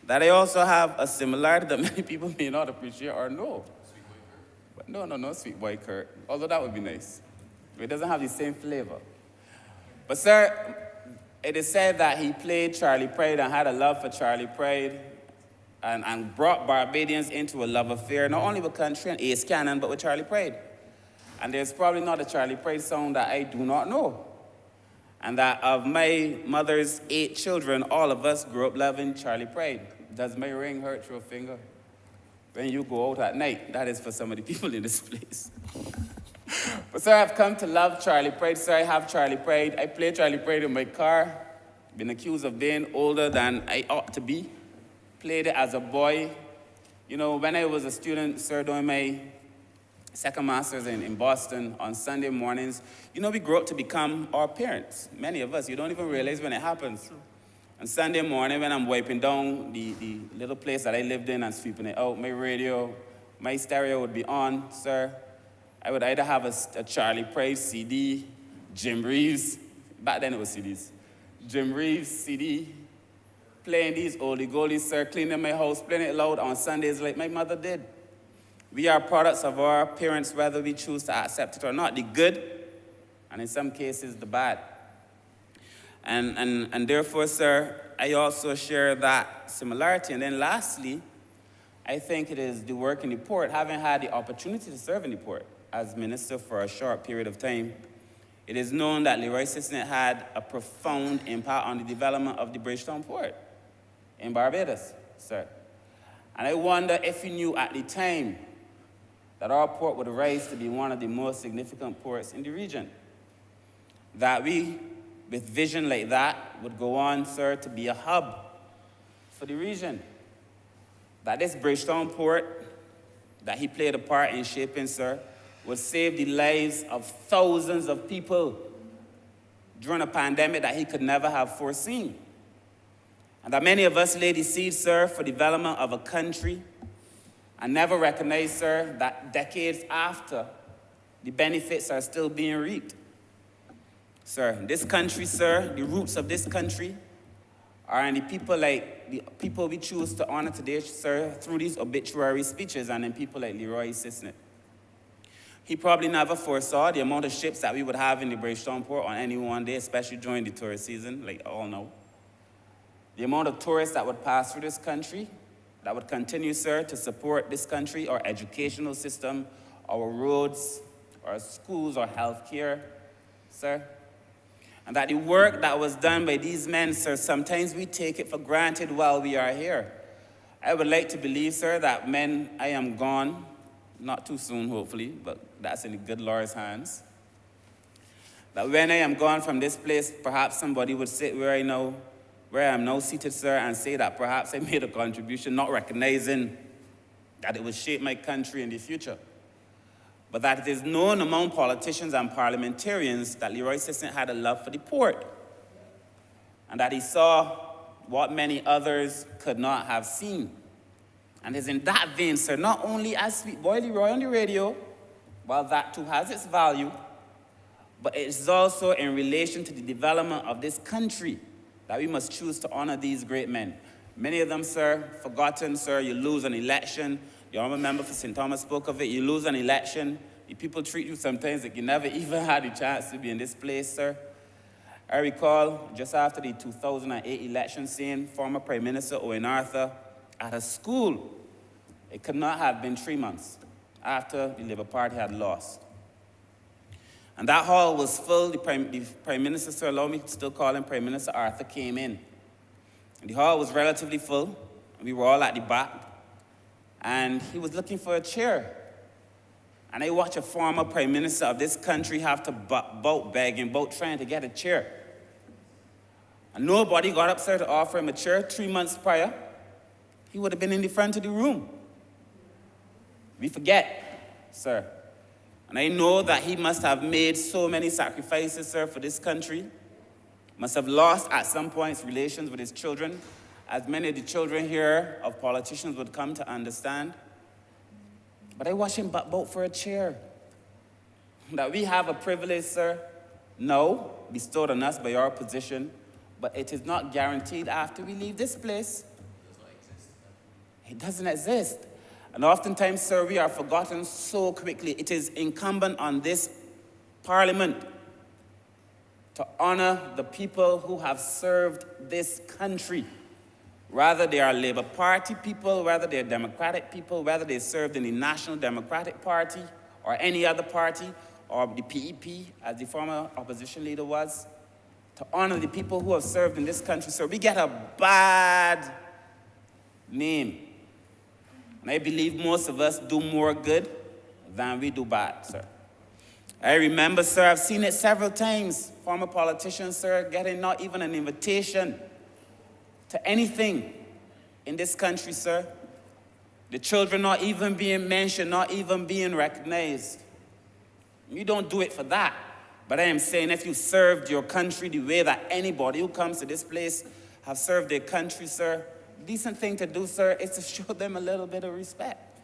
that I also have a similarity that many people may not appreciate or know. But no, Sweet Boy Kurt, although that would be nice. It doesn't have the same flavor. But, sir, it is said that he played Charlie Pride and had a love for Charlie Pride and brought Barbadians into a love affair, not only with country and Ace Cannon, but with Charlie Pride. And there's probably not a Charlie Pride song that I do not know. And that of my mother's 8 children, all of us grew up loving Charlie Pride. Does my ring hurt your finger? When you go out at night, that is for some of the people in this place. But sir, I've come to love Charlie Pride. Sir, I have Charlie Pride. I play Charlie Pride in my car. Been accused of being older than I ought to be. Played it as a boy. You know, when I was a student, sir, doing my second master's in Boston on Sunday mornings, you know, we grow up to become our parents. Many of us, you don't even realize when it happens. On Sunday morning, when I'm wiping down the little place that I lived in and sweeping it out, my radio, my stereo would be on, sir. I would either have a Charlie Pride CD, Jim Reeves, back then it was CDs, Jim Reeves CD, playing these oldie goldies, sir, cleaning my house, playing it loud on Sundays like my mother did. We are products of our parents, whether we choose to accept it or not, the good, and in some cases, the bad. And therefore, sir, I also share that similarity. And then lastly, I think it is the work in the port, having had the opportunity to serve in the port as minister for a short period of time. It is known that Leroy Sisnett had a profound impact on the development of the Bridgetown port in Barbados, sir. And I wonder if he knew at the time that our port would rise to be one of the most significant ports in the region. That we, with vision like that, would go on, sir, to be a hub for the region. That this Bridgetown port that he played a part in shaping, sir, would save the lives of thousands of people during a pandemic that he could never have foreseen. And that many of us laid the seed, sir, for development of a country and never recognized, sir, that decades after, the benefits are still being reaped. Sir, this country, sir, the roots of this country are in the people like the people we choose to honor today, sir, through these obituary speeches, and in people like Leroy Sisnett. He probably never foresaw the amount of ships that we would have in the Bridgetown port on any one day, especially during the tourist season, like all know. The amount of tourists that would pass through this country, that would continue, sir, to support this country, our educational system, our roads, our schools, our healthcare, sir. And that the work that was done by these men, sir, sometimes we take it for granted while we are here. I would like to believe, sir, that when I am gone, not too soon, hopefully, but that's in the good Lord's hands, that when I am gone from this place, perhaps somebody would sit where I am now seated, sir, and say that perhaps I made a contribution, not recognizing that it would shape my country in the future. But that it is known among politicians and parliamentarians that Leroy Sisnett had a love for the port, and that he saw what many others could not have seen. And it's in that vein, sir, not only as Sweet Boy Leroy on the radio, while that too has its value, but it is also in relation to the development of this country that we must choose to honor these great men. Many of them, sir, forgotten, sir. You lose an election. The honorable member for St. Thomas spoke of it. You lose an election. The people treat you sometimes like you never even had a chance to be in this place, sir. I recall just after the 2008 election, seeing former Prime Minister Owen Arthur at a school. It could not have been 3 months after the Labour Party had lost. And that hall was full. The Prime Minister, sir, allow me to still call him Prime Minister Arthur, came in. And the hall was relatively full. We were all at the back. And he was looking for a chair. And I watched a former Prime Minister of this country have to bout begging, bout trying to get a chair. And nobody got up, sir, to offer him a chair. 3 months prior, he would have been in the front of the room. We forget, sir. And I know that he must have made so many sacrifices, sir, for this country. Must have lost at some points relations with his children, as many of the children here of politicians would come to understand. But I watch him vote for a chair. That we have a privilege, sir, no, bestowed on us by our position, but it is not guaranteed after we leave this place. It doesn't exist. And oftentimes, sir, we are forgotten so quickly. It is incumbent on this Parliament to honor the people who have served this country. Whether they are Labour Party people, whether they're Democratic people, whether they served in the National Democratic Party or any other party, or the PEP, as the former opposition leader was, to honor the people who have served in this country. So we get a bad name. And I believe most of us do more good than we do bad, sir. I remember, sir, I've seen it several times, former politicians, sir, getting not even an invitation to anything in this country, sir. The children not even being mentioned, not even being recognized. You don't do it for that. But I am saying if you served your country the way that anybody who comes to this place have served their country, sir, the decent thing to do, sir, is to show them a little bit of respect.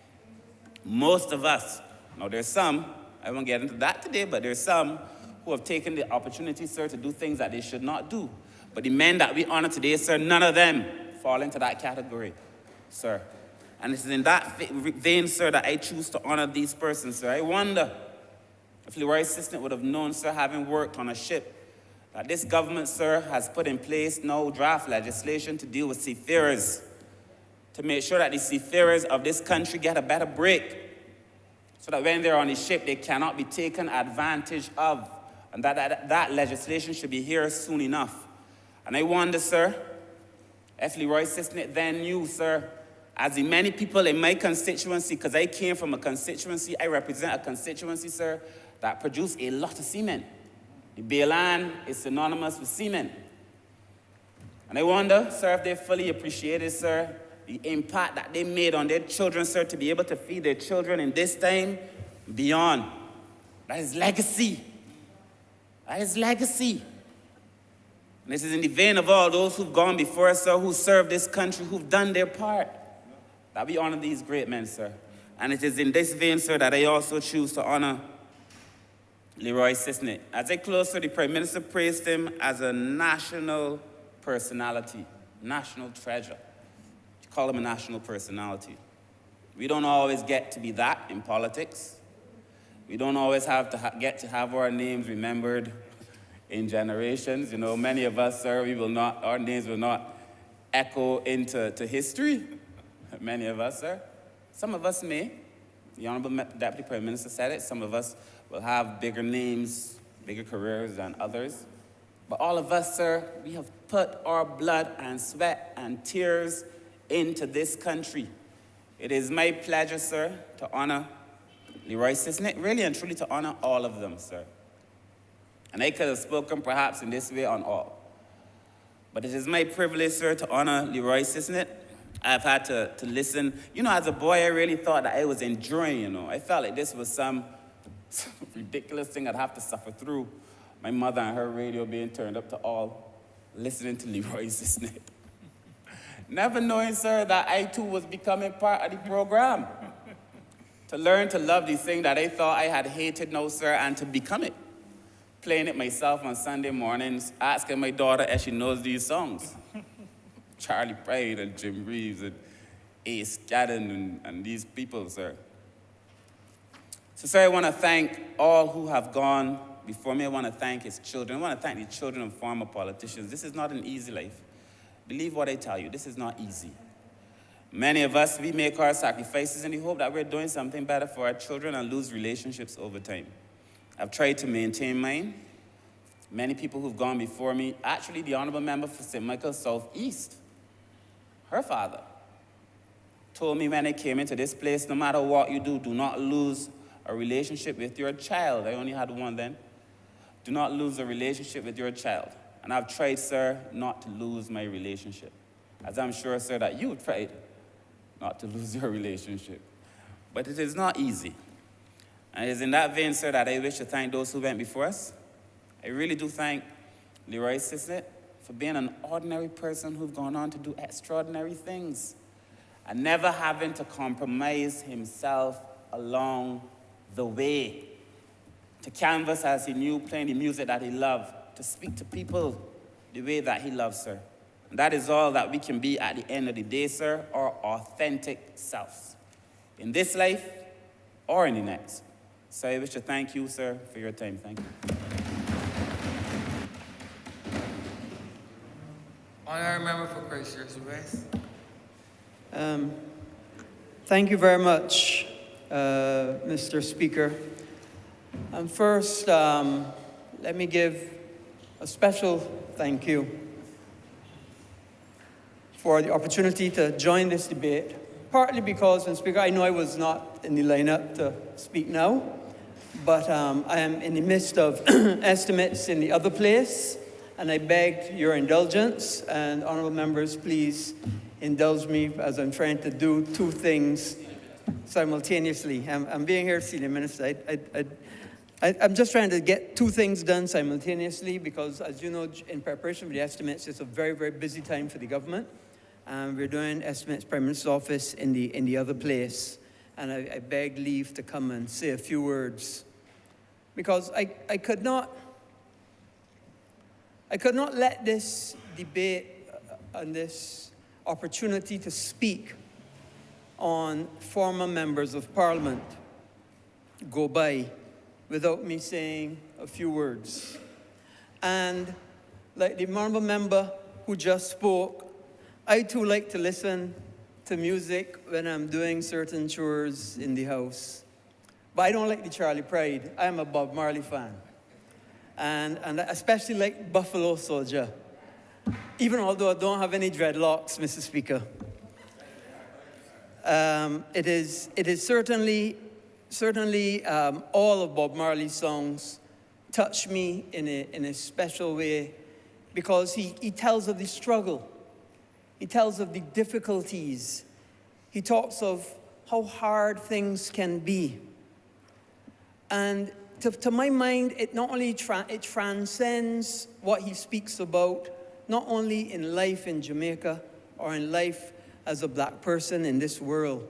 Most of us, now there's some, I won't get into that today, but there's some who have taken the opportunity, sir, to do things that they should not do. But the men that we honor today, sir, none of them fall into that category, sir. And it is in that vein, sir, that I choose to honor these persons, sir. I wonder if Leroy Assistant would have known, sir, having worked on a ship, that this government, sir, has put in place no draft legislation to deal with seafarers, to make sure that the seafarers of this country get a better break, so that when they're on the ship, they cannot be taken advantage of, and that legislation should be here soon enough. And I wonder, sir, if Leroy Sisnett then knew, sir, as the many people in my constituency, because I came from a constituency, I represent a constituency, sir, that produced a lot of seamen. The Bayland is synonymous with seamen. And I wonder, sir, if they fully appreciated, sir, the impact that they made on their children, sir, to be able to feed their children in this time beyond. That is legacy. That is legacy. And this is in the vein of all those who've gone before us, sir, who served this country, who've done their part, that we honor these great men, sir. And it is in this vein, sir, that I also choose to honor Leroy Sisnett. As I close, sir, the Prime Minister praised him as a national personality, national treasure. You call him a national personality. We don't always get to be that in politics. We don't always have to get to have our names remembered in generations. You know, many of us, sir, our names will not echo into history. Many of us, sir. Some of us may. The Honourable Deputy Prime Minister said it. Some of us will have bigger names, bigger careers than others. But all of us, sir, we have put our blood and sweat and tears into this country. It is my pleasure, sir, to honor Leroy Sisnett, really and truly to honor all of them, sir. And I could have spoken perhaps in this way on all. But it is my privilege, sir, to honor Leroy Sisnett. I've had to listen. You know, as a boy, I really thought that I was enduring, you know. I felt like this was some ridiculous thing I'd have to suffer through. My mother and her radio being turned up to all, listening to Leroy Sisnett. Never knowing, sir, that I too was becoming part of the program. To learn to love these things that I thought I had hated, no, sir, and to become it. Playing it myself on Sunday mornings, asking my daughter if she knows these songs. Charlie Pride and Jim Reeves and Ace Gadden and these people, sir. So, sir, I want to thank all who have gone before me. I want to thank his children. I want to thank the children of former politicians. This is not an easy life. Believe what I tell you, this is not easy. Many of us, we make our sacrifices in the hope that we're doing something better for our children and lose relationships over time. I've tried to maintain mine. Many people who've gone before me, actually the Honourable Member for St. Michael Southeast, her father, told me when I came into this place, no matter what you do, do not lose a relationship with your child. I only had one then. Do not lose a relationship with your child. And I've tried, sir, not to lose my relationship. As I'm sure, sir, that you tried not to lose your relationship. But it is not easy. And it is in that vein, sir, that I wish to thank those who went before us. I really do thank Leroy Sisnett for being an ordinary person who's gone on to do extraordinary things and never having to compromise himself along the way, to canvas as he knew, playing the music that he loved, to speak to people the way that he loves, sir. And that is all that we can be at the end of the day, sir, our authentic selves, in this life or in the next. So I wish to thank you, sir, for your time. Thank you. Honourable Member for Christchurch West. Thank you very much, Mr. Speaker. And first, let me give a special thank you for the opportunity to join this debate, partly because, Mr. Speaker, I know I was not in the lineup to speak now, but I am in the midst of estimates in the other place, and I begged your indulgence, and honourable members, please indulge me as I'm trying to do two things simultaneously. I'm being here, Senior Minister. I'm just trying to get two things done simultaneously because, as you know, in preparation for the estimates, it's a very, very busy time for the government. We're doing estimates, Prime Minister's office in the other place. And I beg leave to come and say a few words because I could not let this debate and this opportunity to speak on former members of Parliament go by without me saying a few words. And like the honourable member who just spoke, I too like to listen to music when I'm doing certain chores in the house. But I don't like the Charlie Pride. I'm a Bob Marley fan. And I especially like Buffalo Soldier, even although I don't have any dreadlocks, Mr. Speaker. It is certainly all of Bob Marley's songs touch me in a special way because he tells of the struggle. He tells of the difficulties. He talks of how hard things can be. And to my mind, it not only it transcends what he speaks about, not only in life in Jamaica or in life as a black person in this world,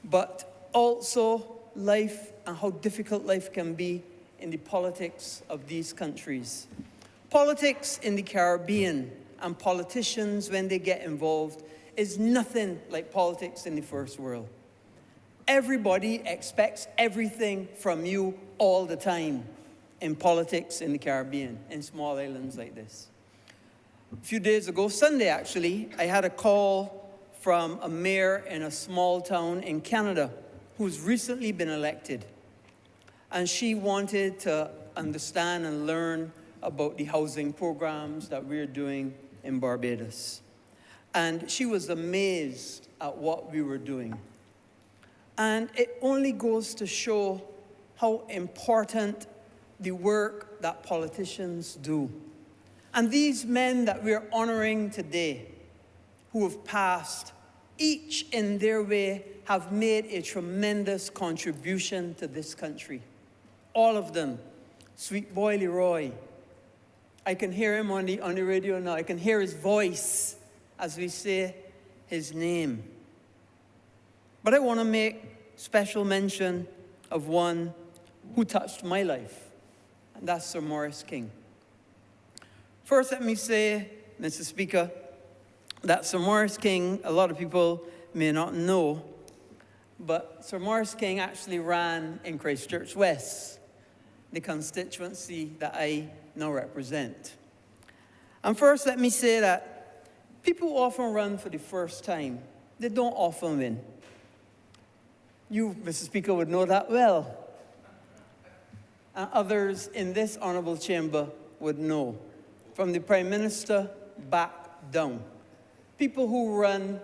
but also life and how difficult life can be in the politics of these countries. Politics in the Caribbean and politicians, when they get involved, is nothing like politics in the first world. Everybody expects everything from you all the time in politics in the Caribbean, in small islands like this. A few days ago, Sunday actually, I had a call from a mayor in a small town in Canada who's recently been elected. And she wanted to understand and learn about the housing programs that we're doing in Barbados. And she was amazed at what we were doing. And it only goes to show how important the work that politicians do. And these men that we're honoring today, who have passed, each in their way have made a tremendous contribution to this country. All of them. Sweet boy Leroy. I can hear him on the radio now. I can hear his voice as we say his name. But I want to make special mention of one who touched my life, and that's Sir Maurice King. First, let me say, Mr. Speaker, that Sir Maurice King, a lot of people may not know, but Sir Maurice King actually ran in Christchurch West, the constituency that I now represent. And first, let me say that people often run for the first time. They don't often win. You, Mr. Speaker, would know that well. And others in this honourable chamber would know, from the Prime Minister back down. People who run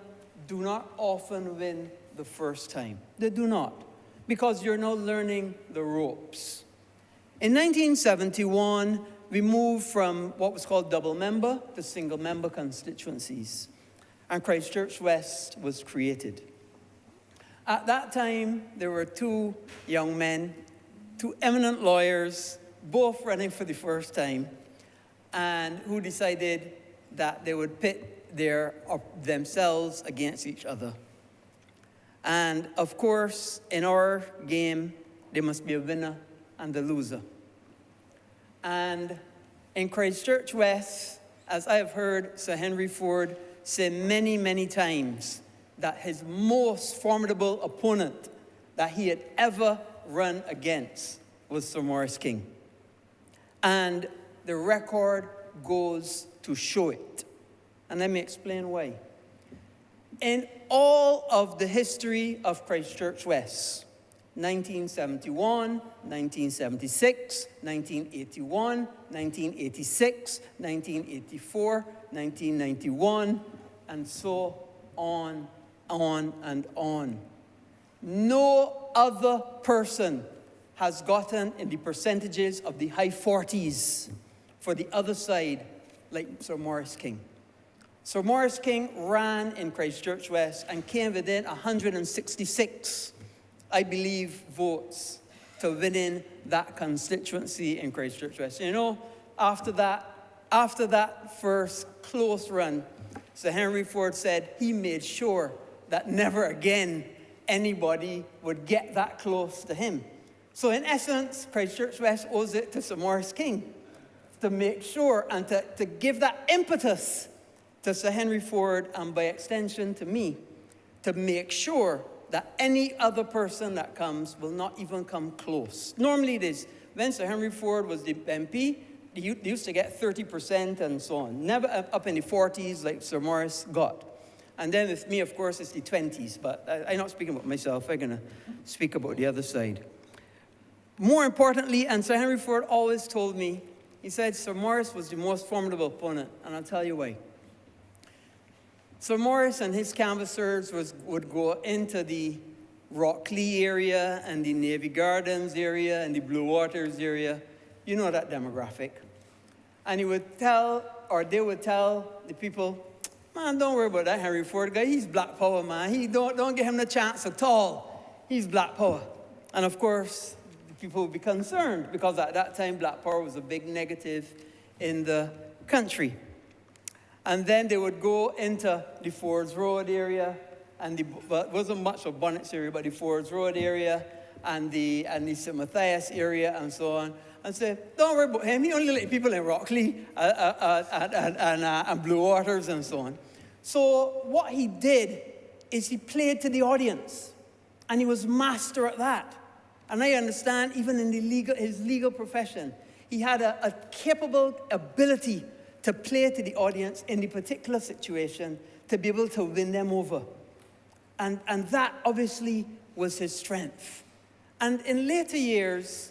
do not often win the first time. They do not, because you're now learning the ropes. In 1971, we moved from what was called double-member to single-member constituencies, and Christchurch West was created. At that time, there were two young men, two eminent lawyers, both running for the first time, and who decided that they would pit themselves against each other. And of course, in our game, there must be a winner and a loser. And in Christchurch West, as I have heard Sir Henry Ford say many, many times, that his most formidable opponent that he had ever run against was Sir Maurice King. And the record goes to show it. And let me explain why. In all of the history of Christchurch West, 1971, 1976, 1981, 1986, 1984, 1991, and so on and on. No other person has gotten in the percentages of the high 40s for the other side like Sir Maurice King. Sir Maurice King ran in Christchurch West and came within 166, I believe, votes to winning that constituency in Christchurch West. You know, after that first close run, Sir Henry Ford said he made sure that never again anybody would get that close to him. So in essence, Christchurch West owes it to Sir Maurice King to make sure and to give that impetus to Sir Henry Ford, and by extension to me, to make sure that any other person that comes will not even come close. Normally it is, when Sir Henry Ford was the MP, they used to get 30% and so on. Never up in the 40s like Sir Maurice got. And then with me, of course, it's the 20s, but I'm not speaking about myself, I'm gonna speak about the other side. More importantly, and Sir Henry Ford always told me, he said Sir Maurice was the most formidable opponent, and I'll tell you why. Sir Maurice and his canvassers would go into the Rockley area and the Navy Gardens area and the Blue Waters area. You know that demographic. And he would tell, or they would tell the people, man, don't worry about that Henry Ford guy. He's black power, man. Don't give him the chance at all. He's black power. And of course, the people would be concerned because at that time, black power was a big negative in the country. And then they would go into the Fords Road area, and it wasn't much of Bonnet's area, but the Fords Road area and the St. Matthias area and so on, and say, don't worry about him. He only let people in Rockley and Blue Waters and so on. So what he did is he played to the audience, and he was master at that. And I understand even in his legal profession, he had a capable ability to play to the audience in the particular situation to be able to win them over. And that obviously was his strength. And in later years,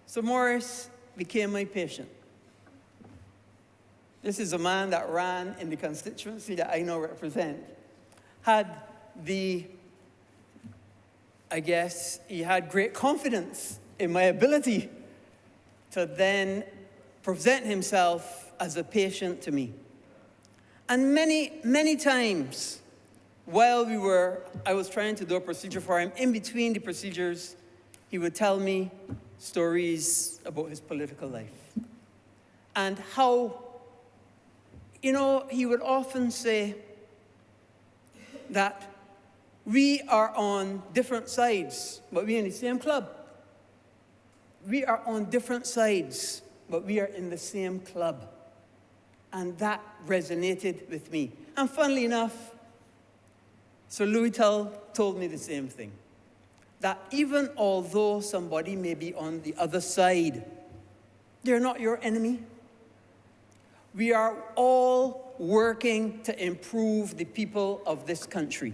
Sir Maurice became my patient. This is a man that ran in the constituency that I now represent. He had great confidence in my ability to then present himself as a patient to me. And many, many times, while I was trying to do a procedure for him, in between the procedures, he would tell me stories about his political life. And how, he would often say that we are on different sides, but we're in the same club. We are on different sides, but we are in the same club. And that resonated with me. And funnily enough, Sir Louis told me the same thing. That even although somebody may be on the other side, they're not your enemy. We are all working to improve the people of this country.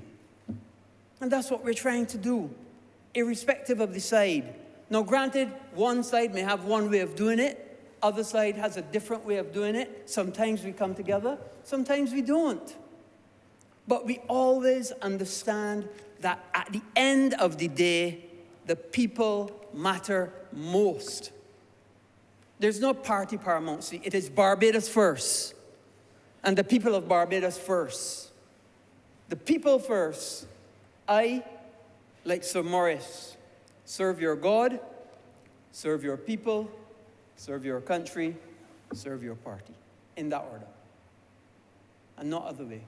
And that's what we're trying to do, irrespective of the side. Now, granted, one side may have one way of doing it, other side has a different way of doing it. Sometimes we come together, sometimes we don't. But we always understand that at the end of the day, the people matter most. There's no party paramountcy. It is Barbados first, and the people of Barbados first. The people first. I, like Sir Morris, serve your God, serve your people, serve your country, serve your party, in that order, and not other way.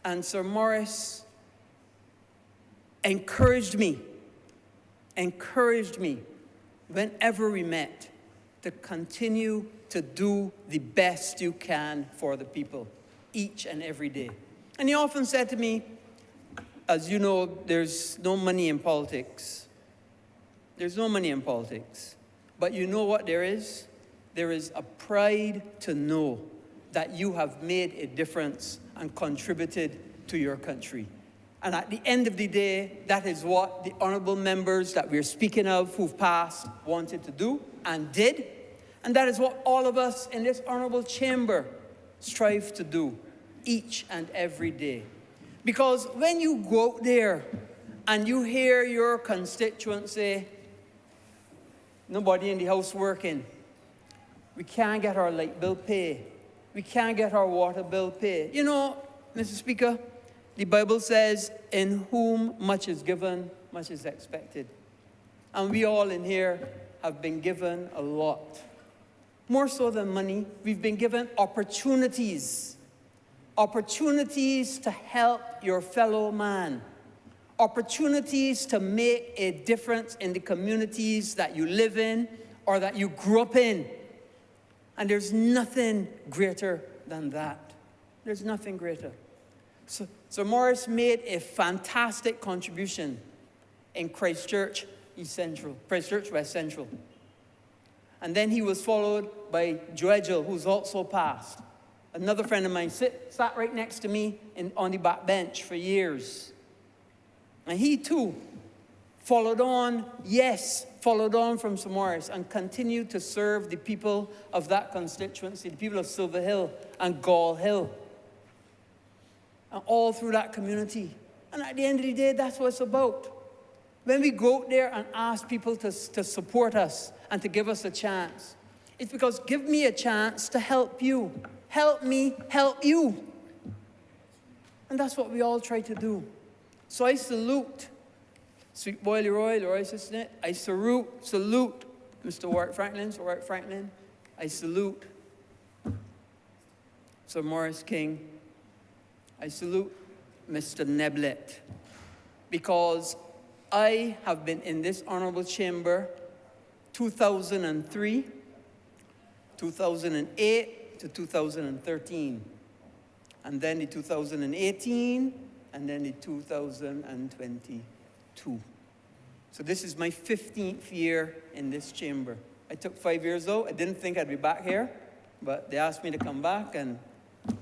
And Sir Morris encouraged me whenever we met to continue to do the best you can for the people, each and every day. And he often said to me, as you know, there's no money in politics. There's no money in politics. But you know what there is? There is a pride to know that you have made a difference and contributed to your country. And at the end of the day, that is what the honourable members that we're speaking of who've passed wanted to do and did. And that is what all of us in this honourable chamber strive to do each and every day. Because when you go out there and you hear your constituents say, nobody in the house working, we can't get our light bill paid, we can't get our water bill paid. You know, Mr. Speaker, the Bible says, in whom much is given, much is expected. And we all in here have been given a lot. More so than money, we've been given opportunities. Opportunities to help your fellow man. Opportunities to make a difference in the communities that you live in or that you grew up in. And there's nothing greater than that. There's nothing greater. So Morris made a fantastic contribution in Christchurch West Central. And then he was followed by Joegel, who's also passed. Another friend of mine sat right next to me on the back bench for years. And he too followed on from Sir Morris and continued to serve the people of that constituency, the people of Silver Hill and Gall Hill, and all through that community. And at the end of the day, that's what it's about. When we go out there and ask people to support us and to give us a chance, it's because give me a chance to help you. Help me help you. And that's what we all try to do. So I salute Sweet Boy Leroy Sisnett. I salute Mr. Warwick Franklin. I salute Sir Morris King. I salute Mr. Neblett, because I have been in this honourable chamber 2003, 2008 to 2013, and then the 2018, and then the 2022. So this is my 15th year in this chamber. I took 5 years out. I didn't think I'd be back here, but they asked me to come back, and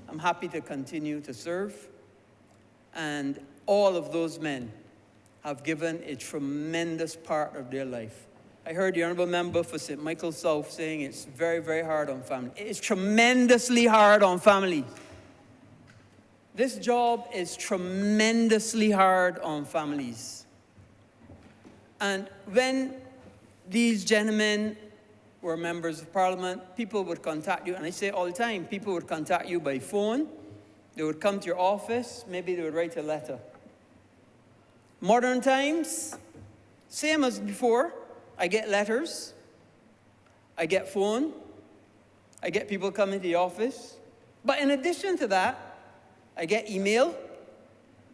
I'm happy to continue to serve. And all of those men have given a tremendous part of their life. I heard the Honourable Member for St. Michael South saying it's very, very hard on families. It is tremendously hard on families. This job is tremendously hard on families. And when these gentlemen were members of Parliament, people would contact you, and I say all the time, people would contact you by phone, they would come to your office, maybe they would write a letter. Modern times, same as before, I get letters, I get phone, I get people coming to the office, but in addition to that, I get email,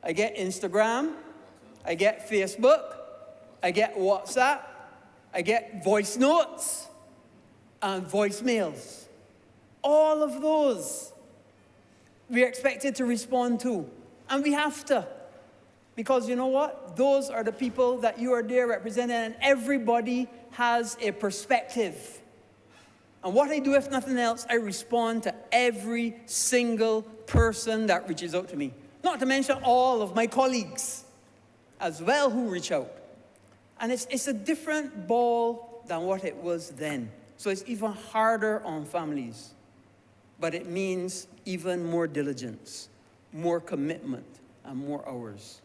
I get Instagram, I get Facebook, I get WhatsApp, I get voice notes, and voicemails. All of those we're expected to respond to. And we have to. Because you know what? Those are the people that you are there representing, and everybody has a perspective. And what I do, if nothing else, I respond to every single person that reaches out to me. Not to mention all of my colleagues as well who reach out. And it's a different ball than what it was then. So it's even harder on families. But it means even more diligence, more commitment, and more hours.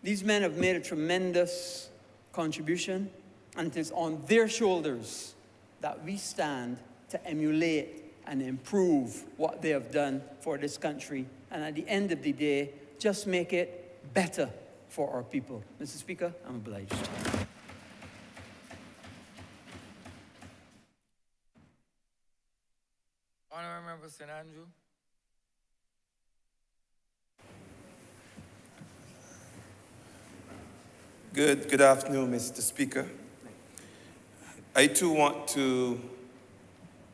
These men have made a tremendous contribution, and it is on their shoulders that we stand to emulate and improve what they have done for this country, and at the end of the day, just make it better for our people. Mr. Speaker, I'm obliged. Honourable Member St. Andrew. Good afternoon, Mr. Speaker. I too want to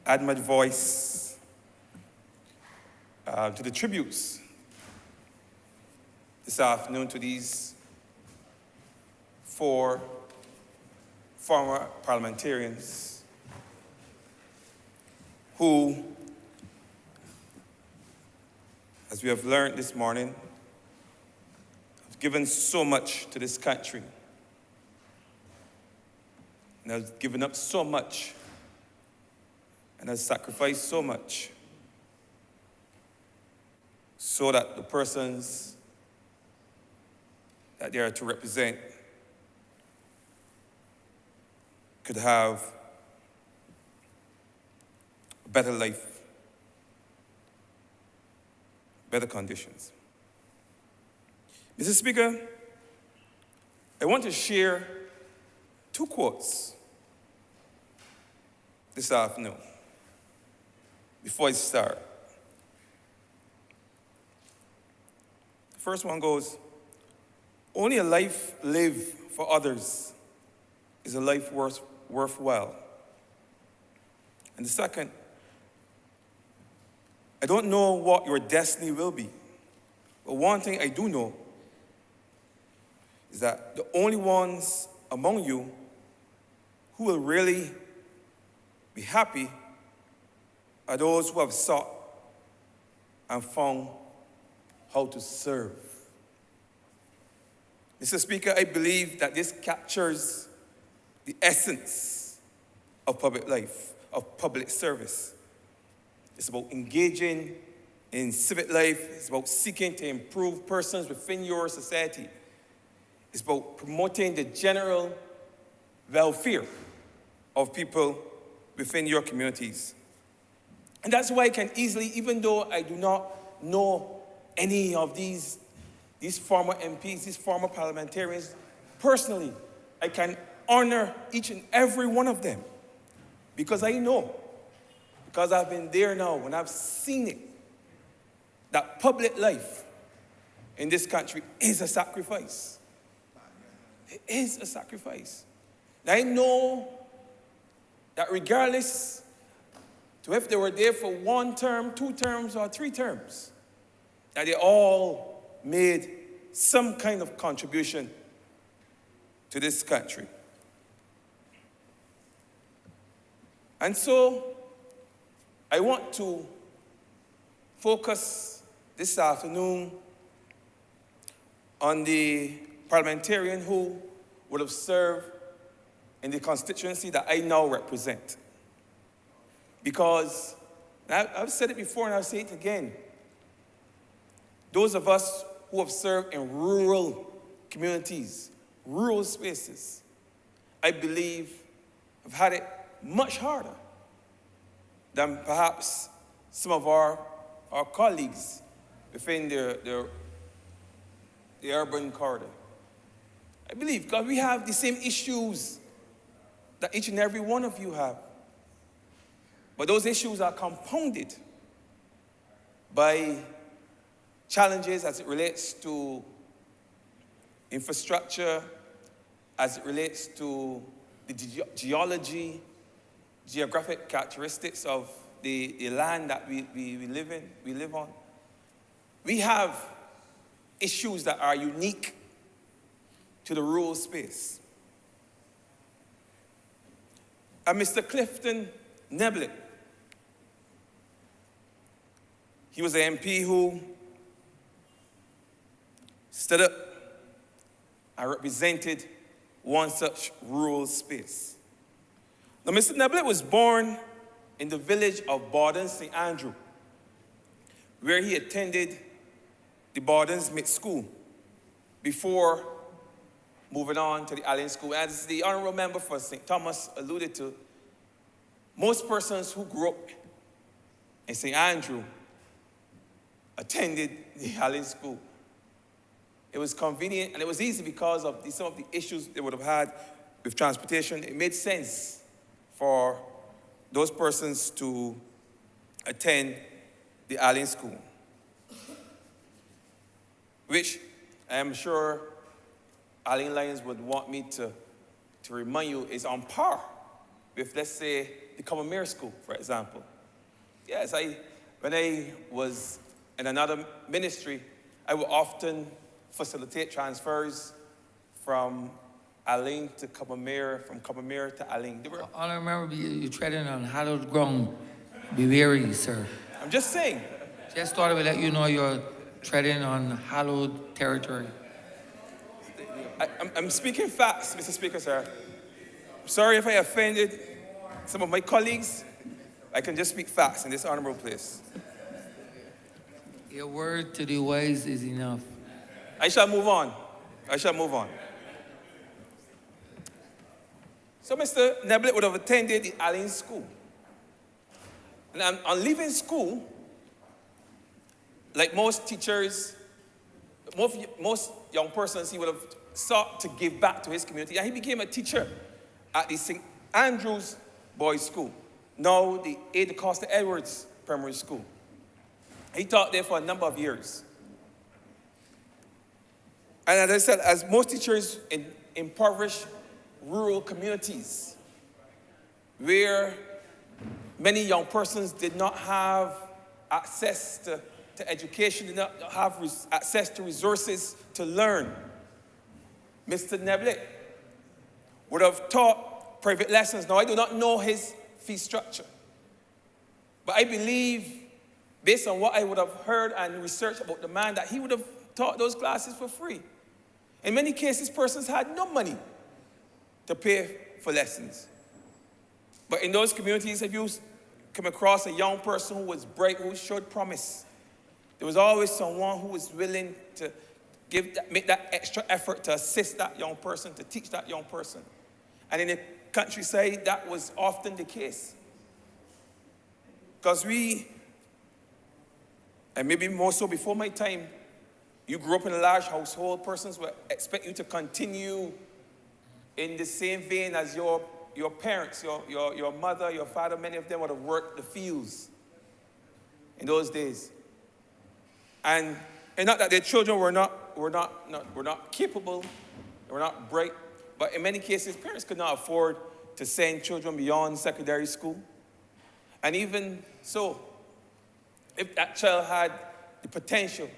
add my voice to the tributes this afternoon to these 4 former parliamentarians who, as we have learned this morning, have given so much to this country and has given up so much and has sacrificed so much so that the persons that they are to represent could have a better life, better conditions. Mr. Speaker, I want to share 2 quotes this afternoon before I start. The first one goes, "Only a life lived for others is a life worthwhile." And the second, "I don't know what your destiny will be, but one thing I do know is that the only ones among you who will really be happy are those who have sought and found how to serve." Mr. Speaker, I believe that this captures the essence of public life, of public service. It's about engaging in civic life. It's about seeking to improve persons within your society. It's about promoting the general welfare of people within your communities. And that's why I can easily, even though I do not know any of these former MPs, these former parliamentarians personally, I can honor each and every one of them because I know, because I've been there now and I've seen it, that public life in this country is a sacrifice. It is a sacrifice. And I know that regardless to if they were there for 1 term, 2 terms, or 3 terms, that they all made some kind of contribution to this country. And so I want to focus this afternoon on the parliamentarian who would have served in the constituency that I now represent. Because, I've said it before and I'll say it again, those of us who have served in rural communities, rural spaces, I believe have had it much harder than perhaps some of our colleagues within the urban corridor. I believe because we have the same issues that each and every one of you have. But those issues are compounded by challenges as it relates to infrastructure, as it relates to the geographic characteristics of the land that we live on, we have issues that are unique to the rural space. And Mr. Clifton Neblett, he was an MP who stood up and represented one such rural space. Now, Mr. Neblett was born in the village of Borden, St. Andrew, where he attended the Borden's Mid School before moving on to the Allen School. As the Honourable Member for St. Thomas alluded to, most persons who grew up in St. Andrew attended the Allen School. It was convenient and it was easy because of some of the issues they would have had with transportation. It made sense for those persons to attend the Allen School, which I am sure Allen Lions would want me to remind you is on par with, let's say, the Commonwealth School, for example. Yes, when I was in another ministry, I would often facilitate transfers from Allen to Commonwealth, from Commonwealth to Allen. All I remember, you treading on hallowed ground. Be wary, sir. I'm just saying. Just thought I would let you know you're treading on hallowed territory. I'm speaking facts, Mr. Speaker, sir. I'm sorry if I offended some of my colleagues. I can just speak facts in this honorable place. Your word to the wise is enough. I shall move on. So Mr. Neblett would have attended the Allen School. And on leaving school, like most teachers, most young persons, he would have sought to give back to his community. And he became a teacher at the St. Andrews Boys' School, now the A. DeCosta Edwards Primary School. He taught there for a number of years. And as I said, as most teachers in impoverished rural communities, where many young persons did not have access to education, did not have access to resources to learn, Mr. Neblett would have taught private lessons. Now, I do not know his fee structure, but I believe, based on what I would have heard and researched about the man, that he would have taught those classes for free. In many cases, persons had no money to pay for lessons. But in those communities, if you come across a young person who was bright, who showed promise, there was always someone who was willing to make that extra effort to assist that young person, to teach that young person. And in the countryside, that was often the case. Because and maybe more so before my time, you grew up in a large household, persons would expect you to continue in the same vein as your parents, your mother, your father. Many of them would have worked the fields in those days. And not that their children were not capable, they were not bright, but in many cases, parents could not afford to send children beyond secondary school. And even so, if that child had the potential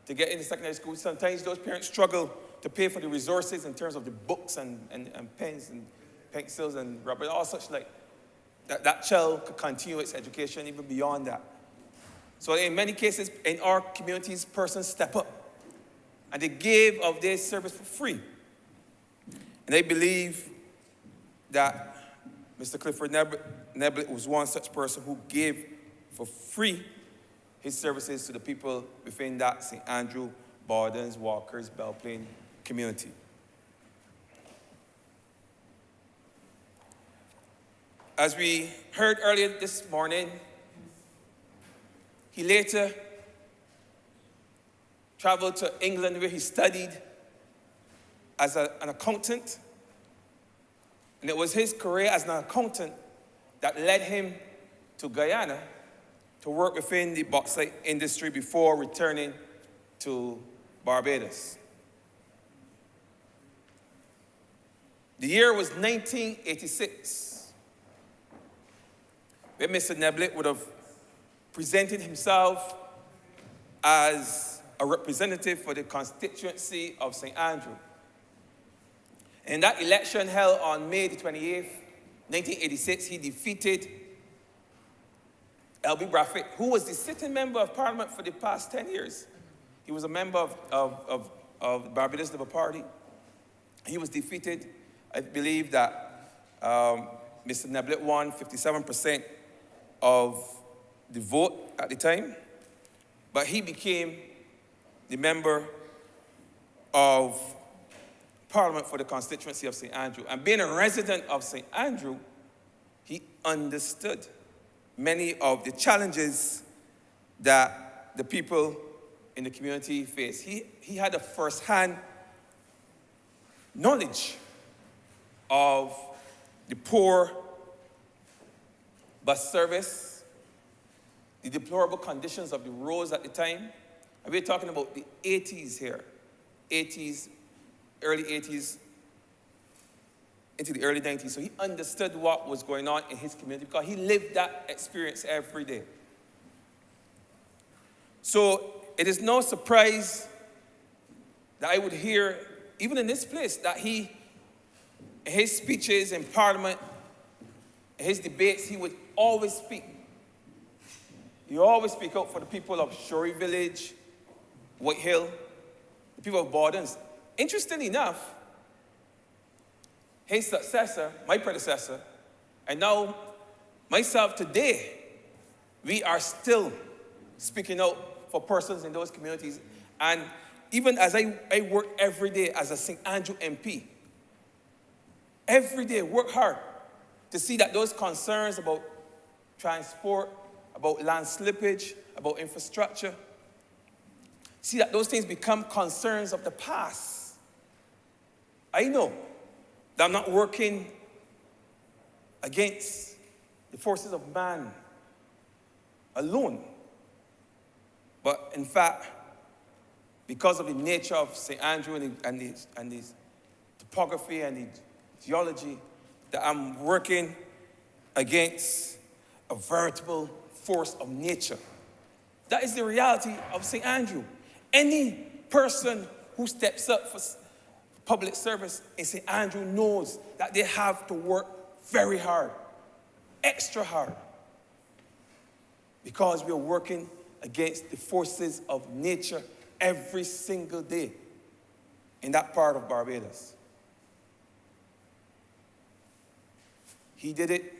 to get into secondary school, sometimes those parents struggle to pay for the resources in terms of the books and pens and pencils and rubber, all such like that child could continue its education even beyond that. So in many cases, in our communities, persons step up and they gave of their service for free. And I believe that Mr. Clifford Neblett was one such person who gave for free his services to the people within that St. Andrew, Bordens, Walkers, Belle Plaine community. As we heard earlier this morning, he later traveled to England, where he studied as an accountant. And it was his career as an accountant that led him to Guyana to work within the bauxite industry before returning to Barbados. The year was 1986. where Mr. Neblett would have presented himself as a representative for the constituency of St. Andrew. In that election held on May the 28th, 1986, he defeated L.B. Braffett, who was the sitting member of Parliament for the past 10 years. He was a member of the Barbados Labour Party. He was defeated. I believe that Mr. Neblett won 57% of the vote at the time, but he became the member of Parliament for the constituency of St. Andrew. And being a resident of St. Andrew, he understood many of the challenges that the people in the community face. He had a first-hand knowledge of the poor bus service, the deplorable conditions of the roads at the time. And we're talking about the 80s here, 80s, early 80s, into the early 90s. So he understood what was going on in his community because he lived that experience every day. So it is no surprise that I would hear, even in this place, that he, in his speeches in Parliament, in his debates, he would always speak. He always speak out for the people of Shorey Village, White Hill, the people of Bordens. Interestingly enough, his successor, my predecessor, and now myself today, we are still speaking out for persons in those communities. And even as I work every day as a St. Andrew MP, every day work hard to see that those concerns about transport, about land slippage, about infrastructure, see that those things become concerns of the past. I know that I'm not working against the forces of man alone, but in fact, because of the nature of St. Andrew and the topography and the geology, that I'm working against a veritable force of nature. That is the reality of St. Andrew. Any person who steps up for public service in St. Andrew knows that they have to work very hard, extra hard, because we are working against the forces of nature every single day in that part of Barbados. He did it,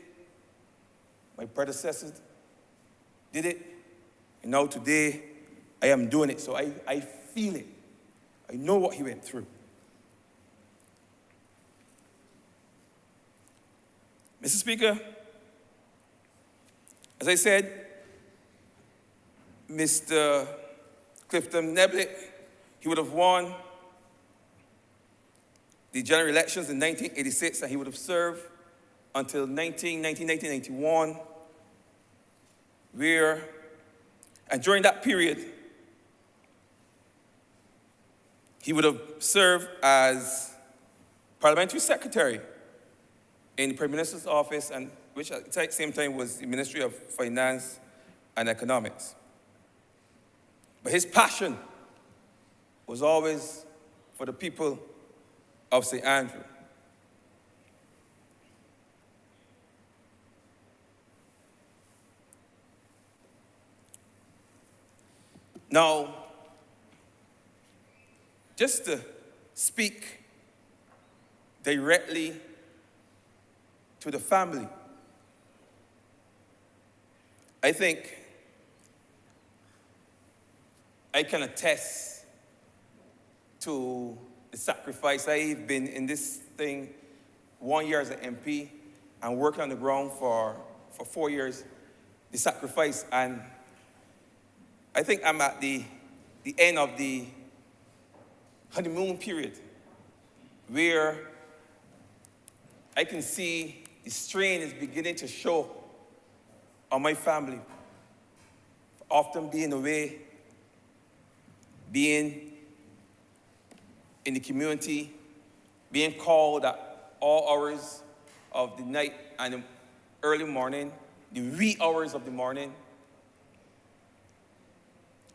my predecessors did it, and now today I am doing it, so I feel it. I know what he went through. Mr. Speaker, as I said, Mr. Clifton Neblett, he would have won the general elections in 1986, and he would have served until 1991, and during that period, he would have served as parliamentary secretary in the Prime Minister's office, and which at the same time was the Ministry of Finance and Economics. But his passion was always for the people of St. Andrew. Now, just to speak directly to the family, I think I can attest to the sacrifice. I've been in this thing 1 year as an MP and working on the ground for 4 years, the sacrifice, and I think I'm at the end of the honeymoon period where I can see the strain is beginning to show on my family, often being away, being in the community, being called at all hours of the night and the early morning the wee hours of the morning,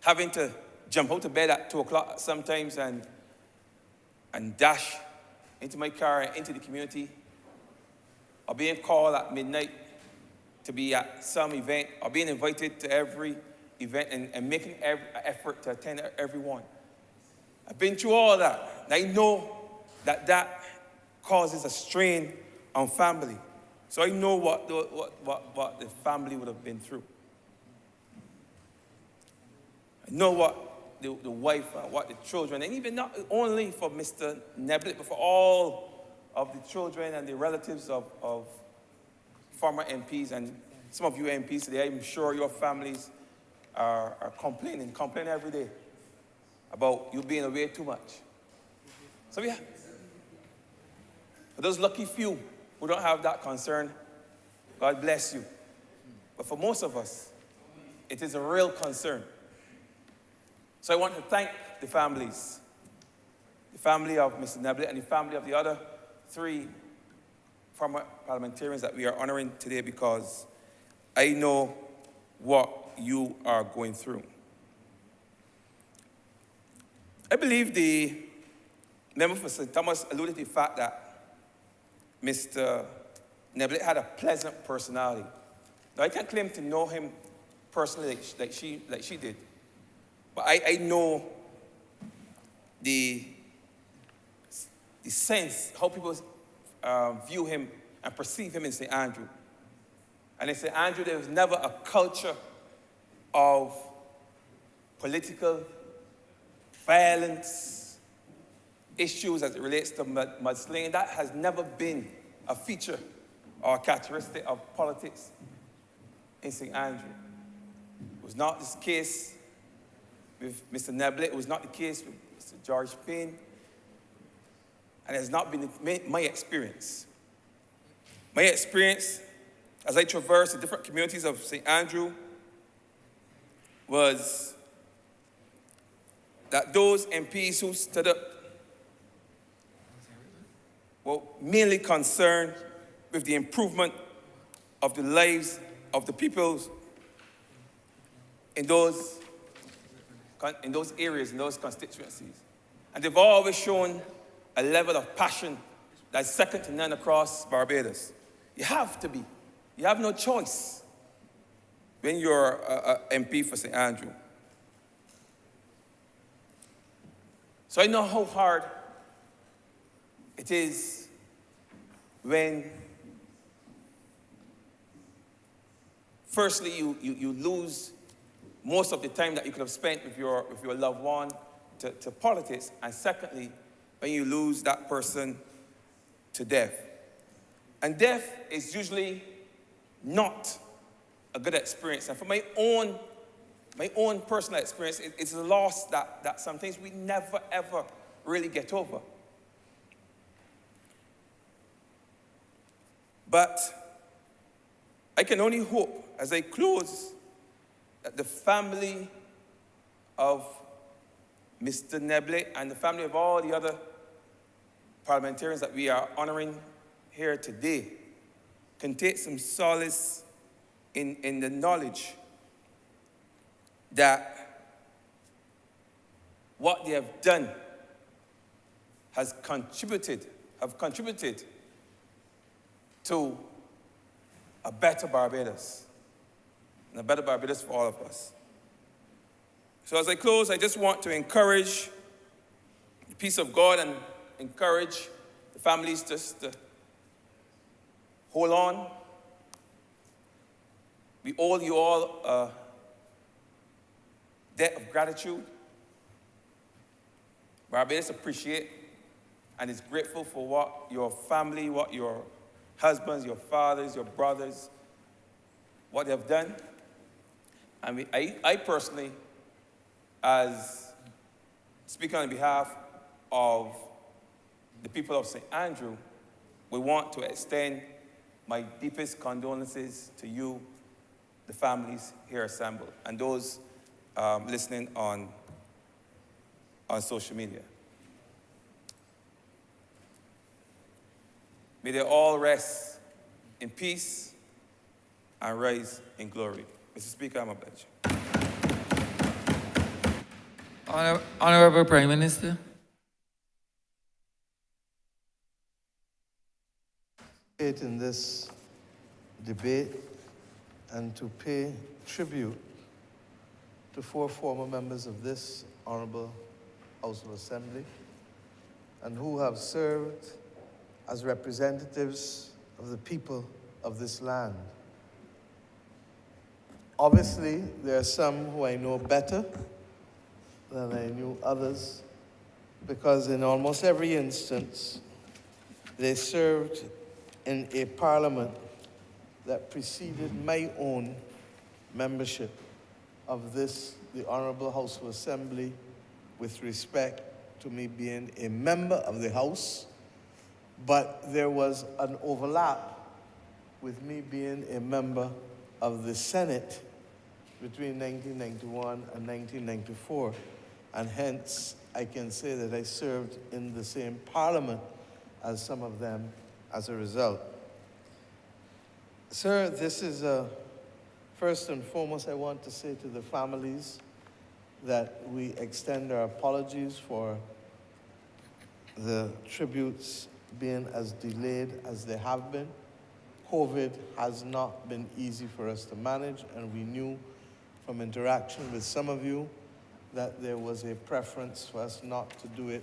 having to jump out of bed at 2 o'clock sometimes and dash into my car and into the community, or being called at midnight to be at some event, or being invited to every event and making every effort to attend every one. I've been through all that, and I know that causes a strain on family. So I know what the family would have been through. I know what the wife and what the children, and even not only for Mr. Neblett, but for all of the children and the relatives of former MPs, and some of you MPs today, I'm sure your families are complaining every day about you being away too much. So yeah, for those lucky few who don't have that concern, God bless you. But for most of us, it is a real concern. So I want to thank the families, the family of Mr. Neblett and the family of the other 3 former parliamentarians that we are honoring today, because I know what you are going through. I believe the member for St. Thomas alluded to the fact that Mr. Neblett had a pleasant personality. Now, I can't claim to know him personally like she did, but I know the sense, how people view him and perceive him in St. Andrew. And in St. Andrew, there was never a culture of political violence, issues as it relates to mudslinging. That has never been a feature or a characteristic of politics in St. Andrew. It was not this case with Mr. Neblett. It was not the case with Mr. George Payne. And it has not been my experience. My experience, as I traversed the different communities of St. Andrew, was that those MPs who stood up were mainly concerned with the improvement of the lives of the people in those areas, in those constituencies. And they've always shown a level of passion that's second to none across Barbados. You have to be. You have no choice when you're a MP for St. Andrew. So I know how hard it is when, firstly, you lose most of the time that you could have spent with your loved one to politics, and secondly, when you lose that person to death. And death is usually not a good experience. And for my own personal experience, it's a loss that sometimes we never, ever really get over. But I can only hope, as I close, that the family of Mr. Neblett and the family of all the other parliamentarians that we are honoring here today can take some solace in the knowledge that what they have done have contributed to a better Barbados, and a better Barbados for all of us. So as I close, I just want to encourage the peace of God and encourage the families just to hold on. We owe you all a debt of gratitude. Barbados appreciate and is grateful for what your family, what your husbands, your fathers, your brothers, what they have done. And I personally, as speaking on behalf of the people of St. Andrew, we want to extend my deepest condolences to you, the families here assembled, and those listening on social media. May they all rest in peace and rise in glory. Mr. Speaker, I'm obliged. Honourable Prime Minister. In this debate and to pay tribute to 4 former members of this Honourable House of Assembly and who have served as representatives of the people of this land. Obviously, there are some who I know better than I knew others, because in almost every instance, they served in a parliament that preceded my own membership of this, the Honourable House of Assembly, with respect to me being a member of the House, but there was an overlap with me being a member of the Senate between 1991 and 1994, and hence I can say that I served in the same parliament as some of them as a result. Sir, this is first and foremost, I want to say to the families that we extend our apologies for the tributes being as delayed as they have been. COVID has not been easy for us to manage, and we knew from interaction with some of you that there was a preference for us not to do it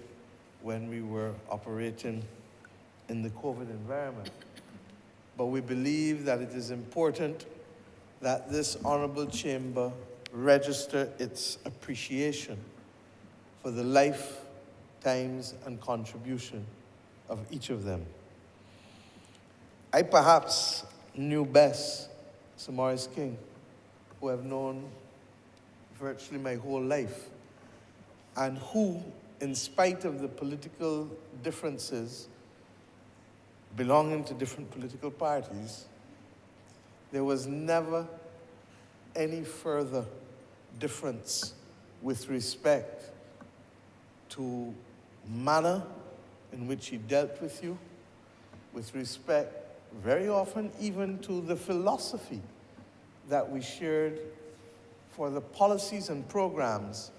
when we were operating in the COVID environment. But we believe that it is important that this Honourable Chamber register its appreciation for the life, times, and contribution of each of them. I perhaps knew best Sir Maurice King, who I've known virtually my whole life, and who, in spite of the political differences belonging to different political parties, there was never any further difference with respect to manner in which he dealt with you, with respect very often even to the philosophy that we shared for the policies and programs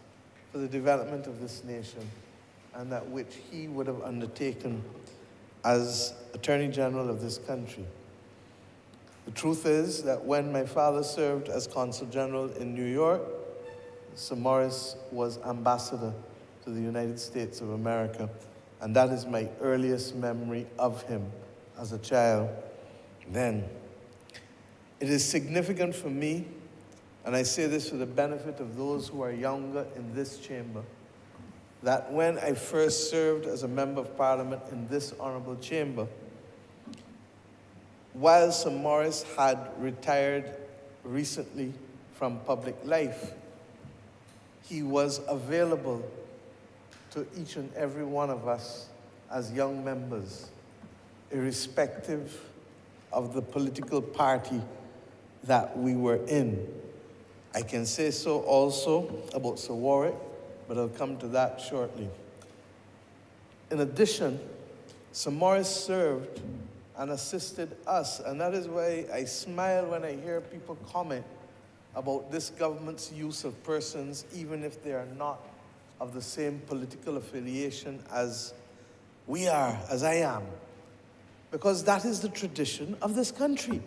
for the development of this nation, and that which he would have undertaken as Attorney General of this country. The truth is that when my father served as Consul General in New York, Sir Maurice was Ambassador to the United States of America, and that is my earliest memory of him as a child then. It is significant for me, and I say this for the benefit of those who are younger in this chamber, that when I first served as a Member of Parliament in this Honourable Chamber, while Sir Maurice had retired recently from public life, he was available to each and every one of us as young members, irrespective of the political party that we were in. I can say so also about Sir Warwick, but I'll come to that shortly. In addition, Sir Maurice served and assisted us, and that is why I smile when I hear people comment about this government's use of persons, even if they are not of the same political affiliation as we are, as I am, because that is the tradition of this country.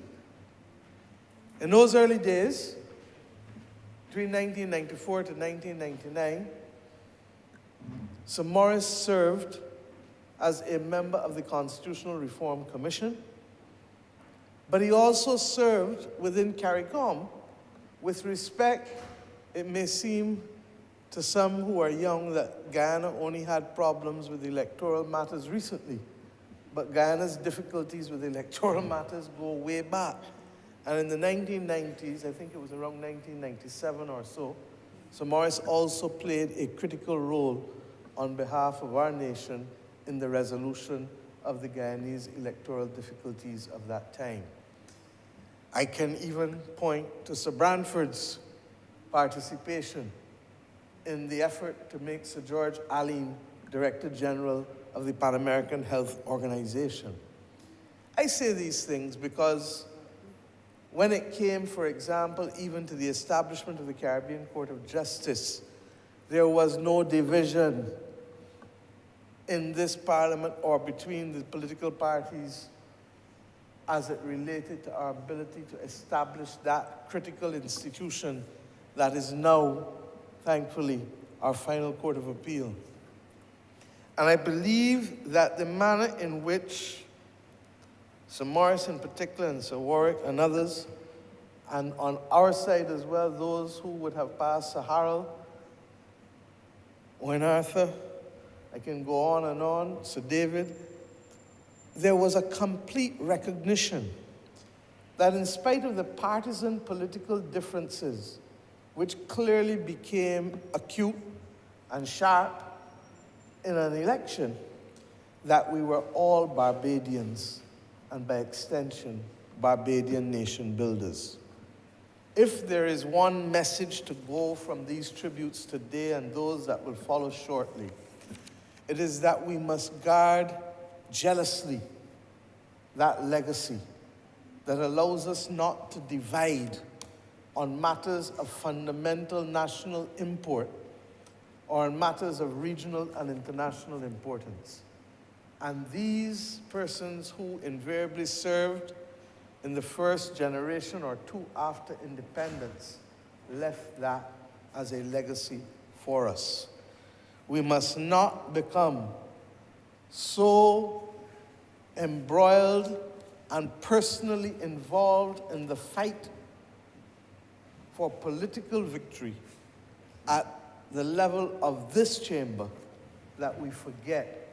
In those early days, between 1994 to 1999, Sir Maurice served as a member of the Constitutional Reform Commission, but he also served within CARICOM. With respect, it may seem to some who are young that Guyana only had problems with electoral matters recently, but Guyana's difficulties with electoral matters go way back. And in the 1990s, I think it was around 1997 or so, Sir Maurice also played a critical role on behalf of our nation in the resolution of the Guyanese electoral difficulties of that time. I can even point to Sir Branford's participation in the effort to make Sir George Allen Director General of the Pan American Health Organization. I say these things because when it came, for example, even to the establishment of the Caribbean Court of Justice, there was no division in this parliament or between the political parties as it related to our ability to establish that critical institution that is now, thankfully, our final court of appeal. And I believe that the manner in which Sir Morris in particular, and Sir Warwick and others, and on our side as well, those who would have passed, Sir Harold, Owen Arthur, I can go on, Sir David, there was a complete recognition that in spite of the partisan political differences, which clearly became acute and sharp in an election, that we were all Barbadians, and by extension, Barbadian nation builders. If there is one message to go from these tributes today and those that will follow shortly, it is that we must guard jealously that legacy that allows us not to divide on matters of fundamental national import or on matters of regional and international importance. And these persons who invariably served in the first generation or two after independence left that as a legacy for us. We must not become so embroiled and personally involved in the fight for political victory at the level of this chamber that we forget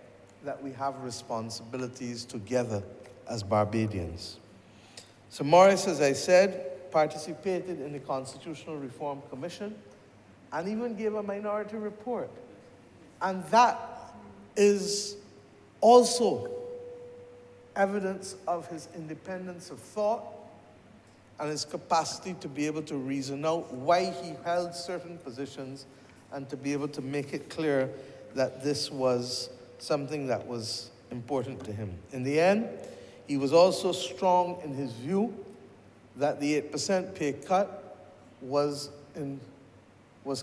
that we have responsibilities together as Barbadians. Sir Morris, as I said, participated in the Constitutional Reform Commission and even gave a minority report. And that is also evidence of his independence of thought and his capacity to be able to reason out why he held certain positions and to be able to make it clear that this was something that was important to him. In the end, he was also strong in his view that the 8% pay cut was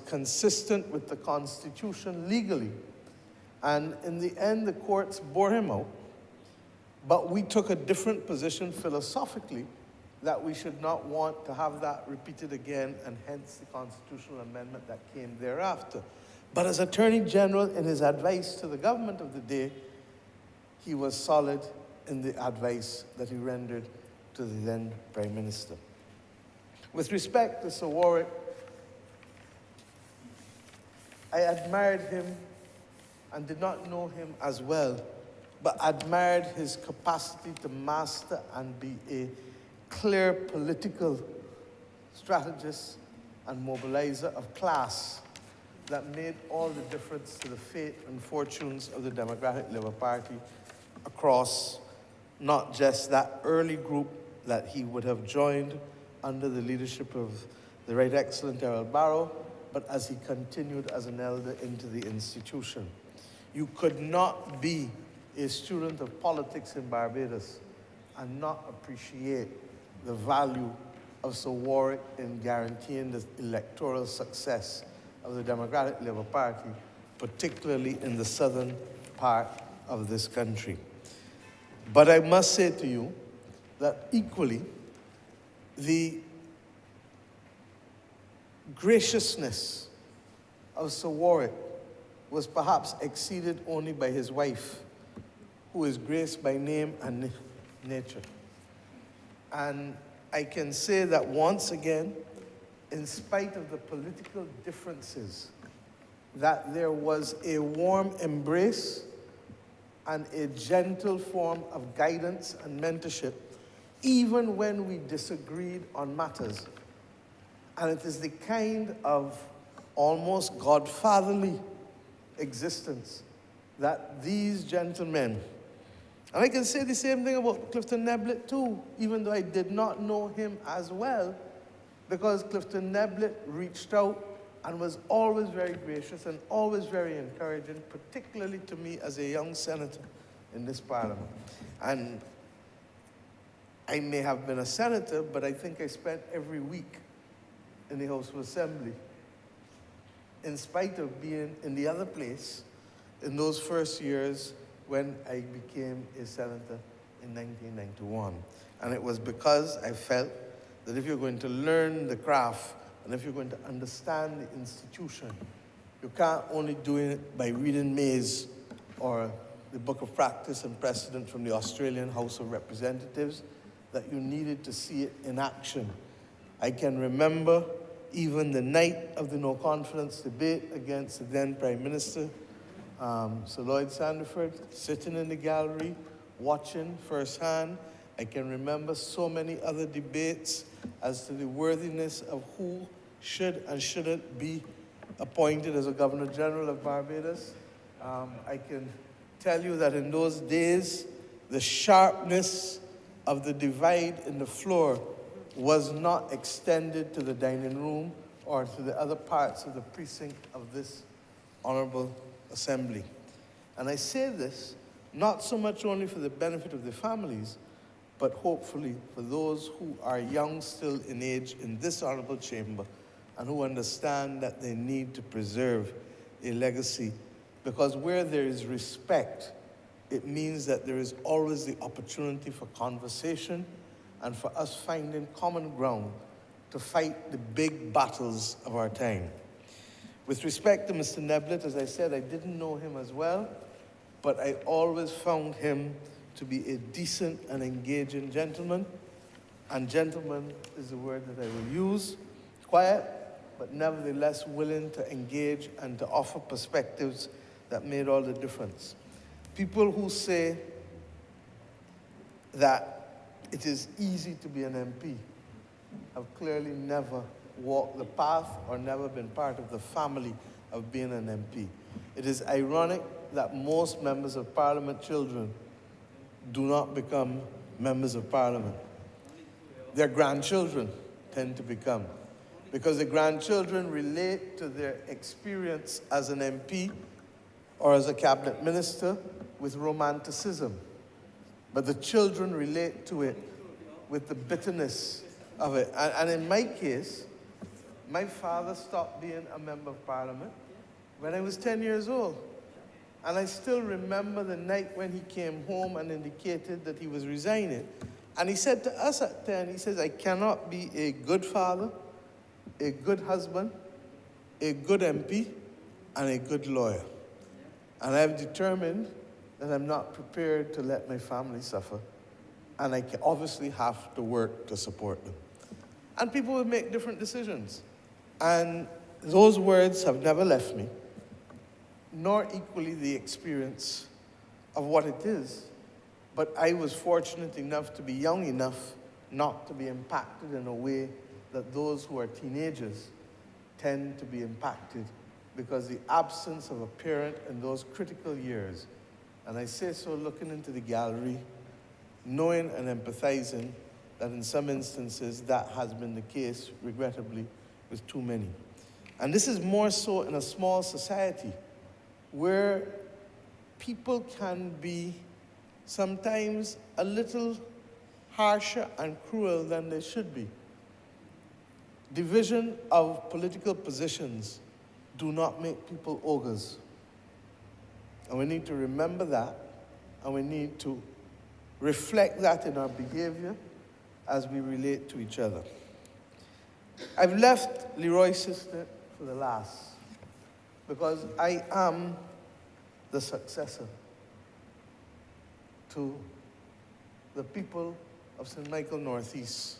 consistent with the Constitution legally. And in the end, the courts bore him out. But we took a different position philosophically that we should not want to have that repeated again, and hence the constitutional amendment that came thereafter. But as Attorney General, in his advice to the government of the day, he was solid in the advice that he rendered to the then Prime Minister. With respect to Sir Warwick, I admired him and did not know him as well, but admired his capacity to master and be a clear political strategist and mobilizer of class that made all the difference to the fate and fortunes of the Democratic Labour Party across not just that early group that he would have joined under the leadership of the Right Excellent Errol Barrow, but as he continued as an elder into the institution. You could not be a student of politics in Barbados and not appreciate the value of Sir Warwick in guaranteeing the electoral success of the Democratic Labour Party, particularly in the southern part of this country. But I must say to you that equally, the graciousness of Sir Warwick was perhaps exceeded only by his wife, who is Grace by name and nature. And I can say that once again, in spite of the political differences, that there was a warm embrace and a gentle form of guidance and mentorship, even when we disagreed on matters. And it is the kind of almost godfatherly existence that these gentlemen, and I can say the same thing about Clifton Neblett too, even though I did not know him as well, because Clifton Neblett reached out and was always very gracious and always very encouraging, particularly to me as a young senator in this parliament. And I may have been a senator, but I think I spent every week in the House of Assembly, in spite of being in the other place in those first years when I became a senator in 1991. And it was because I felt that if you're going to learn the craft and if you're going to understand the institution, you can't only do it by reading Mays or the Book of Practice and Precedent from the Australian House of Representatives, that you needed to see it in action. I can remember even the night of the no confidence debate against the then Prime Minister, Sir Lloyd Sandiford, sitting in the gallery, watching firsthand. I can remember so many other debates as to the worthiness of who should and shouldn't be appointed as a Governor General of Barbados. I can tell you that in those days, the sharpness of the divide in the floor was not extended to the dining room or to the other parts of the precinct of this Honourable Assembly. And I say this not so much only for the benefit of the families, but hopefully for those who are young still in age in this Honourable Chamber and who understand that they need to preserve a legacy, because where there is respect, it means that there is always the opportunity for conversation and for us finding common ground to fight the big battles of our time. With respect to Mr. Neblett, as I said, I didn't know him as well, but I always found him to be a decent and engaging gentleman. And gentleman is the word that I will use. Quiet, but nevertheless willing to engage and to offer perspectives that made all the difference. People who say that it is easy to be an MP have clearly never walked the path or never been part of the family of being an MP. It is ironic that most members of Parliament children do not become members of Parliament. Their grandchildren tend to become, because the grandchildren relate to their experience as an MP or as a cabinet minister with romanticism. But the children relate to it with the bitterness of it. And in my case, my father stopped being a member of Parliament when I was 10 years old. And I still remember the night when he came home and indicated that he was resigning. And he said to us at 10, he says, I cannot be a good father, a good husband, a good MP, and a good lawyer. And I've determined that I'm not prepared to let my family suffer. And I obviously have to work to support them. And people will make different decisions. And those words have never left me, nor equally the experience of what it is. But I was fortunate enough to be young enough not to be impacted in a way that those who are teenagers tend to be impacted, because the absence of a parent in those critical years, and I say so looking into the gallery, knowing and empathizing that in some instances that has been the case, regrettably, with too many. And this is more so in a small society where people can be sometimes a little harsher and cruel than they should be. Division of political positions do not make people ogres. And we need to remember that, and we need to reflect that in our behavior as we relate to each other. I've left Leroy Sisnett for the last, because I am the successor to the people of St. Michael Northeast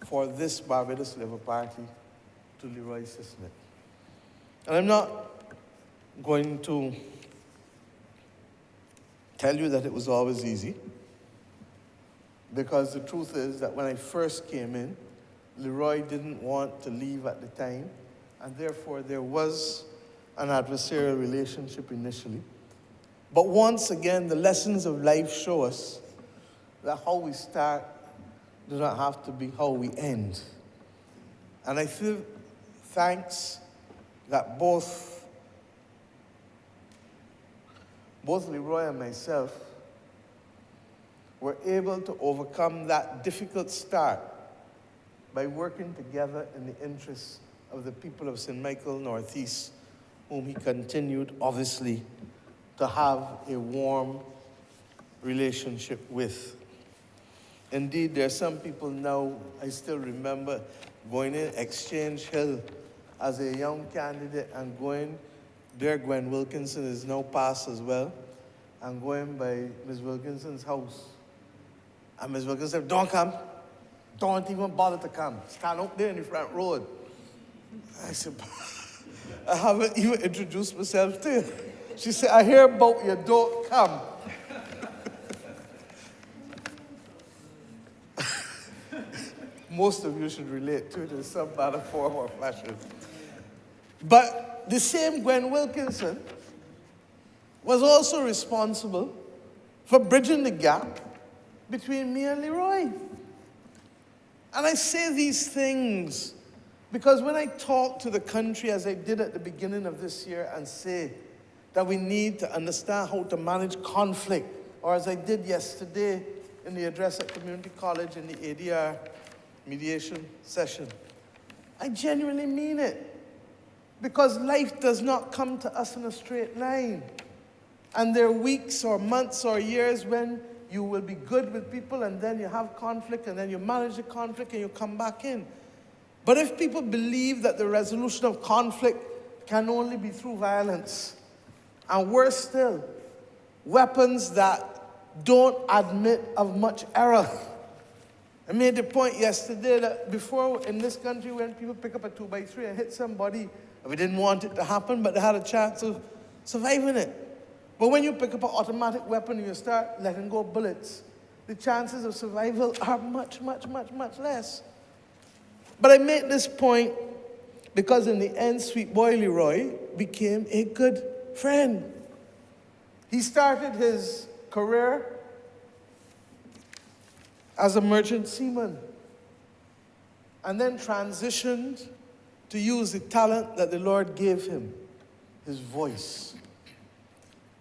for this Barbados Labour Party to Leroy Sisnett. And I'm not going to tell you that it was always easy, because the truth is that when I first came in, Leroy didn't want to leave at the time, and therefore there was an adversarial relationship initially. But once again, the lessons of life show us that how we start do not have to be how we end. And I feel thanks that both Leroy and myself were able to overcome that difficult start by working together in the interests of the people of St. Michael Northeast, whom he continued, obviously, to have a warm relationship with. Indeed, there are some people now, I still remember going in Exchange Hill as a young candidate and going, there Gwen Wilkinson is now passed as well, and going by Ms. Wilkinson's house. And Ms. Wilkinson said, don't come. Don't even bother to come. Stand out there in the front road. I said, I haven't even introduced myself to you. She said, I hear about you, don't come. Most of you should relate to it in some manner, form, or fashion. But the same Gwen Wilkinson was also responsible for bridging the gap between me and Leroy. And I say these things because when I talk to the country, as I did at the beginning of this year, and say that we need to understand how to manage conflict, or as I did yesterday in the address at Community College in the ADR mediation session, I genuinely mean it. Because life does not come to us in a straight line. And there are weeks or months or years when you will be good with people and then you have conflict and then you manage the conflict and you come back in. But if people believe that the resolution of conflict can only be through violence, and worse still, weapons that don't admit of much error. I made the point yesterday that before in this country when people pick up a 2x3 and hit somebody, we didn't want it to happen, but they had a chance of surviving it. But when you pick up an automatic weapon and you start letting go of bullets, the chances of survival are much, much, much, much less. But I make this point because in the end, sweet boy Leroy became a good friend. He started his career as a merchant seaman and then transitioned to use the talent that the Lord gave him, his voice.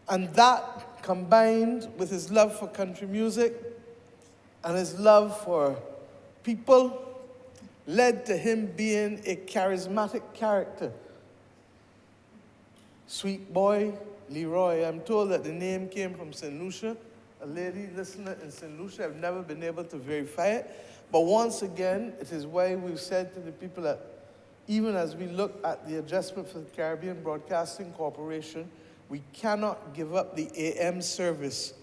And that, combined with his love for country music and his love for people, led to him being a charismatic character. Sweet boy Leroy. I'm told that the name came from St. Lucia. A lady listener in St. Lucia. I've never been able to verify it. But once again, it is why we've said to the people that even as we look at the adjustment for the Caribbean Broadcasting Corporation, we cannot give up the AM service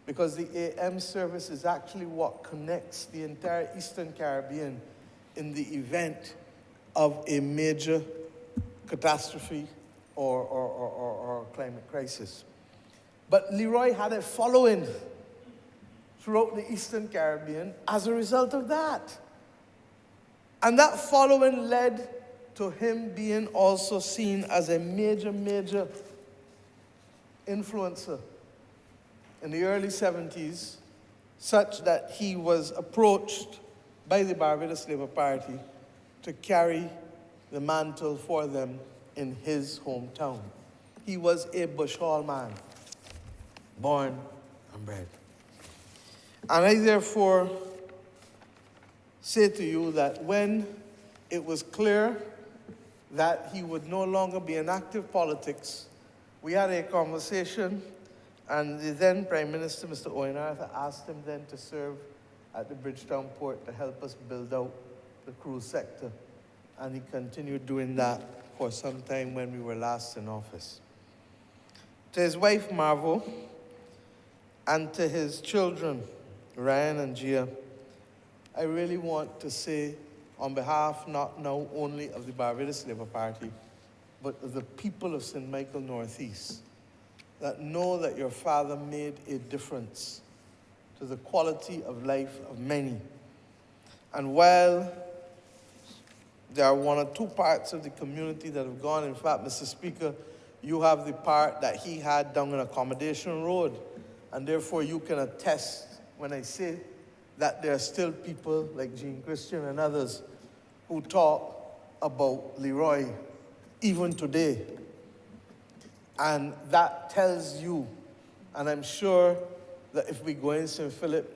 because the AM service is actually what connects the entire Eastern Caribbean in the event of a major catastrophe or climate crisis. But Leroy had a following throughout the Eastern Caribbean as a result of that. And that following led to him being also seen as a major, major influencer in the early 70s, such that he was approached by the Barbados Labour Party to carry the mantle for them in his hometown. He was a Bush Hall man, born and bred. And I therefore say to you that when it was clear that he would no longer be in active politics, we had a conversation, and the then Prime Minister, Mr. Owen Arthur, asked him then to serve at the Bridgetown port to help us build out the cruise sector. And he continued doing that for some time when we were last in office. To his wife, Marvo, and to his children, Ryan and Gia, I really want to say on behalf not now only of the Barbados Labour Party, but of the people of St. Michael Northeast, that know that your father made a difference to the quality of life of many. And while there are one or two parts of the community that have gone, in fact, Mr. Speaker, you have the part that he had down in Accommodation Road, and therefore you can attest when I say that there are still people like Jean Christian and others who talk about Leroy even today. And that tells you, and I'm sure that if we go in St. Philip,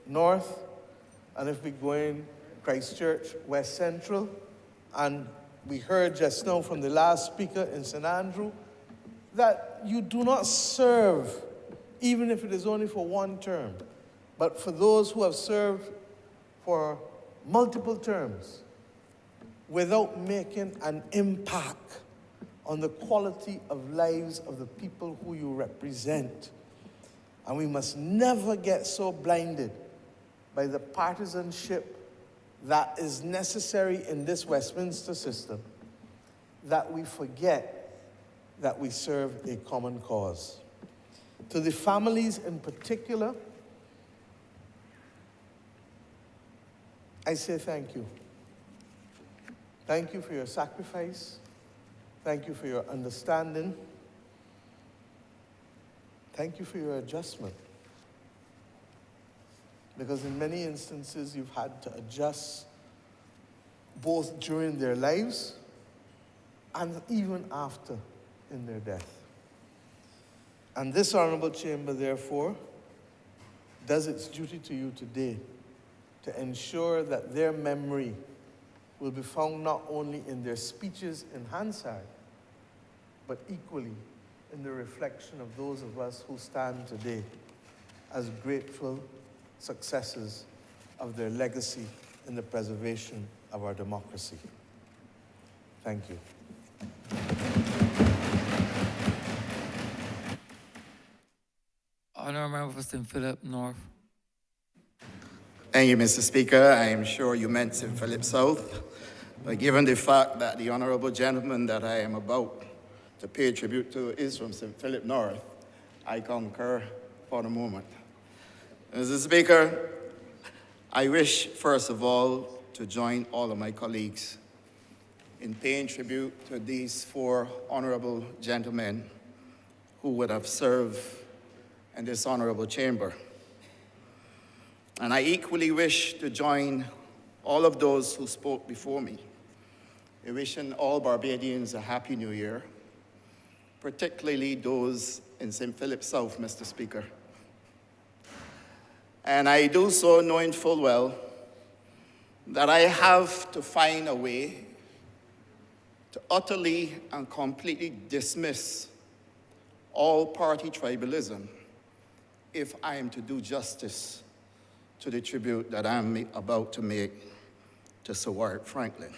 North, and if we're going Christchurch, West Central, and we heard just now from the last speaker in St. Andrew, that you do not serve, even if it is only for one term, but for those who have served for multiple terms, without making an impact on the quality of lives of the people who you represent. And we must never get so blinded by the partisanship that is necessary in this Westminster system that we forget that we serve a common cause. To the families in particular, I say thank you. Thank you for your sacrifice. Thank you for your understanding. Thank you for your adjustment. Because in many instances, you've had to adjust both during their lives and even after in their death. And this Honourable Chamber, therefore, does its duty to you today to ensure that their memory will be found not only in their speeches in Hansard, but equally in the reflection of those of us who stand today as grateful successors of their legacy in the preservation of our democracy. Thank you. Honourable Member for St. Philip North. Thank you, Mr. Speaker. I am sure you meant St. Philip South, but given the fact that the honourable gentleman that I am about to pay tribute to is from St. Philip North, I concur for the moment. Mr. Speaker, I wish, first of all, to join all of my colleagues in paying tribute to these four honourable gentlemen who would have served in this honourable chamber. And I equally wish to join all of those who spoke before me in wishing all Barbadians a Happy New Year, particularly those in St. Philip South, Mr. Speaker. And I do so knowing full well that I have to find a way to utterly and completely dismiss all party tribalism if I am to do justice to the tribute that I'm about to make to Sir Warwick Franklin.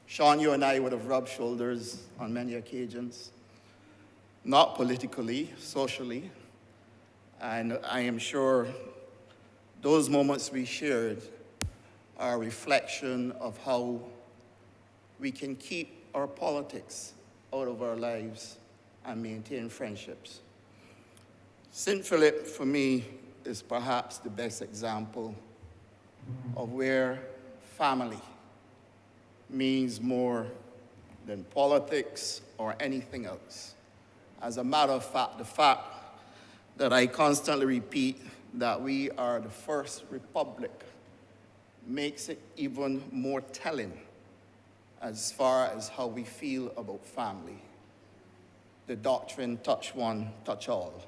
Sean, you and I would have rubbed shoulders on many occasions, not politically, socially, and I am sure those moments we shared are a reflection of how we can keep our politics out of our lives and maintain friendships. St. Philip, for me, is perhaps the best example of where family means more than politics or anything else. As a matter of fact, the fact that I constantly repeat that we are the first republic makes it even more telling as far as how we feel about family. The doctrine, touch one, touch all,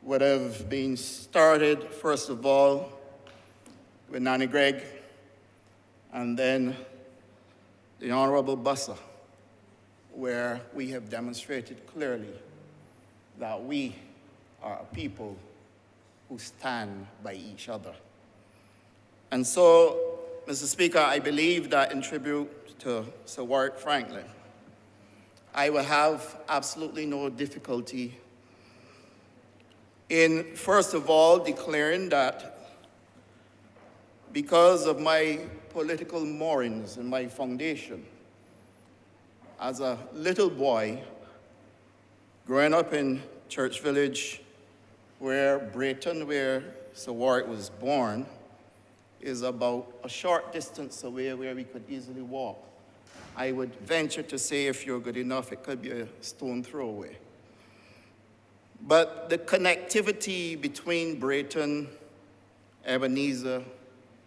would have been started, first of all, with Nanny Gregg, and then the Honourable Bussa, where we have demonstrated clearly that we are a people who stand by each other. And so, Mr. Speaker, I believe that in tribute to Sir Warwick Franklin, I will have absolutely no difficulty in, first of all, declaring that because of my political moorings and my foundation, as a little boy, growing up in Church Village, where Brayton, where Sir Warwick was born, is about a short distance away where we could easily walk. I would venture to say, if you're good enough, it could be a stone throw away. But the connectivity between Brayton, Ebenezer,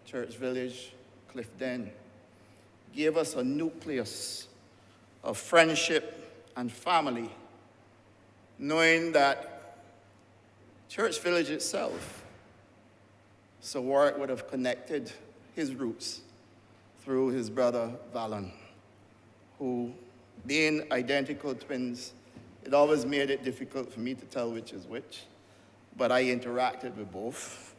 Church Village, Clifden, gave us a nucleus of friendship and family, knowing that Church Village itself Sir Warwick would have connected his roots through his brother Valon, who, being identical twins, it always made it difficult for me to tell which is which, but I interacted with both.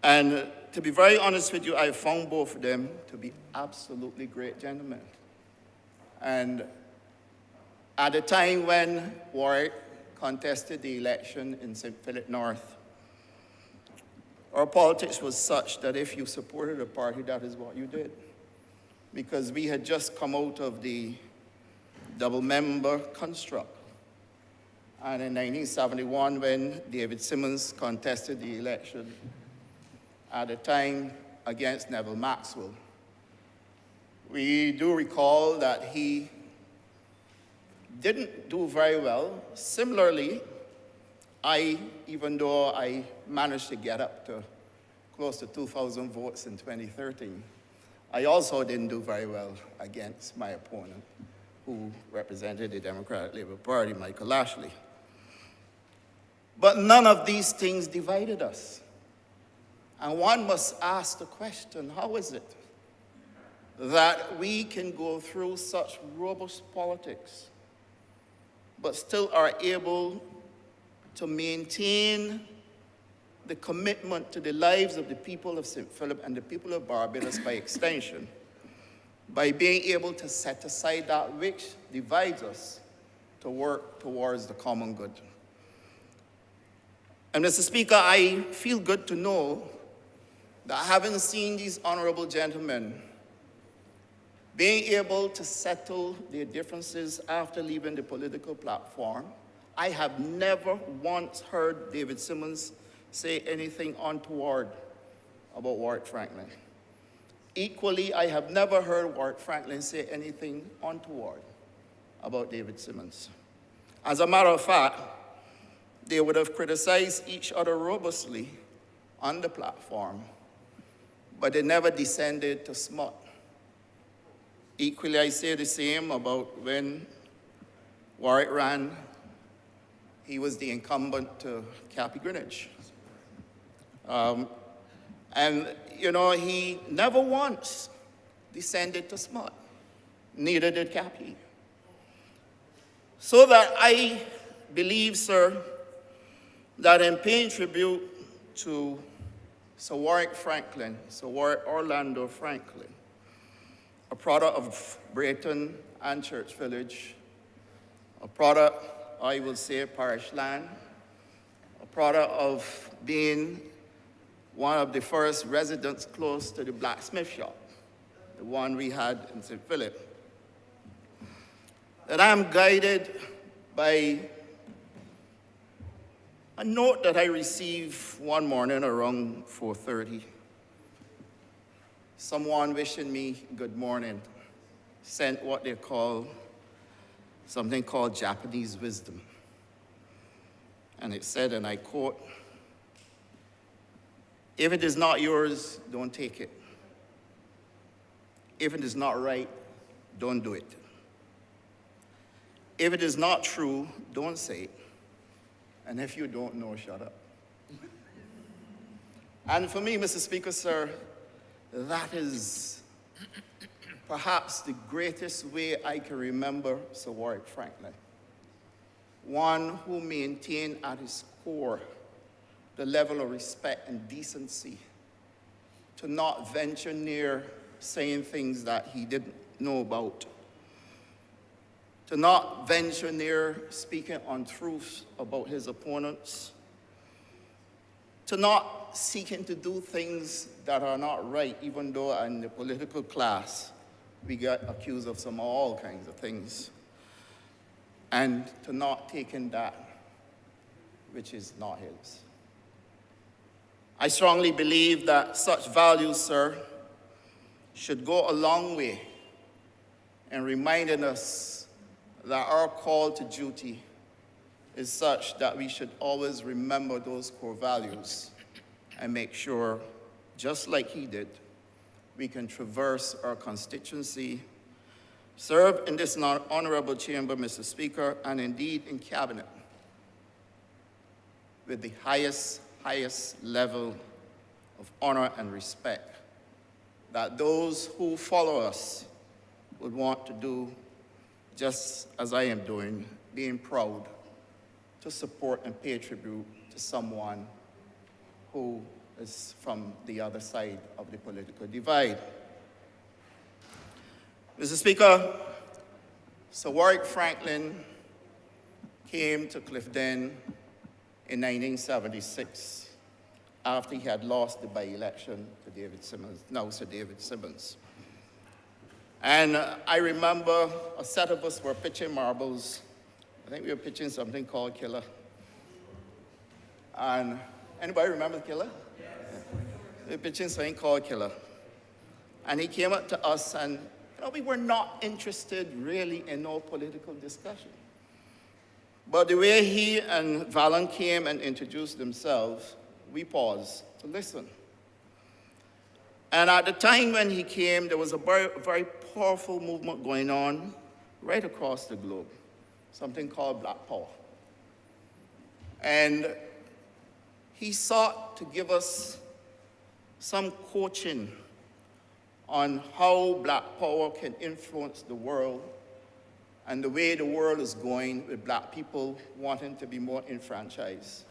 And to be very honest with you, I found both of them to be absolutely great gentlemen. And at the time when Warwick contested the election in St. Philip North, our politics was such that if you supported a party, that is what you did. Because we had just come out of the double-member construct. And in 1971, when David Simmons contested the election, at the time against Neville Maxwell, we do recall that he didn't do very well. Similarly, even though I managed to get up to close to 2,000 votes in 2013, I also didn't do very well against my opponent, who represented the Democratic Labour Party, Michael Ashley. But none of these things divided us. And one must ask the question, how is it that we can go through such robust politics, but still are able to maintain the commitment to the lives of the people of St. Philip and the people of Barbados by extension, by being able to set aside that which divides us to work towards the common good. And Mr. Speaker, I feel good to know that having seen these honorable gentlemen being able to settle their differences after leaving the political platform, I have never once heard David Simmons say anything untoward about Warwick Franklin. Equally, I have never heard Warwick Franklin say anything untoward about David Simmons. As a matter of fact, they would have criticized each other robustly on the platform, but they never descended to smut. Equally, I say the same about when Warwick ran. He was the incumbent to Cappy Greenwich. And, you know, he never once descended to smut. Neither did Cappy. So that I believe, sir, that in paying tribute to Sir Warwick Franklin, Sir Warwick Orlando Franklin, a product of Brayton and Church Village, a product, I will say, parish land, a product of being one of the first residents close to the blacksmith shop, the one we had in St. Philip, that I'm guided by a note that I received one morning around 4:30. Someone wishing me good morning sent what they call, something called Japanese wisdom. And it said, and I quote, "If it is not yours, don't take it. If it is not right, don't do it. If it is not true, don't say it. And if you don't know, shut up." And for me, Mr. Speaker, sir, that is perhaps the greatest way I can remember Sir Warwick Franklin. One who maintained at his core the level of respect and decency, to not venture near saying things that he didn't know about, to not venture near speaking untruths about his opponents, to not seeking to do things that are not right, even though in the political class we get accused of all kinds of things, and to not taking that which is not his. I strongly believe that such values, sir, should go a long way in reminding us that our call to duty is such that we should always remember those core values and make sure, just like he did, we can traverse our constituency, serve in this honorable chamber, Mr. Speaker, and indeed in cabinet with the highest level of honor and respect that those who follow us would want to do just as I am doing, being proud to support and pay tribute to someone who is from the other side of the political divide. Mr. Speaker, Sir Warwick Franklin came to Clifden in 1976 after he had lost the by-election to David Simmons, now Sir David Simmons. And I remember a set of us were pitching marbles. I think we were pitching something called Killer. And anybody remember the Killer? Yes. We were pitching something called Killer. And he came up to us and we were not interested really in no political discussion. But the way he and Valen came and introduced themselves, we paused to listen. And at the time when he came, there was a very, very powerful movement going on right across the globe, something called Black Power. And he sought to give us some coaching on how Black Power can influence the world and the way the world is going with Black people wanting to be more enfranchised.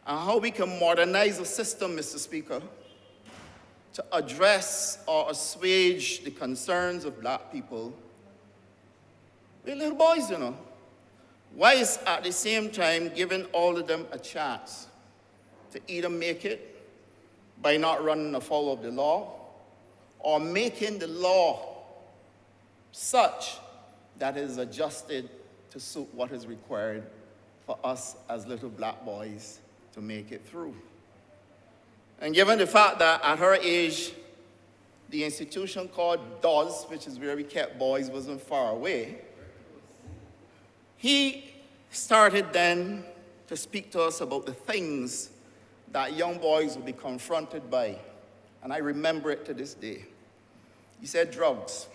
And how we can modernize the system, Mr. Speaker, to address or assuage the concerns of Black people. We're little boys, While at the same time giving all of them a chance to either make it by not running afoul of the law, or making the law such that it is adjusted to suit what is required for us as little Black boys to make it through. And given the fact that at her age, the institution called DOS, which is where we kept boys, wasn't far away, he started then to speak to us about the things that young boys will be confronted by. And I remember it to this day. He said drugs.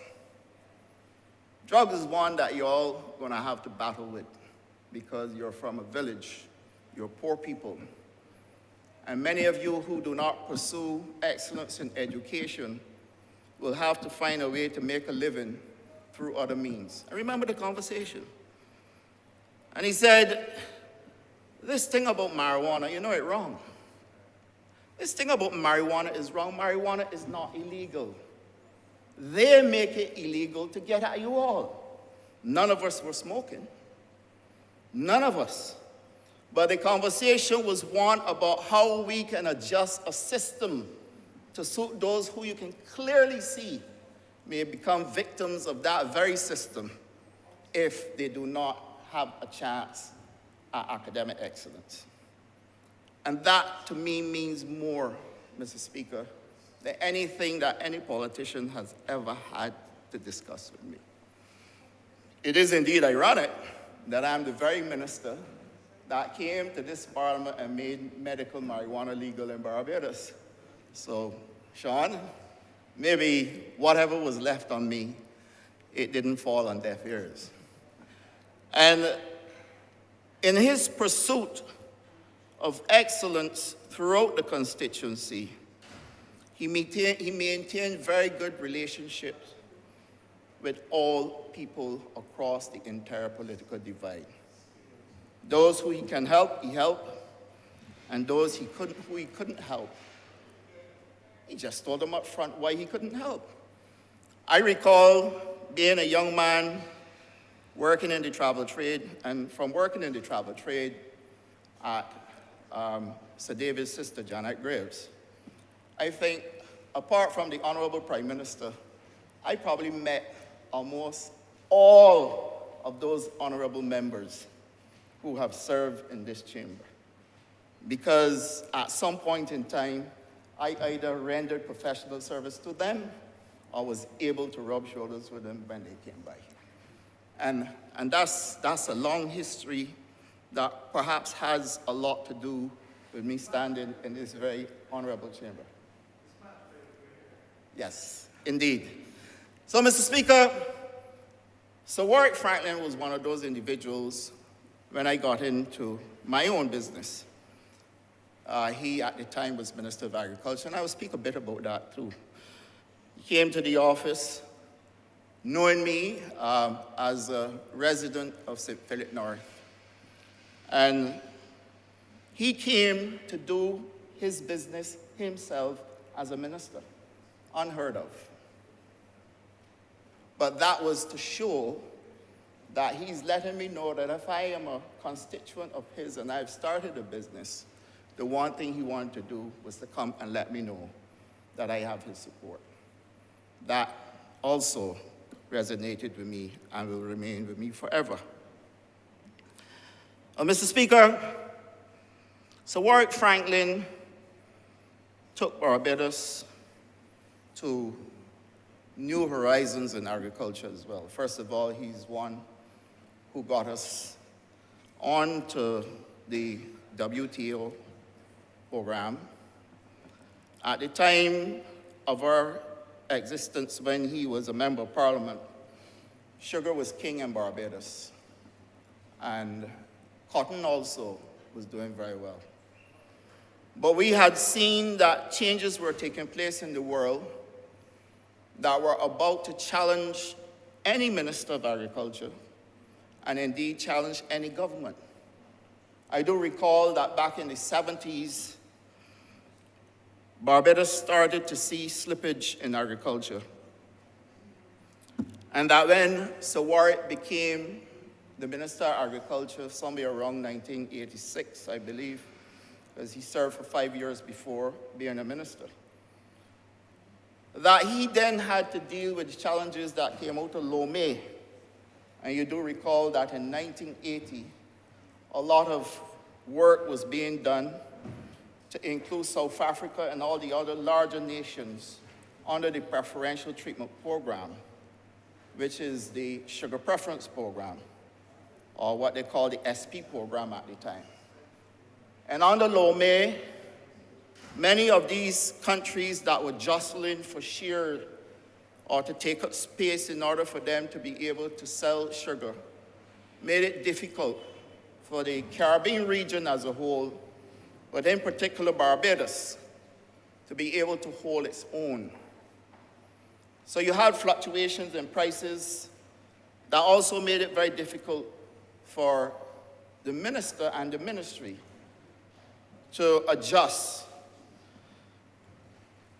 Drugs is one that you're all going to have to battle with because you're from a village, you're poor people. And many of you who do not pursue excellence in education will have to find a way to make a living through other means. I remember the conversation. And he said, this thing about marijuana, you know it wrong. This thing about marijuana is wrong. Marijuana is not illegal. They make it illegal to get at you all. None of us were smoking. None of us. But the conversation was one about how we can adjust a system to suit those who you can clearly see may become victims of that very system if they do not have a chance at academic excellence. And that, to me, means more, Mr. Speaker, than anything that any politician has ever had to discuss with me. It is indeed ironic that I'm the very minister that came to this parliament and made medical marijuana legal in Barbados. So, Sean, maybe whatever was left on me, it didn't fall on deaf ears. And in his pursuit of excellence throughout the constituency, he maintained very good relationships with all people across the entire political divide. Those who he can help, he helped, and those who he couldn't help, he just told them up front why he couldn't help. I recall being a young man working in the travel trade, and from working in the travel trade at Sir David's sister, Janet Graves, I think, apart from the Honourable Prime Minister, I probably met almost all of those honourable members who have served in this chamber. Because at some point in time, I either rendered professional service to them or was able to rub shoulders with them when they came by. And that's a long history that perhaps has a lot to do with me standing in this very honourable chamber. Yes, indeed. So, Mr. Speaker, Sir Warwick Franklin was one of those individuals when I got into my own business. He, at the time, was Minister of Agriculture, and I will speak a bit about that, too. He came to the office knowing me as a resident of St. Philip North. And he came to do his business himself as a minister. Unheard of. But that was to show that he's letting me know that if I am a constituent of his and I've started a business, the one thing he wanted to do was to come and let me know that I have his support. That also resonated with me and will remain with me forever. Mr. Speaker, Sir Warwick Franklin took Barbados to new horizons in agriculture as well. First of all, he's one who got us on to the WTO program. At the time of our existence, when he was a member of Parliament, sugar was king in Barbados, and cotton also was doing very well. But we had seen that changes were taking place in the world that were about to challenge any Minister of Agriculture, and indeed challenge any government. I do recall that back in the 70s, Barbados started to see slippage in agriculture. And that when Sir Warwick became the Minister of Agriculture somewhere around 1986, I believe, because he served for 5 years before being a minister, that he then had to deal with the challenges that came out of Lomé. And you do recall that in 1980, a lot of work was being done to include South Africa and all the other larger nations under the Preferential Treatment Program, which is the Sugar Preference Program, or what they call the SP program at the time. And under Lomé, many of these countries that were jostling for share or to take up space in order for them to be able to sell sugar made it difficult for the Caribbean region as a whole, but in particular Barbados, to be able to hold its own. So you had fluctuations in prices that also made it very difficult for the minister and the ministry to adjust.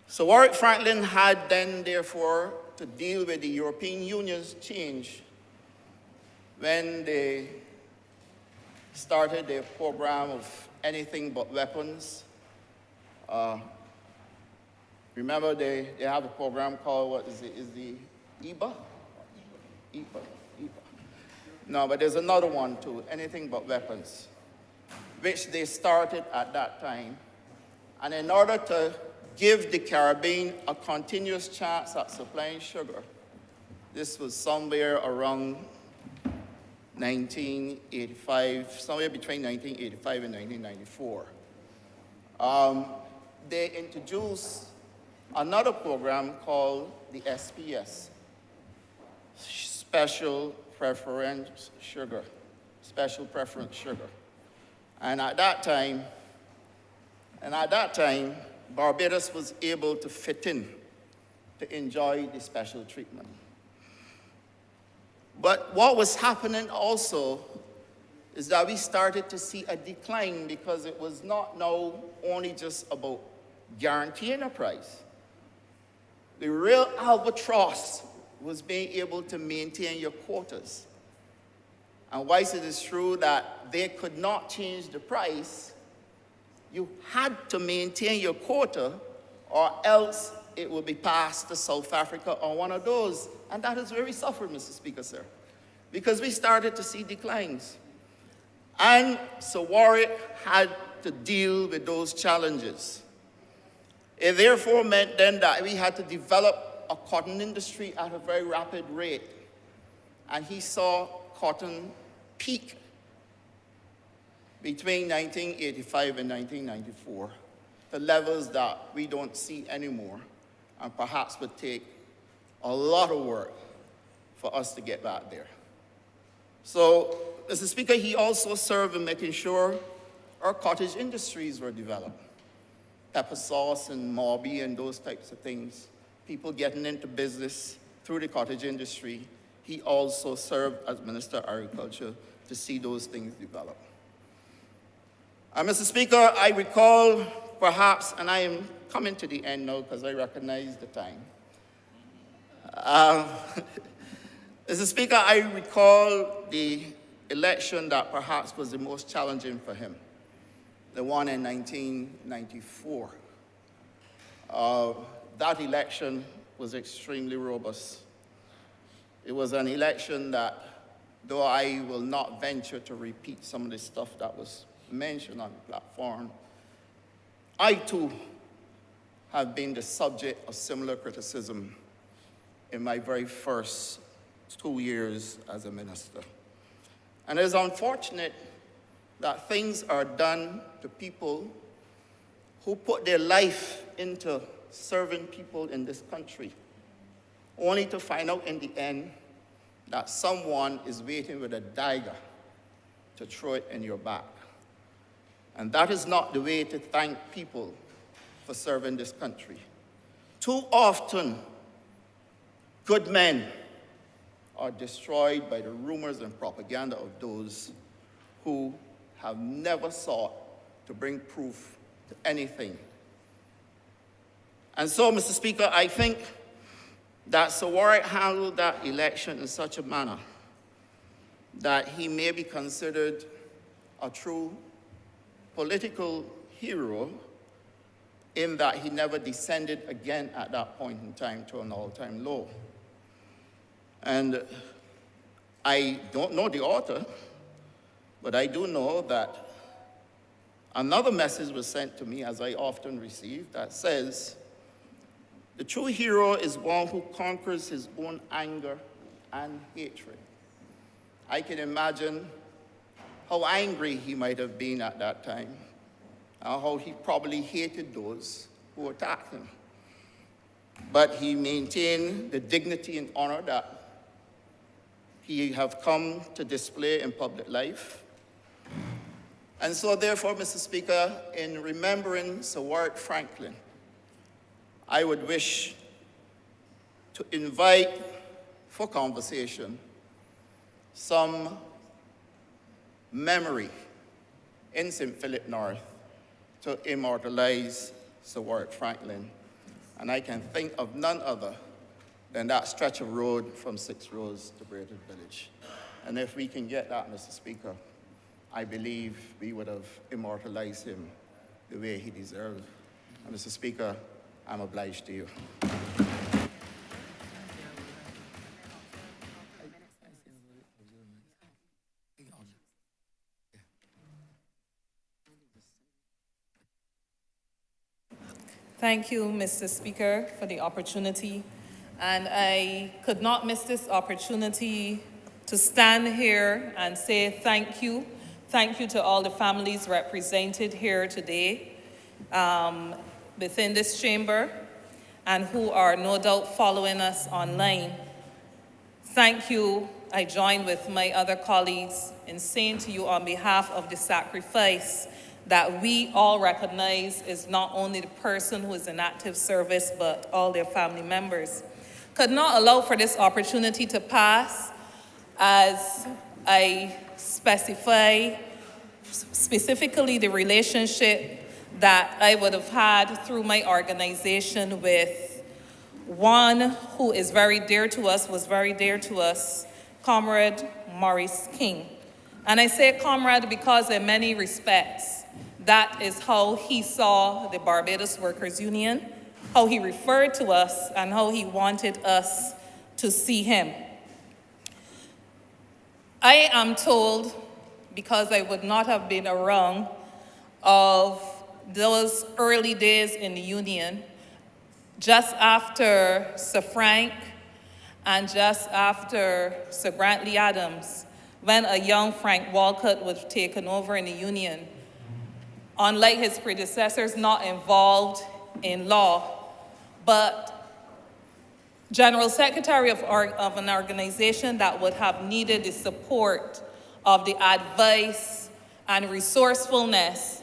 So Warwick Franklin had then, therefore, to deal with the European Union's change when they started their program of anything but weapons. Remember, they have a program called, what is it, is the EBA? EBA. No, but there's another one too, anything but weapons, which they started at that time. And in order to give the Caribbean a continuous chance at supplying sugar, this was somewhere around 1985, somewhere between 1985 and 1994. They introduced another program called the SPS, Special Preference Sugar. And at that time, Barbados was able to fit in to enjoy the special treatment. But what was happening also is that we started to see a decline, because it was not now only just about guaranteeing a price. The real albatross was being able to maintain your quotas. And whilst it is true that they could not change the price, you had to maintain your quota, or else it would be passed to South Africa on one of those. And that is where we suffered, Mr. Speaker, sir, because we started to see declines. And so Warwick had to deal with those challenges. It therefore meant then that we had to develop a cotton industry at a very rapid rate. And he saw cotton peak between 1985 and 1994, the levels that we don't see anymore, and perhaps would take a lot of work for us to get back there. So, Mr. Speaker, he also served in making sure our cottage industries were developed. Pepper sauce and Morby and those types of things. People getting into business through the cottage industry. He also served as Minister of Agriculture to see those things develop. Mr. Speaker, I recall perhaps, and I am coming to the end now because I recognize the time. Mr. Speaker, I recall the election that perhaps was the most challenging for him, the one in 1994. That election was extremely robust. It was an election that, though I will not venture to repeat some of the stuff that was mentioned on the platform, I too have been the subject of similar criticism in my very first 2 years as a minister. And it is unfortunate that things are done to people who put their life into serving people in this country, only to find out in the end that someone is waiting with a dagger to throw it in your back. And that is not the way to thank people for serving this country. Too often, good men are destroyed by the rumors and propaganda of those who have never sought to bring proof to anything. And so, Mr. Speaker, I think that Sawarik handled that election in such a manner that he may be considered a true political hero in that he never descended again at that point in time to an all-time low. And I don't know the author, but I do know that another message was sent to me, as I often receive, that says, the true hero is one who conquers his own anger and hatred. I can imagine how angry he might have been at that time, and how he probably hated those who attacked him. But he maintained the dignity and honor that he have come to display in public life. And so therefore, Mr. Speaker, in remembering Sir Warwick Franklin, I would wish to invite for conversation some memory in St. Philip North to immortalize Sir Warwick Franklin. And I can think of none other than that stretch of road from 6 Roads to Braided Village. And if we can get that, Mr. Speaker, I believe we would have immortalized him the way he deserved. And Mr. Speaker, I'm obliged to you. Thank you, Mr. Speaker, for the opportunity. And I could not miss this opportunity to stand here and say thank you. Thank you to all the families represented here today within this chamber and who are no doubt following us online. Thank you. I join with my other colleagues in saying to you on behalf of the sacrifice that we all recognize is not only the person who is in active service, but all their family members. Could not allow for this opportunity to pass as I specify specifically the relationship that I would have had through my organization with one who is very dear to us, was very dear to us, Comrade Maurice King. And I say comrade because in many respects, that is how he saw the Barbados Workers Union, how he referred to us, and how he wanted us to see him. I am told, because I would not have been around, of those early days in the union, just after Sir Frank and just after Sir Grantley Adams, when a young Frank Walcott was taken over in the union, unlike his predecessors, not involved in law, but General Secretary of an organization that would have needed the support of the advice and resourcefulness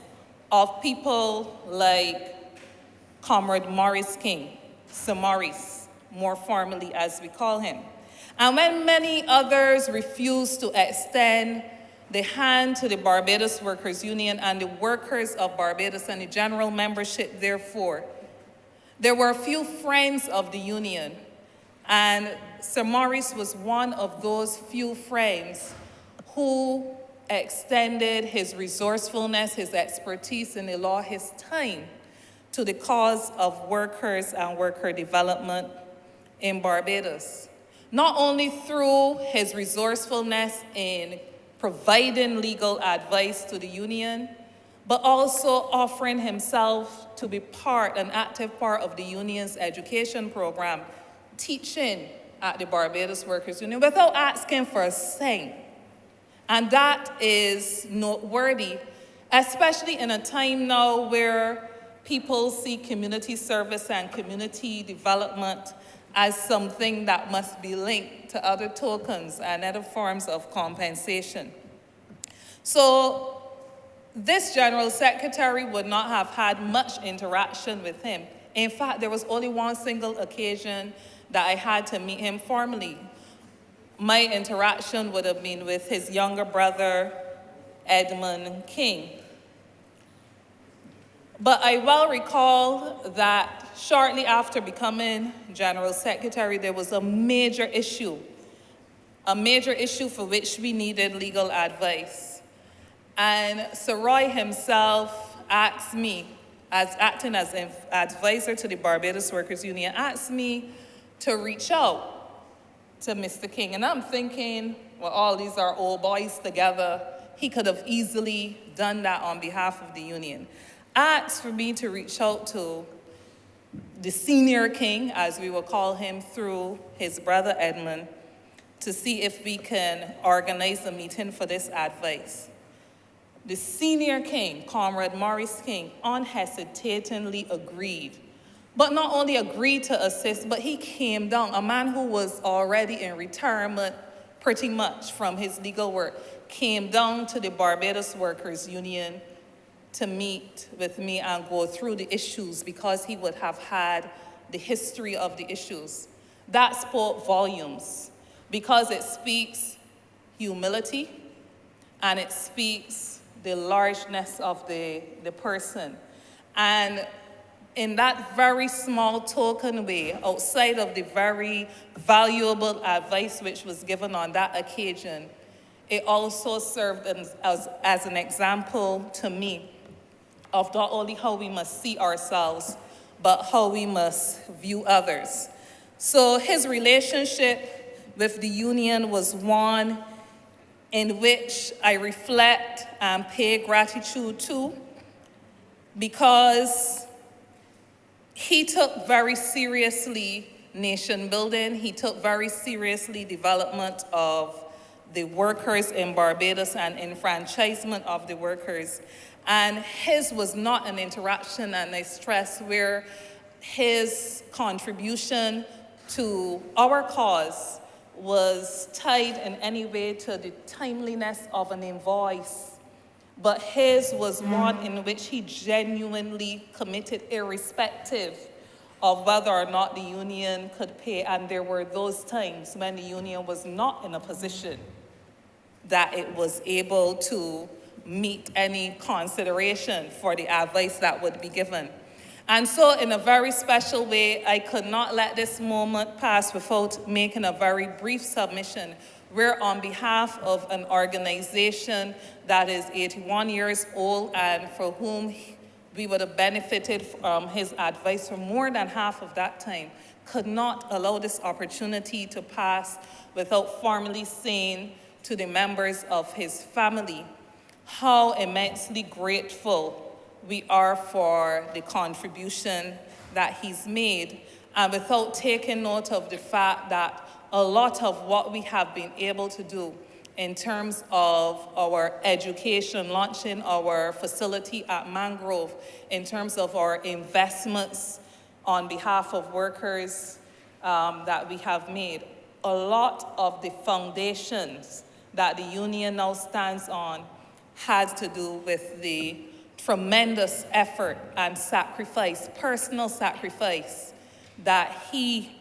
of people like Comrade Maurice King, Sir Maurice, more formally as we call him. And when many others refused to extend the hand to the Barbados Workers Union and the workers of Barbados and the general membership, therefore, there were a few friends of the union, and Sir Maurice was one of those few friends who extended his resourcefulness, his expertise in the law, his time to the cause of workers and worker development in Barbados. Not only through his resourcefulness in providing legal advice to the union, but also offering himself to be an active part of the union's education program, teaching at the Barbados Workers Union without asking for a cent. And that is noteworthy, especially in a time now where people see community service and community development as something that must be linked to other tokens and other forms of compensation. So this General Secretary would not have had much interaction with him. In fact, there was only one single occasion that I had to meet him formally. My interaction would have been with his younger brother, Edmund King. But I well recall that shortly after becoming General Secretary, there was a major issue for which we needed legal advice. And Sir Roy himself asked me, as acting as an advisor to the Barbados Workers Union, asked me to reach out to Mr. King. And I'm thinking, well, all these are old boys together. He could have easily done that on behalf of the union. Asked for me to reach out to the senior King, as we will call him, through his brother Edmund, to see if we can organize a meeting for this advice. The senior King, Comrade Maurice King, unhesitatingly agreed. But not only agreed to assist, but he came down, a man who was already in retirement pretty much from his legal work, came down to the Barbados Workers Union to meet with me and go through the issues because he would have had the history of the issues. That spoke volumes because it speaks humility and it speaks the largeness of the person. And in that very small token way, outside of the very valuable advice which was given on that occasion, it also served as an example to me of not only how we must see ourselves, but how we must view others. So his relationship with the union was one in which I reflect and pay gratitude to, because he took very seriously nation building. He took very seriously development of the workers in Barbados and enfranchisement of the workers. And his was not an interaction, and I stress, where his contribution to our cause was tied in any way to the timeliness of an invoice. But his was one in which he genuinely committed, irrespective of whether or not the union could pay. And there were those times when the union was not in a position that it was able to meet any consideration for the advice that would be given. And so in a very special way, I could not let this moment pass without making a very brief submission, where on behalf of an organization that is 81 years old and for whom we would have benefited from his advice for more than half of that time, could not allow this opportunity to pass without formally saying to the members of his family how immensely grateful we are for the contribution that he's made, and without taking note of the fact that a lot of what we have been able to do in terms of our education, launching our facility at Mangrove, in terms of our investments on behalf of workers that we have made, a lot of the foundations that the union now stands on had to do with the tremendous effort and sacrifice, personal sacrifice, that he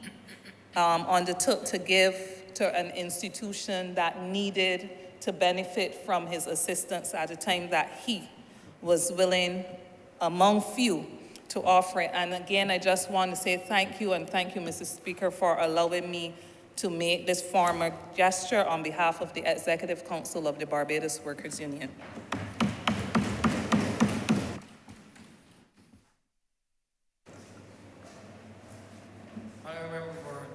undertook to give to an institution that needed to benefit from his assistance at a time that he was willing, among few, to offer it. And again, I just want to say thank you, and thank you, Mr. Speaker, for allowing me to make this formal gesture on behalf of the Executive Council of the Barbados Workers Union. Honourable for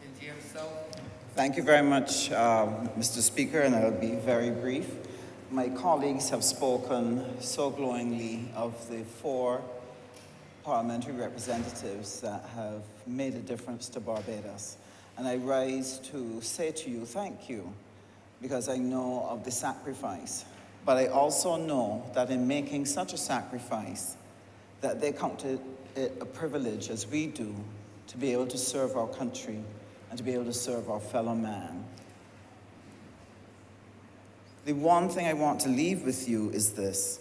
Indian South. Thank you very much, Mr. Speaker, and I'll be very brief. My colleagues have spoken so glowingly of the 4 parliamentary representatives that have made a difference to Barbados. And I rise to say to you, thank you, because I know of the sacrifice. But I also know that in making such a sacrifice, that they count it a privilege, as we do, to be able to serve our country and to be able to serve our fellow man. The one thing I want to leave with you is this,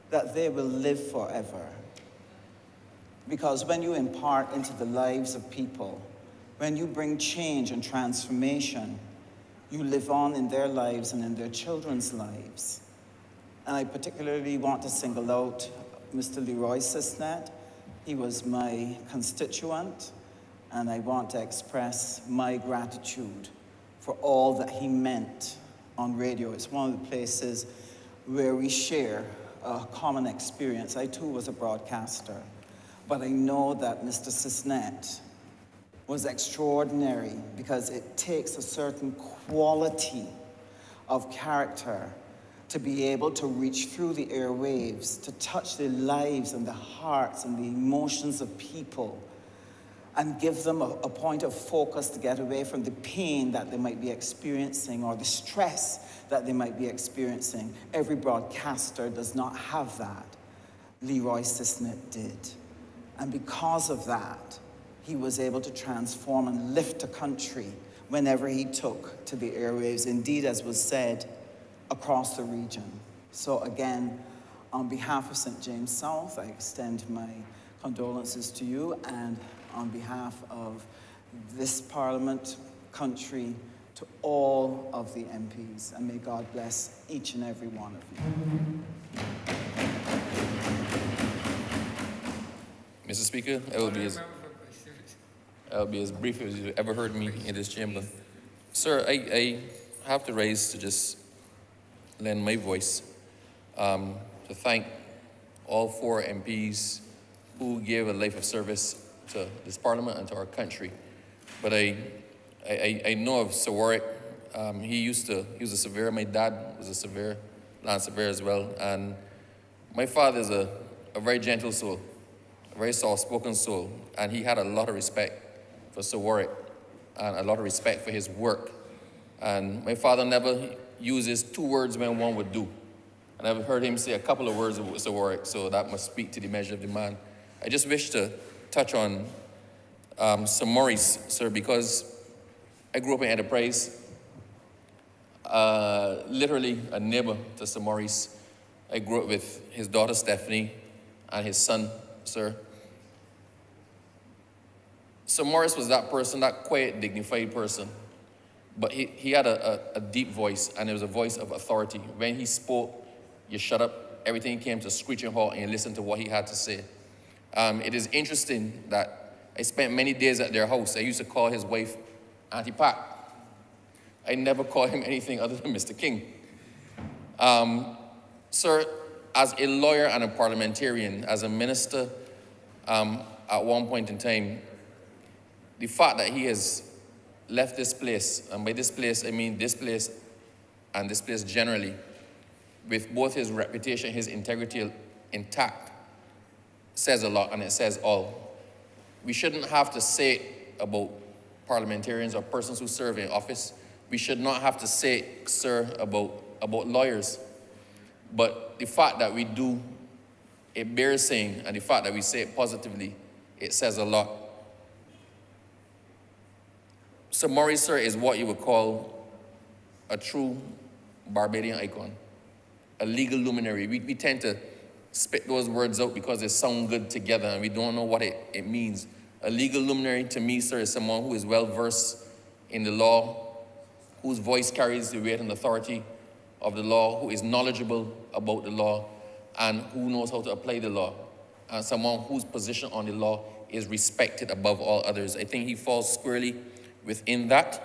that they will live forever. Because when you impart into the lives of people, when you bring change and transformation, you live on in their lives and in their children's lives. And I particularly want to single out Mr. Leroy Cisnet. He was my constituent, and I want to express my gratitude for all that he meant on radio. It's one of the places where we share a common experience. I too was a broadcaster, but I know that Mr. Cisnet was extraordinary because it takes a certain quality of character to be able to reach through the airwaves, to touch the lives and the hearts and the emotions of people and give them a point of focus to get away from the pain that they might be experiencing or the stress that they might be experiencing. Every broadcaster does not have that. Leroy Cisnet did. And because of that, he was able to transform and lift a country whenever he took to the airwaves, indeed, as was said, across the region. So again, on behalf of St. James South, I extend my condolences to you, and on behalf of this Parliament, country, to all of the MPs, and may God bless each and every one of you. Mr. Speaker, I will be as brief as you've ever heard me in this chamber. Sir, I have to raise to just lend my voice to thank all 4 MPs who gave a life of service to this Parliament and to our country. But I know of Sir Warwick. He was a surveyor. My dad was a surveyor, land surveyor as well. And my father is a very gentle soul, a very soft-spoken soul, and he had a lot of respect for Sir Warwick and a lot of respect for his work. And my father never uses 2 words when one would do. And I've heard him say a couple of words about Sir Warwick, so that must speak to the measure of the man. I just wish to touch on Sir Maurice, sir, because I grew up in Enterprise, literally a neighbor to Sir Maurice. I grew up with his daughter Stephanie and his son, sir. Sir Maurice was that person, that quiet, dignified person. But he had a deep voice, and it was a voice of authority. When he spoke, you shut up. Everything came to a screeching halt, and you listened to what he had to say. It is interesting that I spent many days at their house. I used to call his wife Auntie Pat. I never called him anything other than Mr. King. Sir, as a lawyer and a parliamentarian, as a minister, at one point in time, the fact that he has left this place, and by this place, I mean this place and this place generally, with both his reputation, his integrity intact, says a lot, and it says all. We shouldn't have to say it about parliamentarians or persons who serve in office. We should not have to say it, sir, about lawyers. But the fact that we do, it bears saying, and the fact that we say it positively, it says a lot. Sir Maurice, sir, is what you would call a true Barbadian icon. a legal luminary. We tend to spit those words out because they sound good together and we don't know what it means. A legal luminary to me, sir, is someone who is well versed in the law, whose voice carries the weight and authority of the law, who is knowledgeable about the law, and who knows how to apply the law, and someone whose position on the law is respected above all others. I think he falls squarely within that.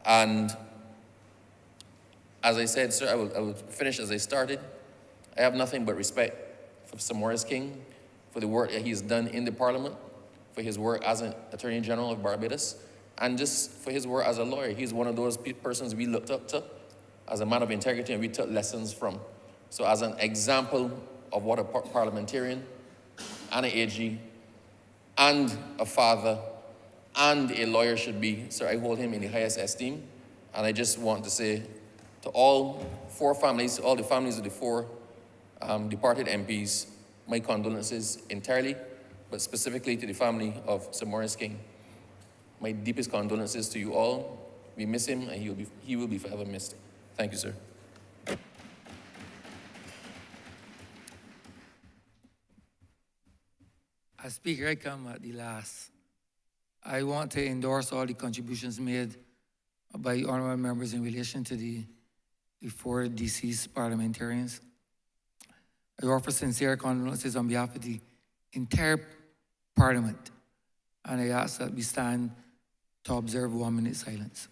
And as I said, sir, I will finish as I started. I have nothing but respect for Sir Maurice King, for the work that he's done in the Parliament, for his work as an Attorney General of Barbados, and just for his work as a lawyer. He's one of those persons we looked up to as a man of integrity and we took lessons from. So as an example of what a parliamentarian and an AG and a father and a lawyer should be, sir, I hold him in the highest esteem. And I just want to say to all four families, all the families of the four departed MPs, my condolences entirely, but specifically to the family of Sir Maurice King. My deepest condolences to you all. We miss him and he will be forever missed. Thank you, sir. As Speaker, I come at the last. I want to endorse all the contributions made by honourable members in relation to the four deceased parliamentarians. I offer sincere condolences on behalf of the entire Parliament, and I ask that we stand to observe 1 minute silence.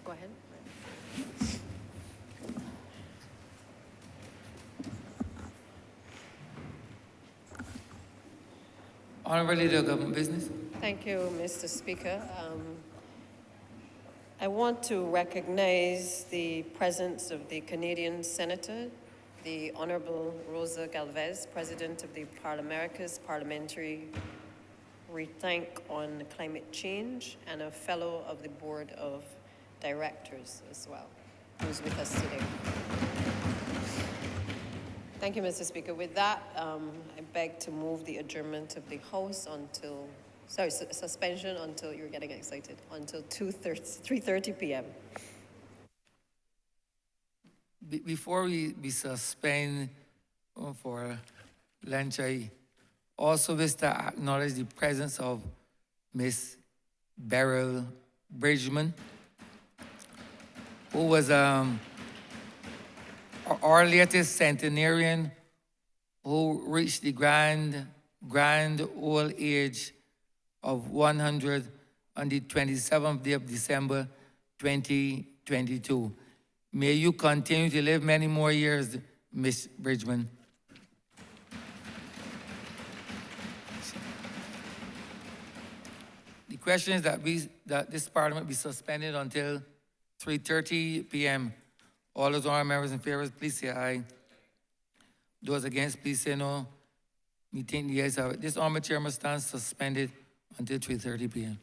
Go ahead. Honourable Leader of Government Business. Thank you, Mr. Speaker. I want to recognize the presence of the Canadian Senator, the Honourable Rosa Galvez, President of the Parliamericas Parliamentary Rethink on Climate Change, and a Fellow of the Board of Directors as well, who's with us today. Thank you, Mr. Speaker. With that, I beg to move the adjournment of the House until, suspension until, you're getting excited, until 3:30 p.m. Before we suspend for lunch, I also wish to acknowledge the presence of Miss Beryl Bridgman, who was our latest centenarian who reached the grand old age of 100 on the 27th day of December, 2022. May you continue to live many more years, Miss Bridgman. The question is that this Parliament be suspended until 3:30 p.m. All those honourable members in favour, please say aye. Those against, please say no. Me think the ayes have it. This honourable chair must stand suspended until 3:30 p.m.